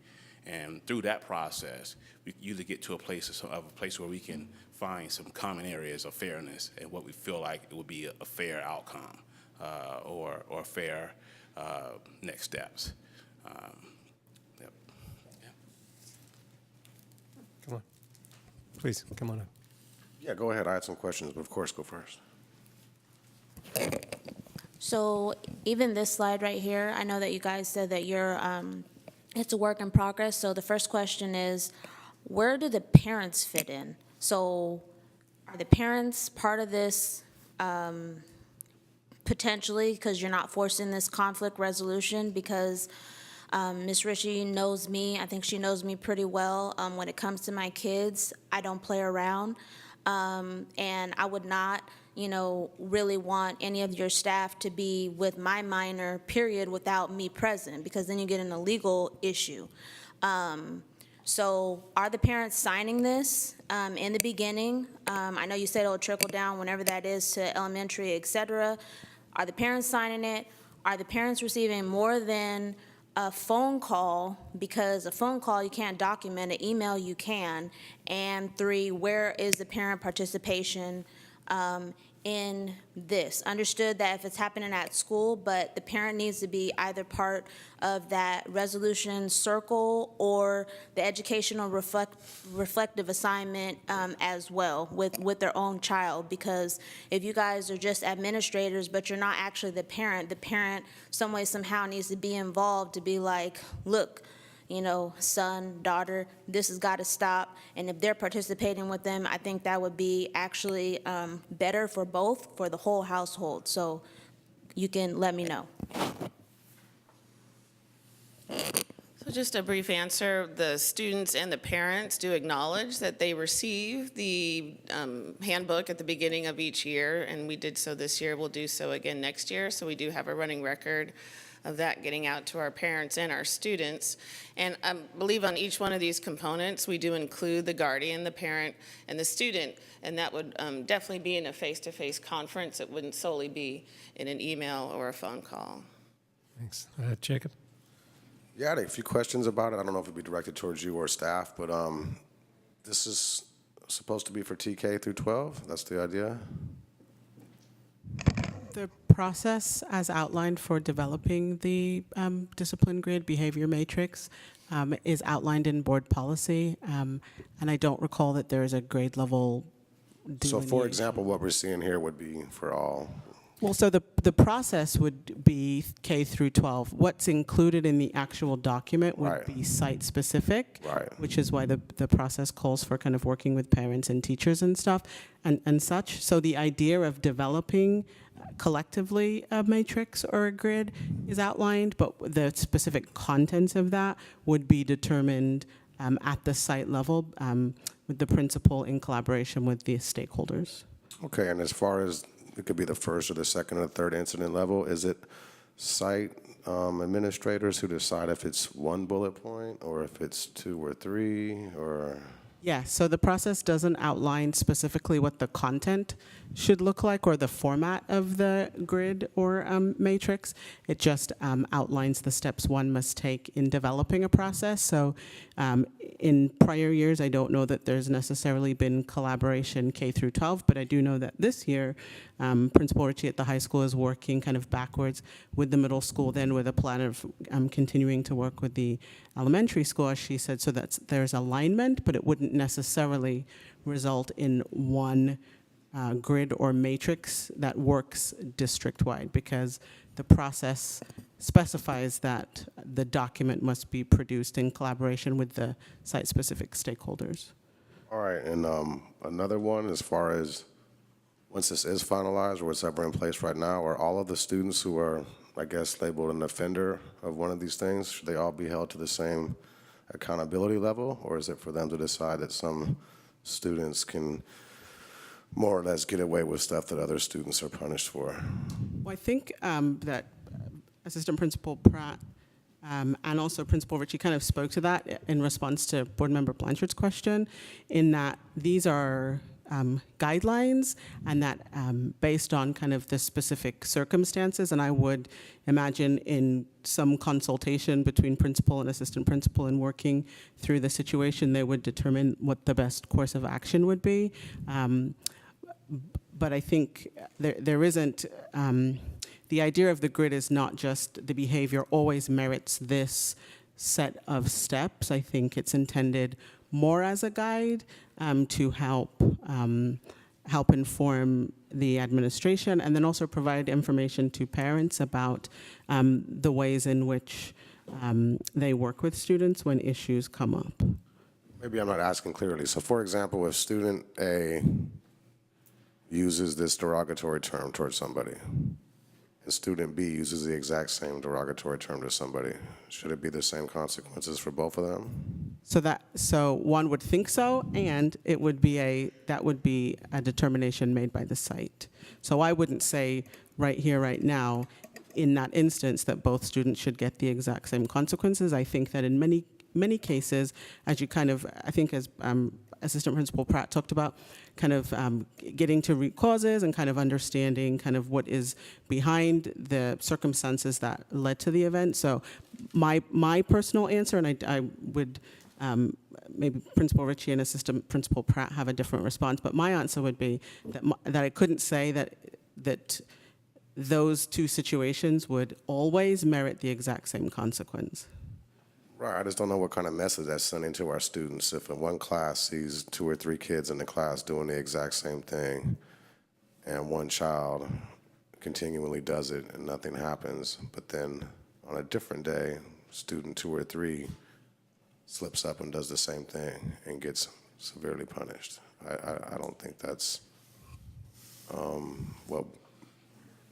And through that process, we usually get to a place where we can find some common areas of fairness and what we feel like it would be a fair outcome or fair next steps. Yep. Yeah. Come on. Please, come on up. Yeah, go ahead. I had some questions, but of course, go first. So even this slide right here, I know that you guys said that you're, it's a work in progress. So the first question is, where do the parents fit in? So are the parents part of this potentially, because you're not forcing this conflict resolution? Because Ms. Ritchie knows me. I think she knows me pretty well. When it comes to my kids, I don't play around. And I would not, really want any of your staff to be with my minor, period, without me present, because then you get in a legal issue. So are the parents signing this in the beginning? I know you said it'll trickle down whenever that is to elementary, et cetera. Are the parents signing it? Are the parents receiving more than a phone call? Because a phone call you can't document, an email you can. And 3, where is the parent participation in this? Understood that if it's happening at school, but the parent needs to be either part of that resolution circle or the educational reflective assignment as well with their own child. Because if you guys are just administrators, but you're not actually the parent some way, somehow needs to be involved to be like, look, son, daughter, this has got to stop. And if they're participating with them, I think that would be actually better for both, for the whole household. So you can let me know. So just a brief answer, the students and the parents do acknowledge that they receive the handbook at the beginning of each year, and we did so this year. We'll do so again next year. So we do have a running record of that getting out to our parents and our students. And I believe on each one of these components, we do include the guardian, the parent, and the student, and that would definitely be in a face-to-face conference. It wouldn't solely be in an email or a phone call. Thanks. Jacob? Yeah, I had a few questions about it. I don't know if it'd be directed towards you or staff, but this is supposed to be for TK through 12? That's the idea? The process as outlined for developing the discipline grid behavior matrix is outlined in board policy, and I don't recall that there is a grade level So for example, what we're seeing here would be for all. Well, so the process would be K through 12. What's included in the actual document would be site specific, which is why the process calls for kind of working with parents and teachers and stuff and such. So the idea of developing collectively a matrix or a grid is outlined, but the specific contents of that would be determined at the site level with the principal in collaboration with the stakeholders. Okay, and as far as it could be the first or the second or the third incident level, is it site administrators who decide if it's one bullet point or if it's 2 or 3 or? Yeah, so the process doesn't outline specifically what the content should look like or the format of the grid or matrix. It just outlines the steps one must take in developing a process. So in prior years, I don't know that there's necessarily been collaboration K through 12, but I do know that this year, Principal Ritchie at the high school is working kind of backwards with the middle school, then with a plan of continuing to work with the elementary school, as she said, so that there's alignment, but it wouldn't necessarily result in one grid or matrix that works district-wide, because the process specifies that the document must be produced in collaboration with the site-specific stakeholders. All right, and another one, as far as once this is finalized or whatever in place right now, are all of the students who are, I guess, labeled an offender of one of these things, should they all be held to the same accountability level, or is it for them to decide that some students can more or less get away with stuff that other students are punished for? Well, I think that Assistant Principal Pratt and also Principal Ritchie kind of spoke to that in response to Board Member Blanchard's question, in that these are guidelines and that based on kind of the specific circumstances, and I would imagine in some consultation between principal and assistant principal and working through the situation, they would determine what the best course of action would be. But I think there isn't, the idea of the grid is not just the behavior always merits this set of steps. I think it's intended more as a guide to help inform the administration, and then also provide information to parents about the ways in which they work with students when issues come up. Maybe I'm not asking clearly. So for example, if student A uses this derogatory term towards somebody, and student B uses the exact same derogatory term to somebody, should it be the same consequences for both of them? So one would think so, and it would be that would be a determination made by the site. So I wouldn't say right here, right now, in that instance, that both students should get the exact same consequences. I think that in many cases, as you kind of, I think as Assistant Principal Pratt talked about, kind of getting to root causes and kind of understanding kind of what is behind the circumstances that led to the event. So my personal answer, and I would, maybe Principal Ritchie and Assistant Principal Pratt have a different response, but my answer would be that I couldn't say that those two situations would always merit the exact same consequence. Right, I just don't know what kind of message that's sending to our students. If in one class sees 2 or 3 kids in the class doing the exact same thing, and one child continually does it and nothing happens, but then on a different day, student 2 or 3 slips up and does the same thing and gets severely punished. I don't think that's what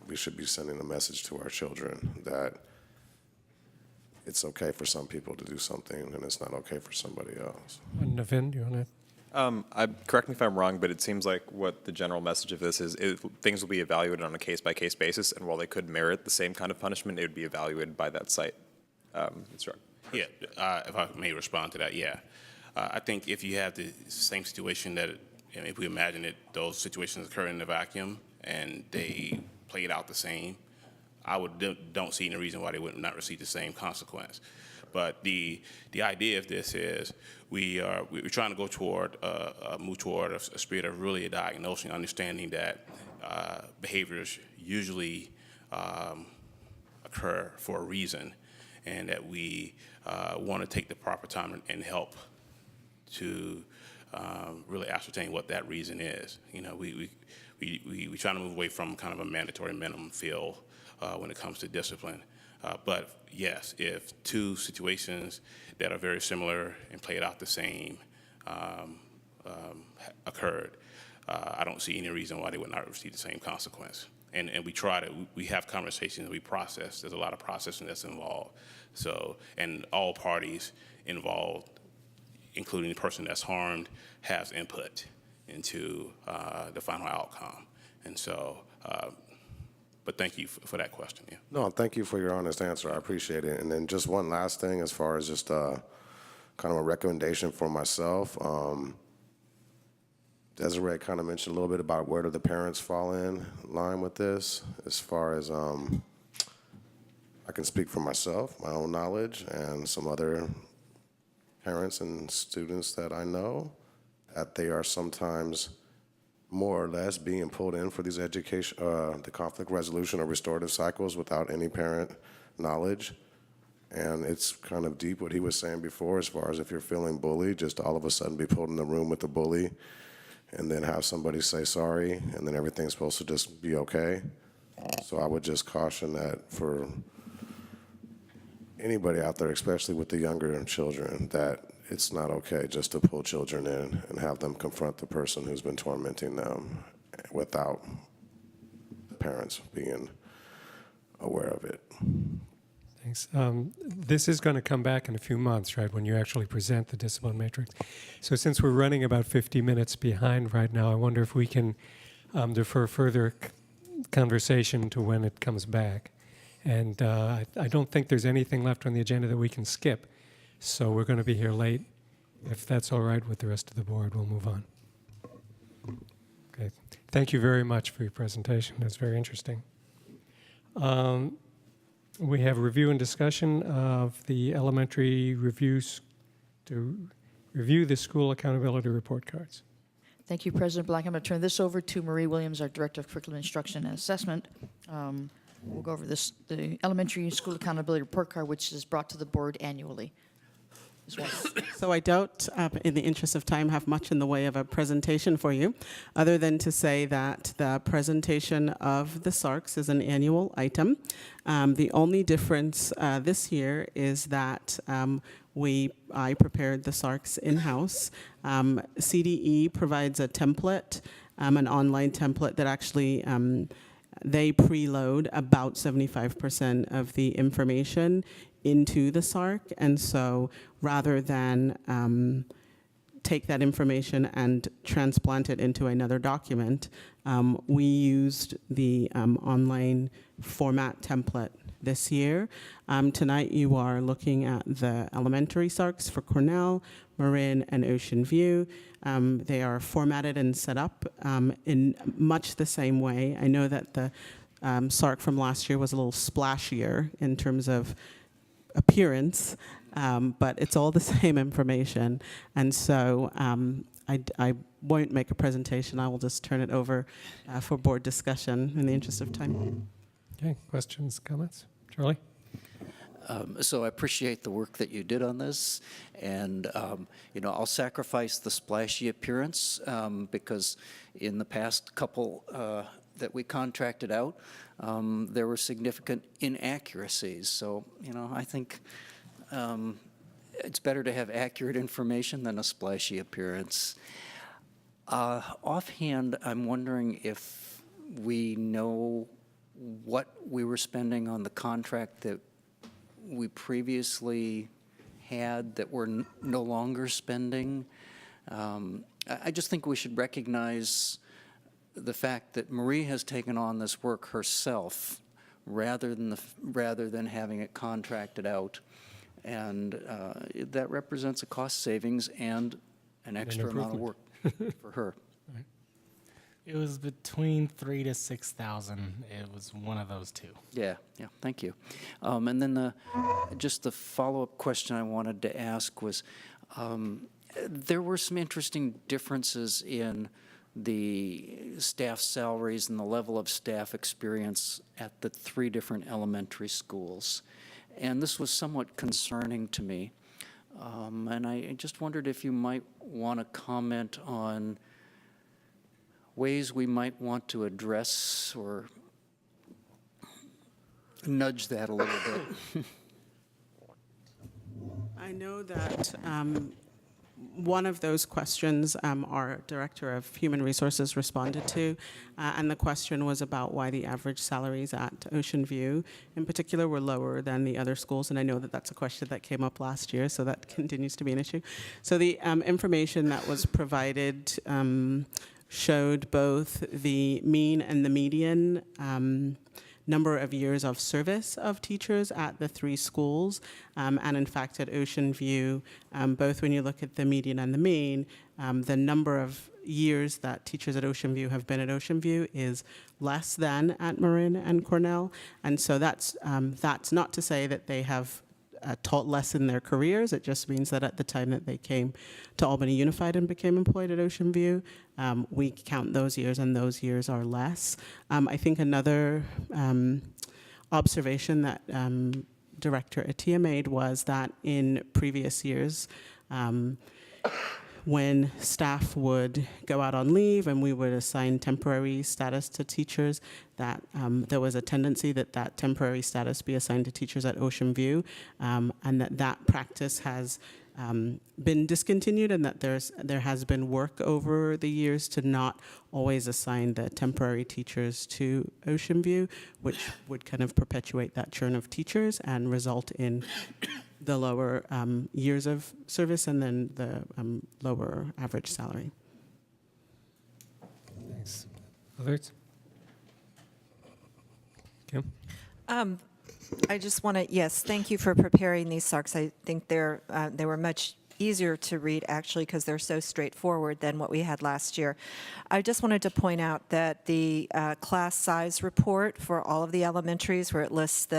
we should be sending a message to our children, that it's okay for some people to do something and it's not okay for somebody else. Navin, do you want to? Correct me if I'm wrong, but it seems like what the general message of this is things will be evaluated on a case-by-case basis, and while they could merit the same kind of punishment, it would be evaluated by that site. Yeah, if I may respond to that, yeah. I think if you have the same situation that, if we imagine it, those situations occur in a vacuum and they play it out the same, I don't see any reason why they would not receive the same consequence. But the idea of this is we're trying to go toward move toward a spirit of really diagnosing, understanding that behaviors usually occur for a reason, and that we want to take the proper time and help to really ascertain what that reason is. You know, we try to move away from kind of a mandatory minimum feel when it comes to discipline. But yes, if 2 situations that are very similar and played out the same occurred, I don't see any reason why they would not receive the same consequence. And we have conversations, we process. There's a lot of processing that's involved. So, and all parties involved, including the person that's harmed, has input into the final outcome. And so, but thank you for that question. Yeah. No, thank you for your honest answer. I appreciate it. And then just one last thing, as far as just kind of a recommendation for myself. Desiree kind of mentioned a little bit about where do the parents fall in line with this. As far as I can speak for myself, my own knowledge, and some other parents and students that I know, that they are sometimes more or less being pulled in for these education, the conflict resolution or restorative cycles without any parent knowledge. And it's kind of deep what he was saying before, as far as if you're feeling bullied, just all of a sudden be pulled in the room with the bully and then have somebody say sorry, and then everything's supposed to just be okay. So I would just caution that for anybody out there, especially with the younger children, that it's not okay just to pull children in and have them confront the person who's been tormenting them without the parents being aware of it. Thanks. This is going to come back in a few months, right, when you actually present the discipline matrix. So since we're running about 50 minutes behind right now, I wonder if we can defer further conversation to when it comes back. And I don't think there's anything left on the agenda that we can skip. So we're going to be here late. If that's all right with the rest of the board, we'll move on. Okay. Thank you very much for your presentation. That's very interesting. We have review and discussion of the elementary reviews to review the school accountability report cards. Thank you, President Black. I'm going to turn this over to Marie Williams, our Director of Curriculum Instruction and Assessment. We'll go over the elementary school accountability report card, which is brought to the board annually. So I don't, in the interest of time, have much in the way of a presentation for you, other than to say that the presentation of the SARCs is an annual item. The only difference this year is that I prepared the SARCs in-house. CDE provides a template, an online template that actually they preload about 75% of the information into the SARC, and so rather than take that information and transplant it into another document, we used the online format template this year. Tonight you are looking at the elementary SARCs for Cornell, Marin, and Ocean View. They are formatted and set up in much the same way. I know that the SARC from last year was a little splashier in terms of appearance, but it's all the same information. And so I won't make a presentation. I will just turn it over for board discussion in the interest of time. Okay, questions, comments? Charlie? So I appreciate the work that you did on this, and I'll sacrifice the splashy appearance because in the past couple that we contracted out, there were significant inaccuracies. So, I think it's better to have accurate information than a splashy appearance. Offhand, I'm wondering if we know what we were spending on the contract that we previously had that we're no longer spending. I just think we should recognize the fact that Marie has taken on this work herself rather than having it contracted out, and that represents a cost savings and an extra amount of work for her. Right. It was between 3,000 to 6,000. It was one of those two. Yeah, thank you. And then just the follow-up question I wanted to ask was, there were some interesting differences in the staff salaries and the level of staff experience at the 3 different elementary schools. And this was somewhat concerning to me. And I just wondered if you might want to comment on ways we might want to address or nudge that a little bit. I know that one of those questions our Director of Human Resources responded to, and the question was about why the average salaries at Ocean View in particular were lower than the other schools, and I know that that's a question that came up last year, so that continues to be an issue. So the information that was provided showed both the mean and the median number of years of service of teachers at the 3 schools. And in fact, at Ocean View, both when you look at the median and the mean, the number of years that teachers at Ocean View have been at Ocean View is less than at Marin and Cornell. And so that's not to say that they have taught less in their careers. It just means that at the time that they came to Albany Unified and became employed at Ocean View, we count those years, and those years are less. I think another observation that Director Atia made was that in previous years, when staff would go out on leave and we would assign temporary status to teachers, that there was a tendency that that temporary status be assigned to teachers at Ocean View, and that practice has been discontinued, and that there has been work over the years to not always assign the temporary teachers to Ocean View, which would kind of perpetuate that churn of teachers and result in the lower years of service and then the lower average salary. Thanks. Others? Kim? I just want to, yes, thank you for preparing these SARCs. I think they were much easier to read, actually, because they're so straightforward than what we had last year. I just wanted to point out that the class size report for all of the elementaries, where it lists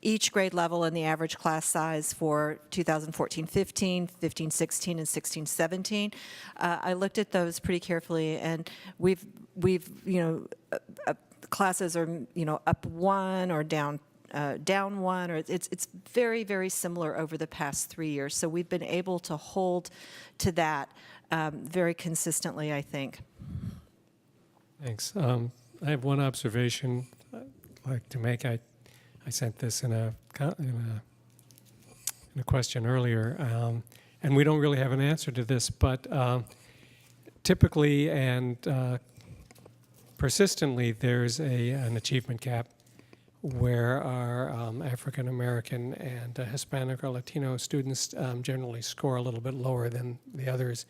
each grade level and the average class size for 2014-15, 15-16, and 16-17. I looked at those pretty carefully, and we've classes are up one or down one, or it's very, very similar over the past 3 years. So we've been able to hold to that very consistently, I think. Thanks. I have one observation I'd like to make. I sent this in a question earlier, and we don't really have an answer to this, but typically and persistently, there's an achievement gap where our African American and Hispanic or Latino students generally score a little bit lower than the others.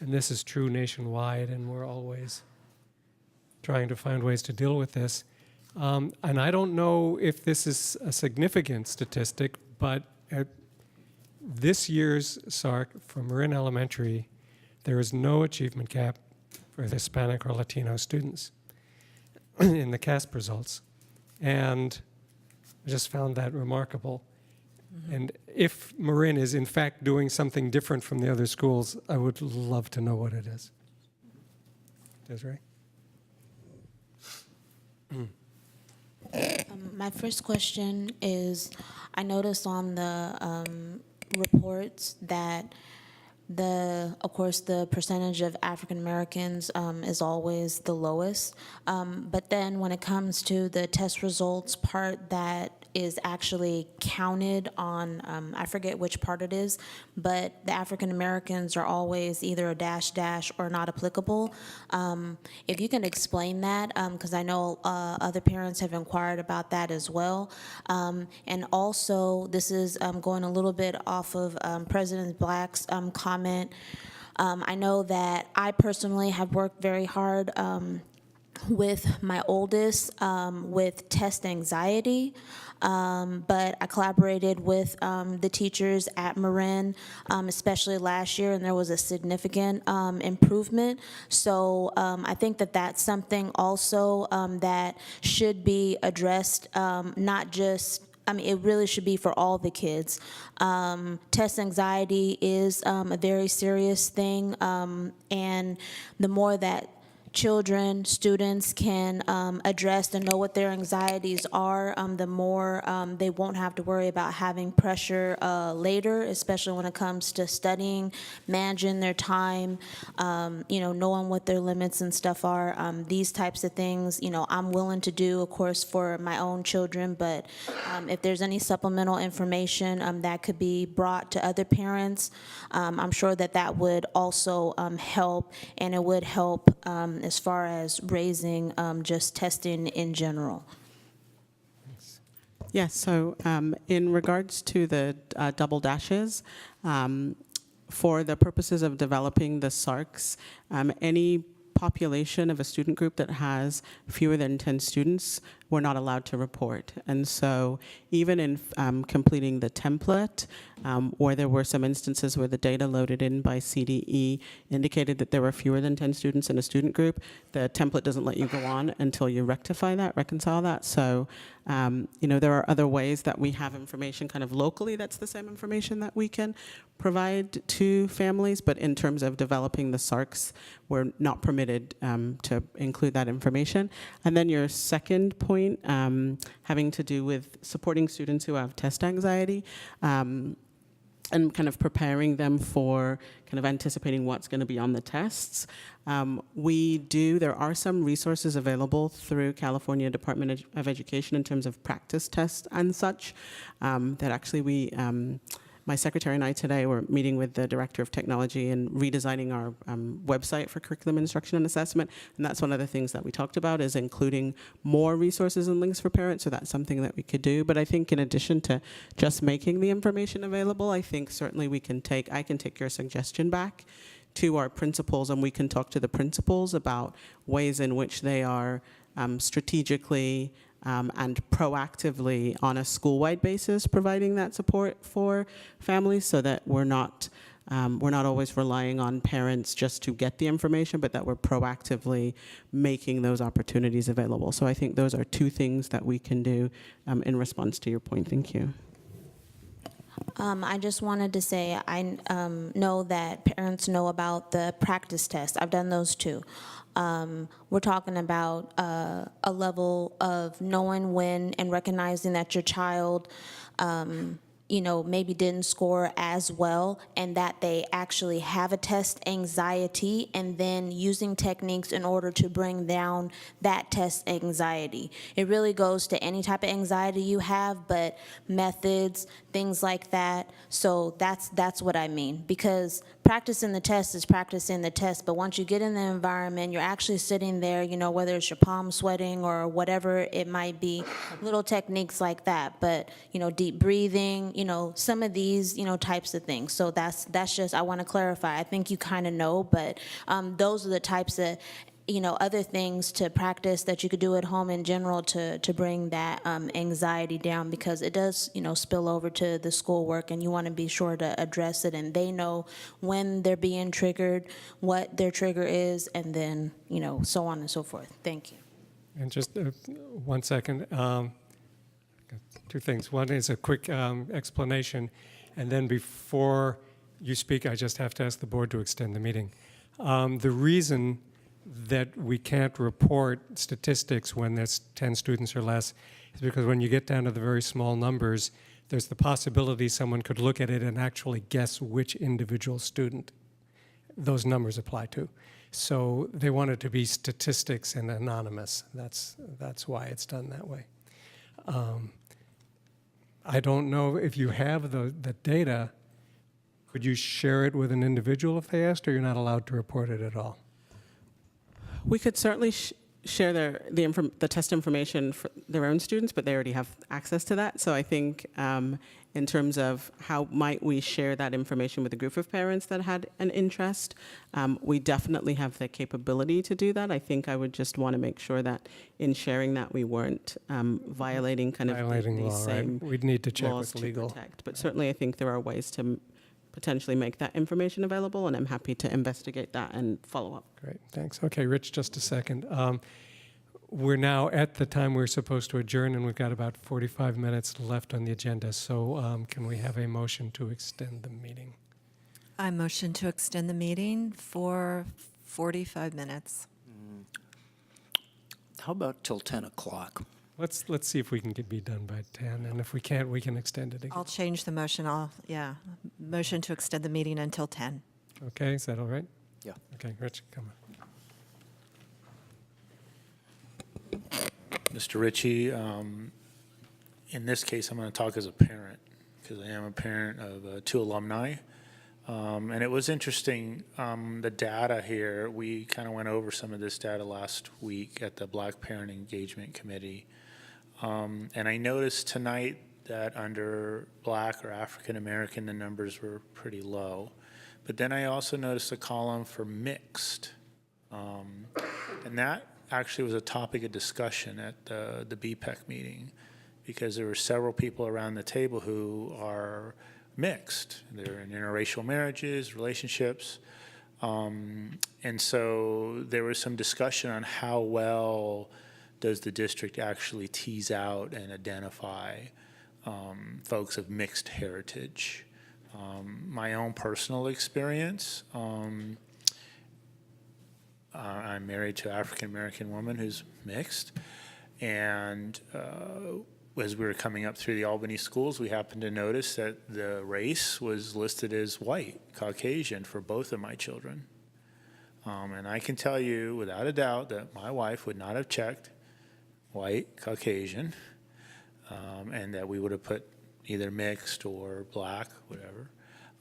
And this is true nationwide, and we're always trying to find ways to deal with this. And I don't know if this is a significant statistic, but at this year's SARC for Marin Elementary, there is no achievement gap for Hispanic or Latino students in the CASP results. And I just found that remarkable. Mm-hmm. And if Marin is in fact doing something different from the other schools, I would love to know what it is. Desiree? My first question is, I noticed on the reports that of course, the percentage of African Americans is always the lowest. But then when it comes to the test results part that is actually counted on, I forget which part it is, but the African Americans are always either a dash or not applicable. If you can explain that, because I know other parents have inquired about that as well. And also, this is going a little bit off of President Black's comment. I know that I personally have worked very hard with my oldest with test anxiety, but I collaborated with the teachers at Marin, especially last year, and there was a significant improvement. So I think that that's something also that should be addressed, not just, I mean, it really should be for all the kids. Test anxiety is a very serious thing, and the more that children, students can address and know what their anxieties are, the more they won't have to worry about having pressure later, especially when it comes to studying, managing their time, knowing what their limits and stuff are. These types of things, I'm willing to do, of course, for my own children, but if there's any supplemental information that could be brought to other parents, I'm sure that would also help, and it would help as far as raising just testing in general. Yes, so in regards to the double dashes, for the purposes of developing the SARCs, any population of a student group that has fewer than 10 students, we're not allowed to report. And so even in completing the template, where there were some instances where the data loaded in by CDE indicated that there were fewer than 10 students in a student group, the template doesn't let you go on until you rectify that, reconcile that. So, there are other ways that we have information kind of locally that's the same information that we can provide to families, but in terms of developing the SARCs, we're not permitted to include that information. And then your second point, having to do with supporting students who have test anxiety, and kind of preparing them for kind of anticipating what's going to be on the tests. There are some resources available through California Department of Education in terms of practice tests and such, that actually my secretary and I today were meeting with the director of technology and redesigning our website for curriculum instruction and assessment. And that's one of the things that we talked about, is including more resources and links for parents. So that's something that we could do. But I think in addition to just making the information available, I think certainly I can take your suggestion back to our principals, and we can talk to the principals about ways in which they are strategically and proactively on a school-wide basis providing that support for families so that we're not always relying on parents just to get the information, but that we're proactively making those opportunities available. So I think those are two things that we can do in response to your point. Thank you. I just wanted to say I know that parents know about the practice test. I've done those too. We're talking about a level of knowing when and recognizing that your child maybe didn't score as well, and that they actually have a test anxiety, and then using techniques in order to bring down that test anxiety. It really goes to any type of anxiety you have, but methods, things like that. So that's what I mean, because practicing the test is practicing the test, but once you get in the environment, you're actually sitting there, whether it's your palm sweating or whatever it might be, little techniques like that, but, deep breathing, some of these, types of things. So that's just, I want to clarify. I think you kind of know, but those are the types of, other things to practice that you could do at home in general to bring that anxiety down, because it does, spill over to the schoolwork, and you want to be sure to address it, and they know when they're being triggered, what their trigger is, and then, so on and so forth. Thank you. And just 1 second. Two things. One is a quick explanation, and then before you speak, I just have to ask the board to extend the meeting. The reason that we can't report statistics when there's 10 students or less is because when you get down to the very small numbers, there's the possibility someone could look at it and actually guess which individual student those numbers apply to. So they want it to be statistics and anonymous. That's why it's done that way. I don't know if you have the data. Could you share it with an individual if they asked, or you're not allowed to report it at all? We could certainly share the test information for their own students, but they already have access to that. So I think in terms of how might we share that information with a group of parents that had an interest, we definitely have the capability to do that. I think I would just want to make sure that in sharing that we weren't violating the law, same right? We'd need to check laws with legal. to protect. But certainly I think there are ways to potentially make that information available, and I'm happy to investigate that and follow up. Great, thanks. Okay, Rich, just a second. We're now at the time we're supposed to adjourn, and we've got about 45 minutes left on the agenda. So can we have a motion to extend the meeting? I motion to extend the meeting for 45 minutes. How about till 10 o'clock? Let's see if we can be done by 10, and if we can't, we can extend it again. I'll change the motion. Motion to extend the meeting until 10. Okay, is that all right? Yeah. Okay, Rich, come on. Mr. Ritchie, in this case, I'm going to talk as a parent, because I am a parent of 2 alumni. And it was interesting, the data here, we kind of went over some of this data last week at the Black Parent Engagement Committee. And I noticed tonight that under Black or African American, the numbers were pretty low. But then I also noticed a column for mixed. And that actually was a topic of discussion at the BPEC meeting, because there were several people around the table who are mixed. They're in interracial marriages, relationships. And so there was some discussion on how well does the district actually tease out and identify folks of mixed heritage. My own personal experience, I'm married to an African-American woman who's mixed, and as we were coming up through the Albany schools, we happened to notice that the race was listed as white, Caucasian, for both of my children. And I can tell you without a doubt that my wife would not have checked white, Caucasian, and that we would have put either mixed or black, whatever.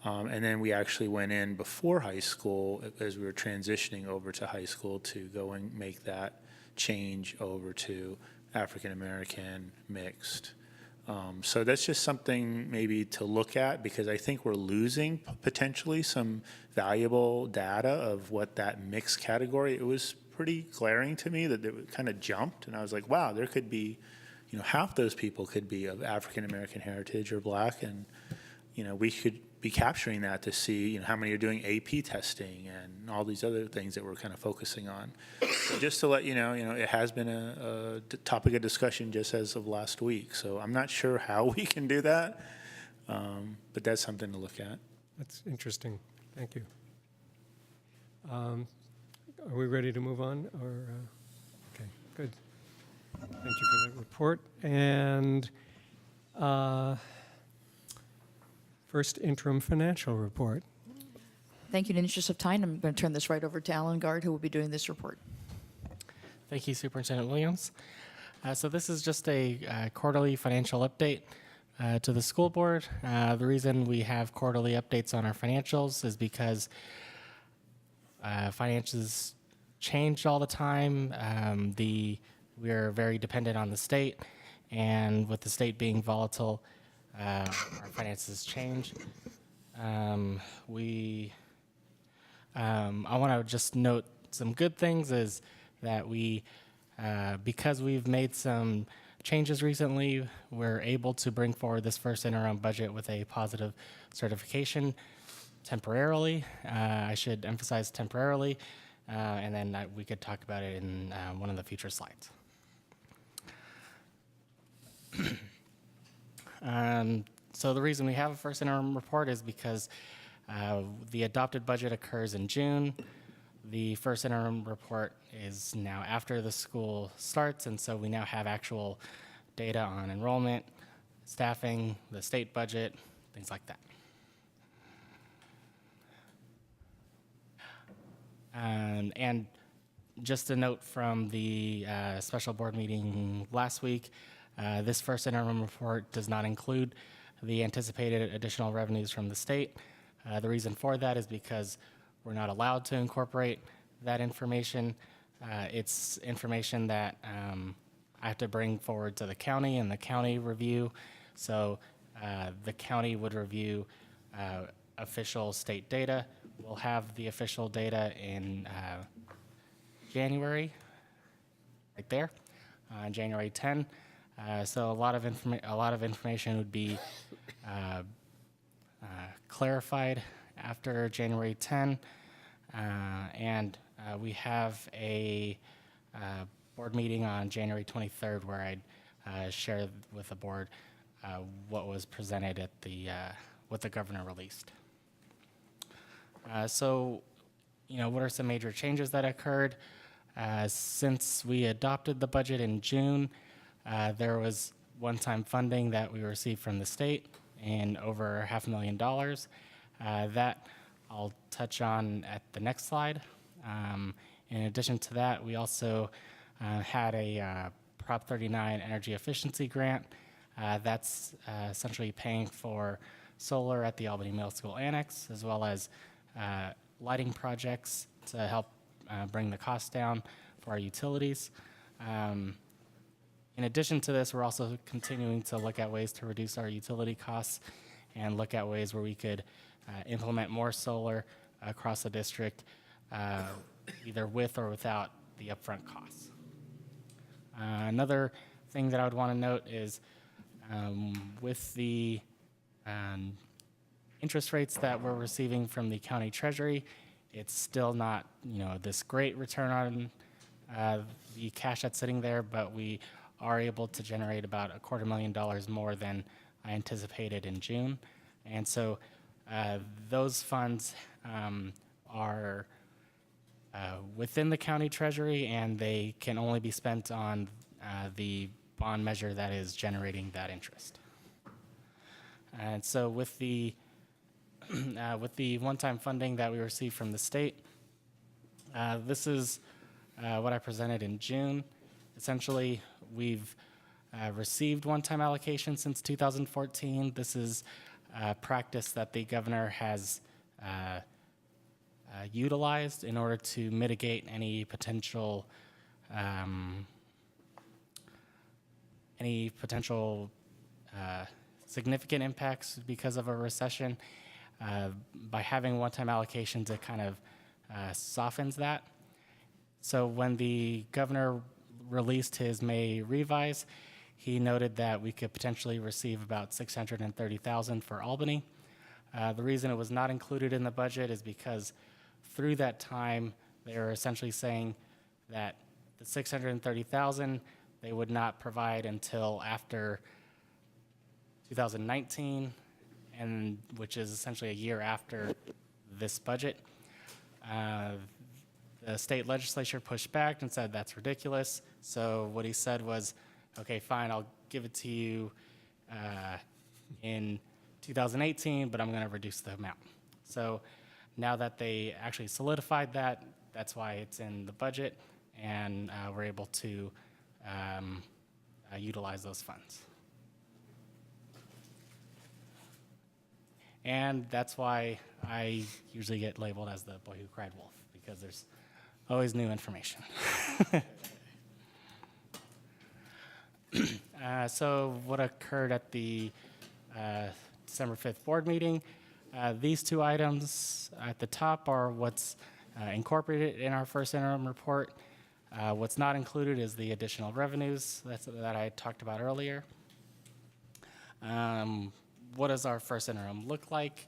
And then we actually went in before high school, as we were transitioning over to high school, to go and make that change over to African American mixed. So that's just something maybe to look at, because I think we're losing potentially some valuable data of what that mixed category. It was pretty glaring to me that it kind of jumped, and I was like, wow, there could be half those people could be of African American heritage or Black, and we could be capturing that to see how many are doing AP testing and all these other things that we're kind of focusing on. So just to let you know, it has been a topic of discussion just as of last week. So I'm not sure how we can do that, but that's something to look at. That's interesting. Thank you. Are we ready to move on? Or okay, good. Thank you for that report. And first interim financial report. Thank you. In the interest of time, I'm going to turn this right over to Alan Gard, who will be doing this report. Thank you, Superintendent Williams. So this is just a quarterly financial update to the school board. The reason we have quarterly updates on our financials is because finances change all the time. We are very dependent on the state, and with the state being volatile, our finances change. I want to just note some good things is that because we've made some changes recently, we're able to bring forward this first interim budget with a positive certification temporarily. I should emphasize temporarily, and then we could talk about it in one of the future slides. So the reason we have a first interim report is because the adopted budget occurs in June. The first interim report is now after the school starts, and so we now have actual data on enrollment, staffing, the state budget, things like that. And just a note from the special board meeting last week, this first interim report does not include the anticipated additional revenues from the state. The reason for that is because we're not allowed to incorporate that information. It's information that I have to bring forward to the county and the county review. So the county would review official state data. We'll have the official data in January, right there, January 10. So a lot of information would be clarified after January 10, and we have a board meeting on January 23rd where I'd share with the board what was presented at what the governor released. So, what are some major changes that occurred? Since we adopted the budget in June, there was one-time funding that we received from the state in over $500,000. That I'll touch on at the next slide. In addition to that, we also had a Prop 39 energy efficiency grant. That's essentially paying for solar at the Albany Middle School Annex, as well as lighting projects to help bring the cost down for our utilities. In addition to this, we're also continuing to look at ways to reduce our utility costs and look at ways where we could implement more solar across the district, either with or without the upfront costs. Another thing that I would want to note is with the interest rates that we're receiving from the county treasury, it's still not this great return on the cash that's sitting there, but we are able to generate about $250,000 more than I anticipated in June. And so those funds are within the county treasury, and they can only be spent on the bond measure that is generating that interest. And so with the one-time funding that we received from the state, this is what I presented in June. Essentially, we've received one-time allocation since 2014. This is a practice that the governor has utilized in order to mitigate any potential significant impacts because of a recession. By having one-time allocations, it kind of softens that. So when the governor released his May revise, he noted that we could potentially receive about $630,000 for Albany. The reason it was not included in the budget is because through that time, they were essentially saying that the $630,000 they would not provide until after 2019, and which is essentially a year after this budget. The state legislature pushed back and said that's ridiculous. So what he said was, okay, fine, I'll give it to you in 2018, but I'm going to reduce the amount. So now that they actually solidified that, that's why it's in the budget, and we're able to utilize those funds. And that's why I usually get labeled as the boy who cried wolf, because there's always new information. So what occurred at the December 5th board meeting, these two items at the top are what's incorporated in our first interim report. What's not included is the additional revenues that I talked about earlier. What does our first interim look like?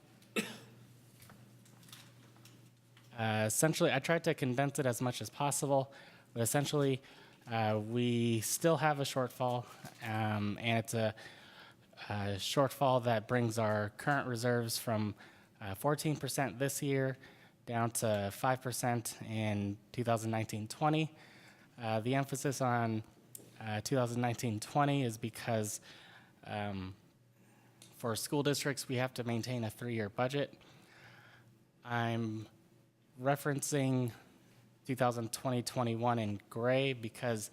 Essentially, I tried to condense it as much as possible, but essentially, we still have a shortfall, and it's a shortfall that brings our current reserves from 14% this year down to 5% in 2019-20. The emphasis on 2019-20 is because for school districts, we have to maintain a 3-year budget. I'm referencing 2020-21 in gray because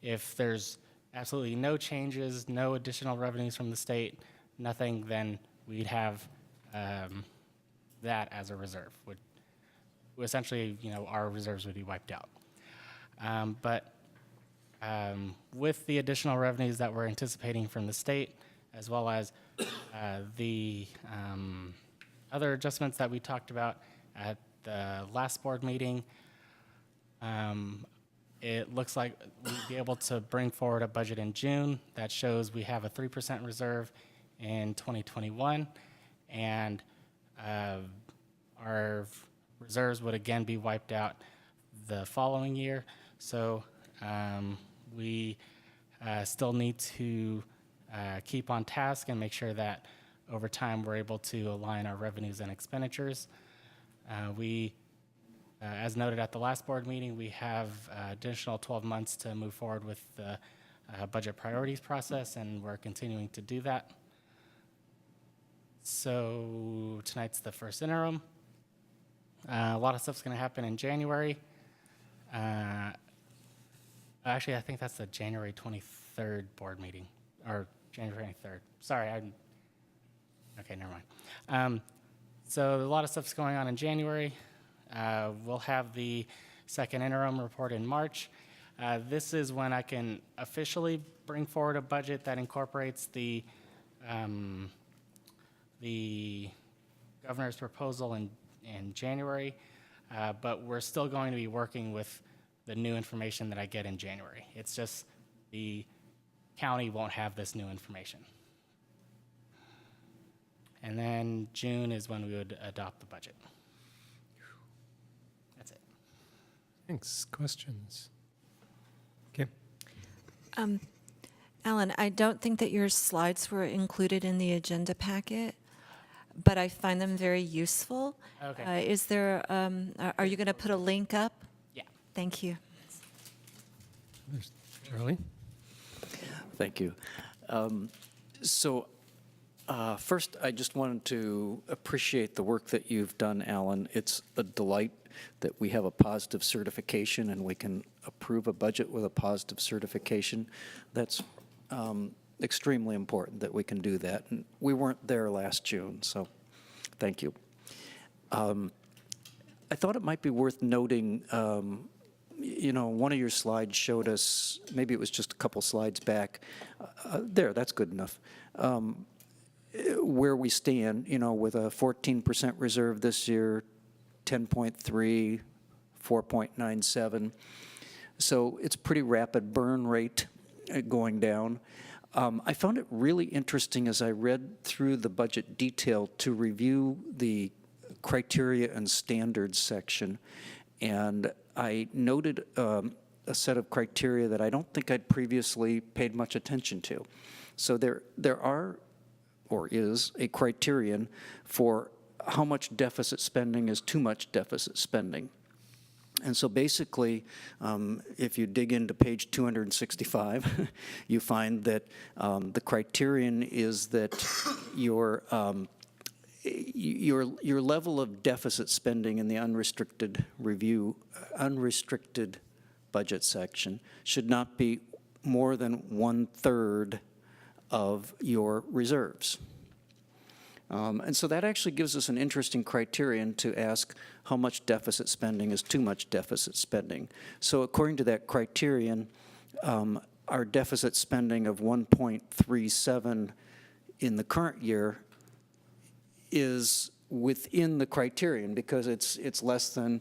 if there's absolutely no changes, no additional revenues from the state, nothing, then we'd have that as a reserve. Would essentially, our reserves would be wiped out. But with the additional revenues that we're anticipating from the state, as well as the other adjustments that we talked about at the last board meeting, it looks like we'll be able to bring forward a budget in June that shows we have a 3% reserve in 2021, and our reserves would again be wiped out the following year. So we still need to keep on task and make sure that over time we're able to align our revenues and expenditures. As noted at the last board meeting, we have additional 12 months to move forward with the budget priorities process, and we're continuing to do that. So tonight's the first interim. A lot of stuff's going to happen in January. Actually, I think that's the January 23rd board meeting, or January 23rd. Sorry, okay, never mind. So a lot of stuff's going on in January. We'll have the second interim report in March. This is when I can officially bring forward a budget that incorporates the governor's proposal in January, but we're still going to be working with the new information that I get in January. It's just the county won't have this new information. And then June is when we would adopt the budget. That's it. Thanks. Questions? Okay. Alan, I don't think that your slides were included in the agenda packet, but I find them very useful. Okay. Is there, are you going to put a link up? Yeah. Thank you. There's Charlie. Thank you. First, I just wanted to appreciate the work that you've done, Alan. It's a delight that we have a positive certification and we can approve a budget with a positive certification. That's extremely important that we can do that. And we weren't there last June, so thank you. I thought it might be worth noting, one of your slides showed us, maybe it was just a couple slides back, that's good enough, where we stand, with a 14% reserve this year, 10.3, 4.97. So it's pretty rapid burn rate going down. I found it really interesting as I read through the budget detail to review the criteria and standards section, and I noted a set of criteria that I don't think I'd previously paid much attention to. So there are, or is, a criterion for how much deficit spending is too much deficit spending. And so basically, if you dig into page 265, you find that the criterion is that your level of deficit spending in the unrestricted budget section should not be more than 1/3 of your reserves. And so that actually gives us an interesting criterion to ask how much deficit spending is too much deficit spending. So according to that criterion, our deficit spending of 1.37 in the current year is within the criterion because it's less than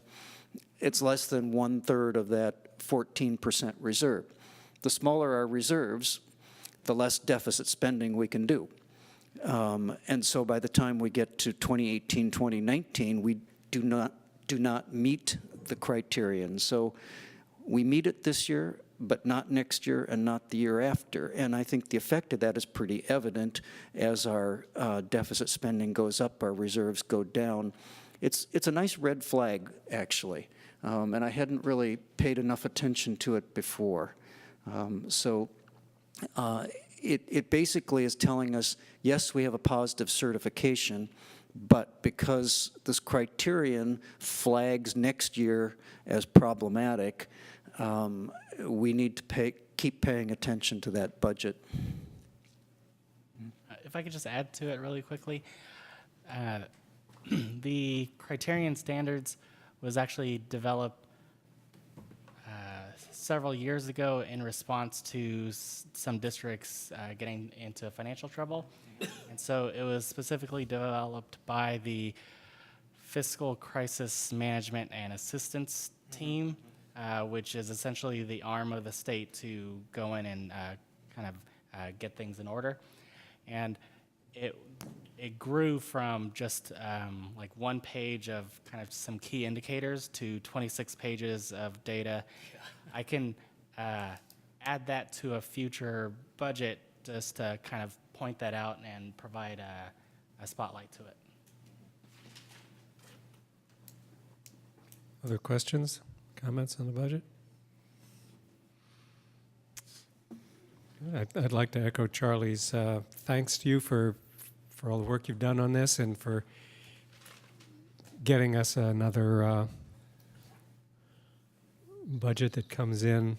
1/3 of that 14% reserve. The smaller our reserves, the less deficit spending we can do. And so by the time we get to 2018, 2019, we do not meet the criterion. So we meet it this year, but not next year and not the year after. And I think the effect of that is pretty evident as our deficit spending goes up, our reserves go down. It's a nice red flag, actually. And I hadn't really paid enough attention to it before. It basically is telling us, yes, we have a positive certification, but because this criterion flags next year as problematic, we need to keep paying attention to that budget. If I could just add to it really quickly, the criterion standards was actually developed several years ago in response to some districts getting into financial trouble. And so it was specifically developed by the Fiscal Crisis Management and Assistance Team, which is essentially the arm of the state to go in and kind of get things in order. And it grew from just like one page of kind of some key indicators to 26 pages of data. I can add that to a future budget just to kind of point that out and provide a spotlight to it. Other questions, comments on the budget? I'd like to echo Charlie's thanks to you for all the work you've done on this and for getting us another budget that comes in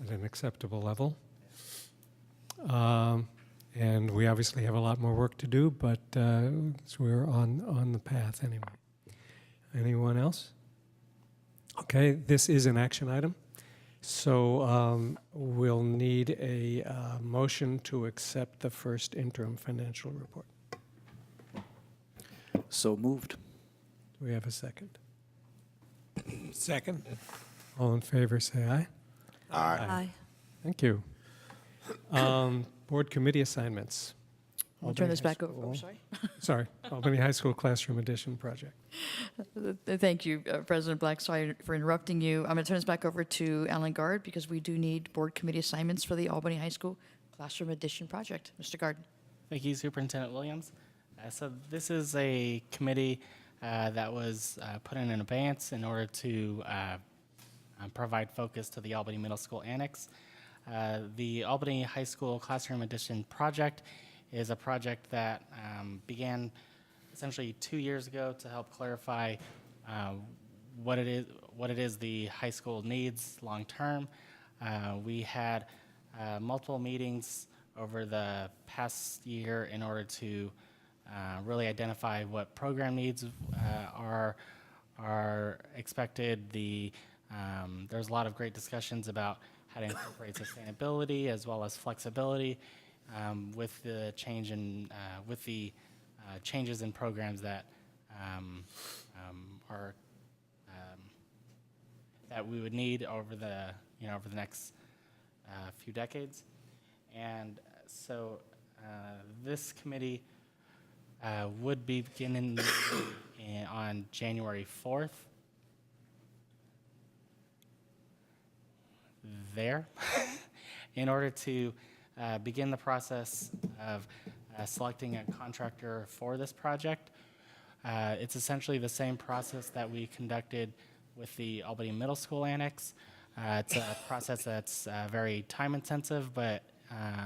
at an acceptable level. And we obviously have a lot more work to do, but so we're on the path anyway. Anyone else? Okay, this is an action item. So we'll need a motion to accept the first interim financial report. So moved. Do we have a second? Second. All in favor, say aye. Aye. Thank you. Board committee assignments. I'll turn Albany this High back over. School- Oh, sorry. Sorry, Albany High School Classroom Edition project. Thank you, President Black. Sorry for interrupting you. I'm going to turn this back over to Alan Gard because we do need board committee assignments for the Albany High School Classroom Edition project. Mr. Gard. Thank you, Superintendent Williams. So this is a committee that was put in advance in order to provide focus to the Albany Middle School Annex. The Albany High School Classroom Edition project is a project that began essentially 2 years ago to help clarify what it is the high school needs long term. We had multiple meetings over the past year in order to really identify what program needs are expected. There's a lot of great discussions about how to incorporate sustainability as well as flexibility with the change in changes in programs that are that we would need over the next a few decades. And so this committee would be beginning on January 4th. In order to begin the process of selecting a contractor for this project. It's essentially the same process that we conducted with the Albany Middle School Annex. It's a process that's very time intensive, but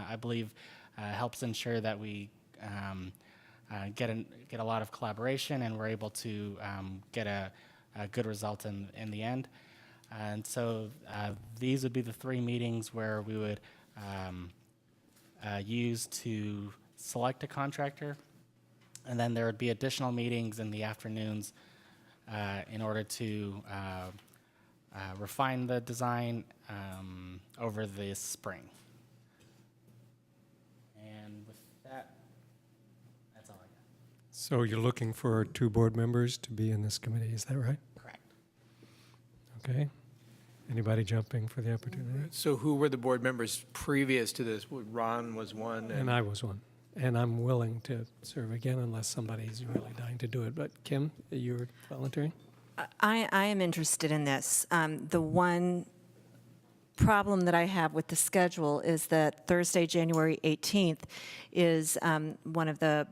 I believe helps ensure that we get a lot of collaboration and we're able to get a good result in the end. And so these would be the 3 meetings where we would use to select a contractor. And then there would be additional meetings in the afternoons in order to refine the design over the spring. And with that, that's all I got. So you're looking for 2 board members to be in this committee, is that right? Correct. Okay. Anybody jumping for the opportunity? So who were the board members previous to this? Ron was one. And I was one. And I'm willing to serve again unless somebody's really dying to do it. But Kim, you're volunteering? I am interested in this. The one problem that I have with the schedule is that Thursday, January 18th is one of the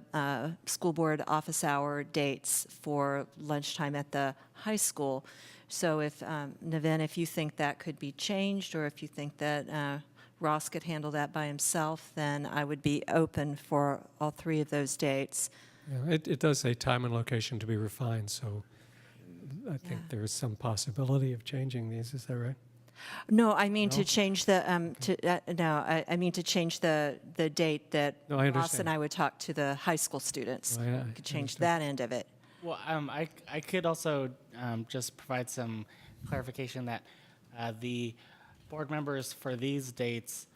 school board office hour dates for lunchtime at the high school. So if, Navin, if you think that could be changed, or if you think that Ross could handle that by himself, then I would be open for all 3 of those dates. Yeah, it does say time and location to be refined, so I think there's some possibility of changing these. Is that right? No, I mean No? to change the, I mean to change the date that No, I Ross understand. and I would talk to the high school students. No, I We could change understand. that end of it. Well, I could also just provide some clarification that the board members for these dates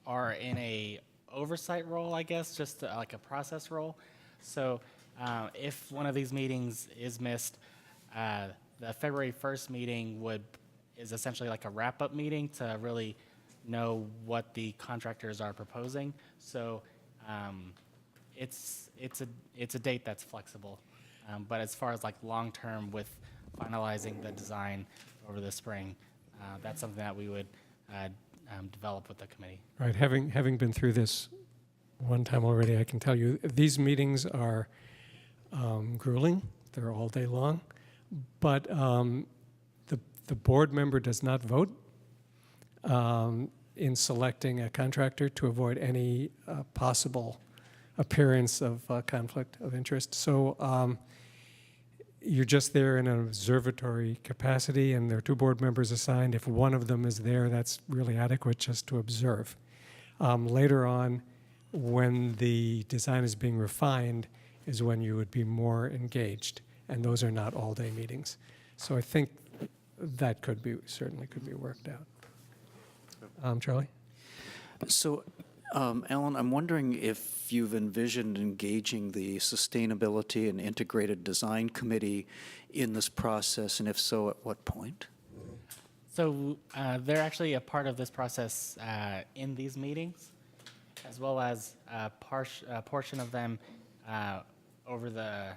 are in a oversight role, I guess, just like a process role. So if one of these meetings is missed, the February 1st meeting is essentially like a wrap-up meeting to really know what the contractors are proposing. So it's a date that's flexible. But as far as like long-term with finalizing the design over the spring, that's something that we would develop with the committee. Right. Having been through this one time already, I can tell you these meetings are grueling. They're all day long. But the board member does not vote in selecting a contractor to avoid any possible appearance of conflict of interest. So you're just there in an observatory capacity, and there are 2 board members assigned. If one of them is there, that's really adequate just to observe. Later on, when the design is being refined, is when you would be more engaged, and those are not all-day meetings. So I think that certainly could be worked out. Charlie? So, Alan, I'm wondering if you've envisioned engaging the Sustainability and Integrated Design Committee in this process, and if so, at what point? So they're actually a part of this process in these meetings, as well as a portion of them over the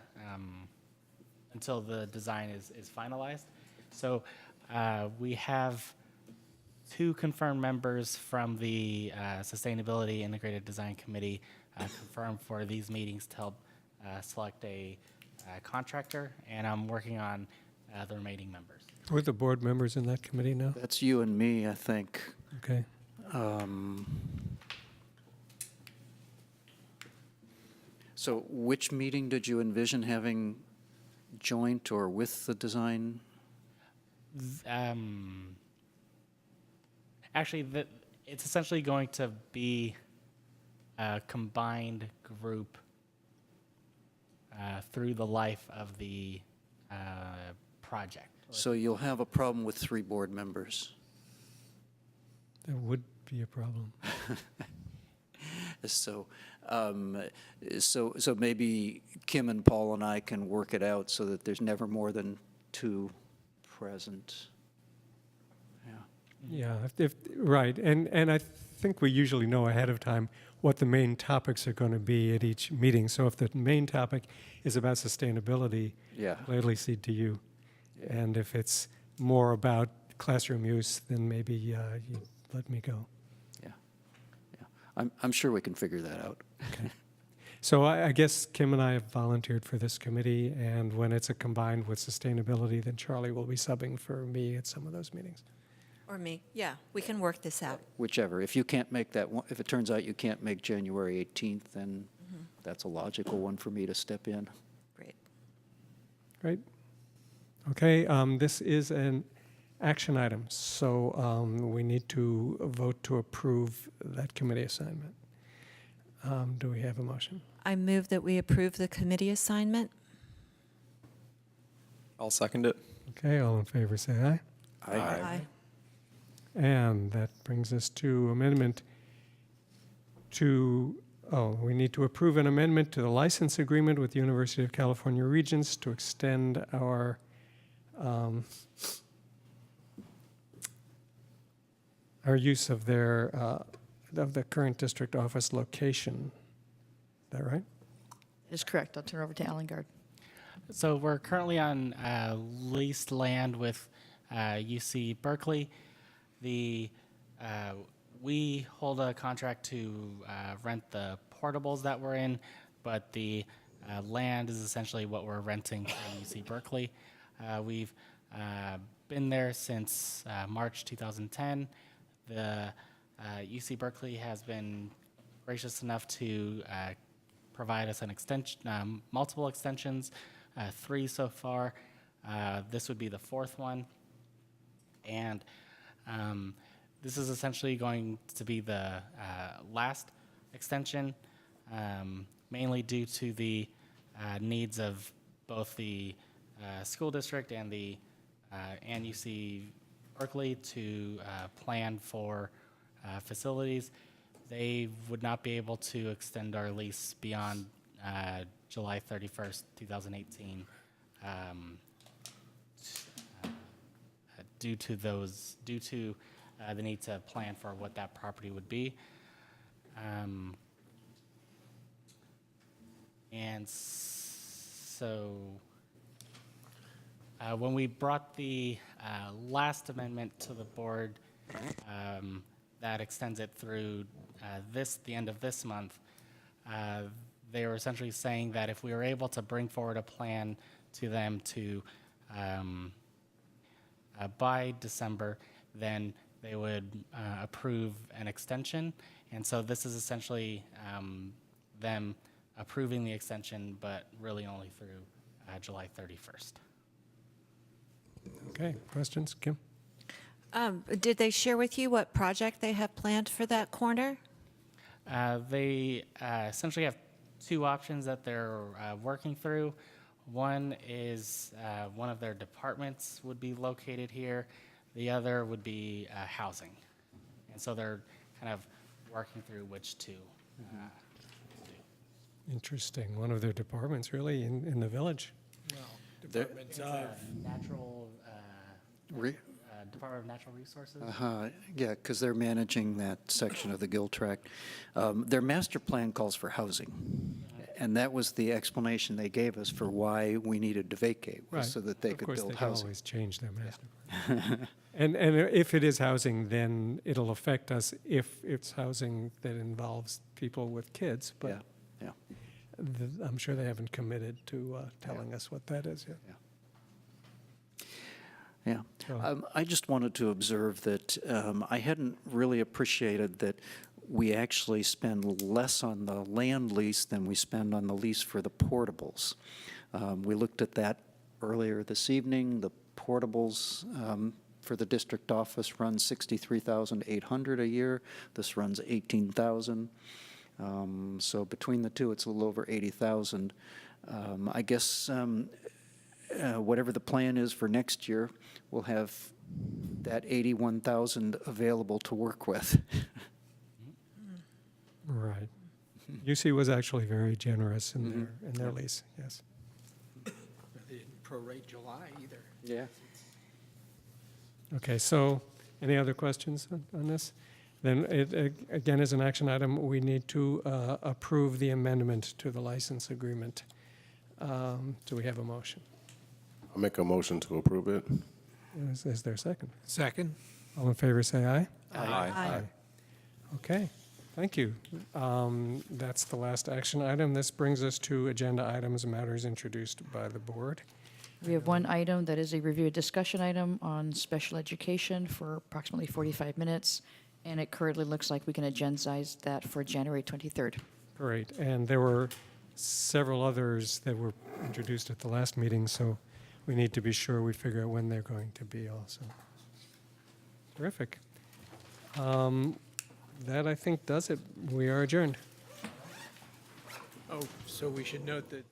until the design is finalized. So we have 2 confirmed members from the Sustainability Integrated Design Committee confirmed for these meetings to help select a contractor, and I'm working on the remaining members. Who are the board members in that committee now? That's you and me, I think. Okay. So which meeting did you envision having joint or with the design? Actually, it's essentially going to be a combined group through the life of the project. So you'll have a problem with 3 board members. That would be a problem. So, so maybe Kim and Paul and I can work it out so that there's never more than 2 present. Yeah, right, and I think we usually know ahead of time what the main topics are going to be at each meeting. So if the main topic is about sustainability, Yeah. gladly cede to you. And if it's more about classroom use, then maybe you let me go. I'm sure we can figure that out. So I guess Kim and I have volunteered for this committee, and when it's combined with sustainability, then Charlie will be subbing for me at some of those meetings. Or me. Yeah, we can work this out. Whichever. If you can't make that one, if it turns out you can't make January 18th, then that's a logical one for me to step in. Great. Great. Okay, this is an action item, so we need to vote to approve that committee assignment. Do we have a motion? I move that we approve the committee assignment. I'll second it. Okay, all in favor say aye. Aye. And that brings us to amendment to, we need to approve an amendment to the license agreement with the University of California Regents to extend our use of their, of the current district office location. Is that right? That is correct. I'll turn over to Alan Gard. So we're currently on leased land with UC Berkeley. We hold a contract to rent the portables that we're in, but the land is essentially what we're renting from UC Berkeley. We've been there since March 2010. The UC Berkeley has been gracious enough to provide us an extension, multiple extensions, 3 so far. This would be the 4th one. And this is essentially going to be the last extension, mainly due to the needs of both the school district and the and UC Berkeley to plan for facilities. They would not be able to extend our lease beyond July 31st, 2018. Due to the need to plan for what that property would be. And so when we brought the last amendment to the board, that extends it through the end of this month, they were essentially saying that if we were able to bring forward a plan to them to by December, then they would approve an extension. And so this is essentially them approving the extension, but really only through July 31st. Okay, questions, Kim? Did they share with you what project they have planned for that corner? They essentially have 2 options that they're working through. One is one of their departments would be located here. The other would be housing. And so they're kind of working through which to do. Interesting. One of their departments really in the village. Department of Natural Department of Natural Resources. Yeah, because they're managing that section of the Gill Tract. Their master plan calls for housing. And that was the explanation they gave us for why we needed to vacate, was so that they could build Of course, they housing. can always change their master plan. And if it is housing, then it'll affect us if it's housing that involves people with kids. But Yeah. I'm sure they haven't committed to telling us what that is yet. Yeah. I just wanted to observe that I hadn't really appreciated that we actually spend less on the land lease than we spend on the lease for the portables. We looked at that earlier this evening. The portables for the district office run $63,800 a year. This runs $18,000. So between the two, it's a little over $80,000. I guess whatever the plan is for next year, we'll have that $81,000 available to work with. Right. UC was actually very generous in their lease, yes. They didn't prorate July either. Yeah. Okay, so Any other questions on this? Then it, again, as an action item, we need to approve the amendment to the license agreement. Do we have a motion? I'll make a motion to approve it. Is there a second? Second. All in favor, say aye. Aye. Okay, thank you. That's the last action item. This brings us to agenda items, matters introduced by the board. We have one item that is a review and discussion item on special education for approximately 45 minutes, and it currently looks like we can agendize that for January 23rd. Great, and there were several others that were introduced at the last meeting, so we need to be sure we figure out when they're going to be also. Terrific. That, I think, does it. We are adjourned. Oh, so we should note that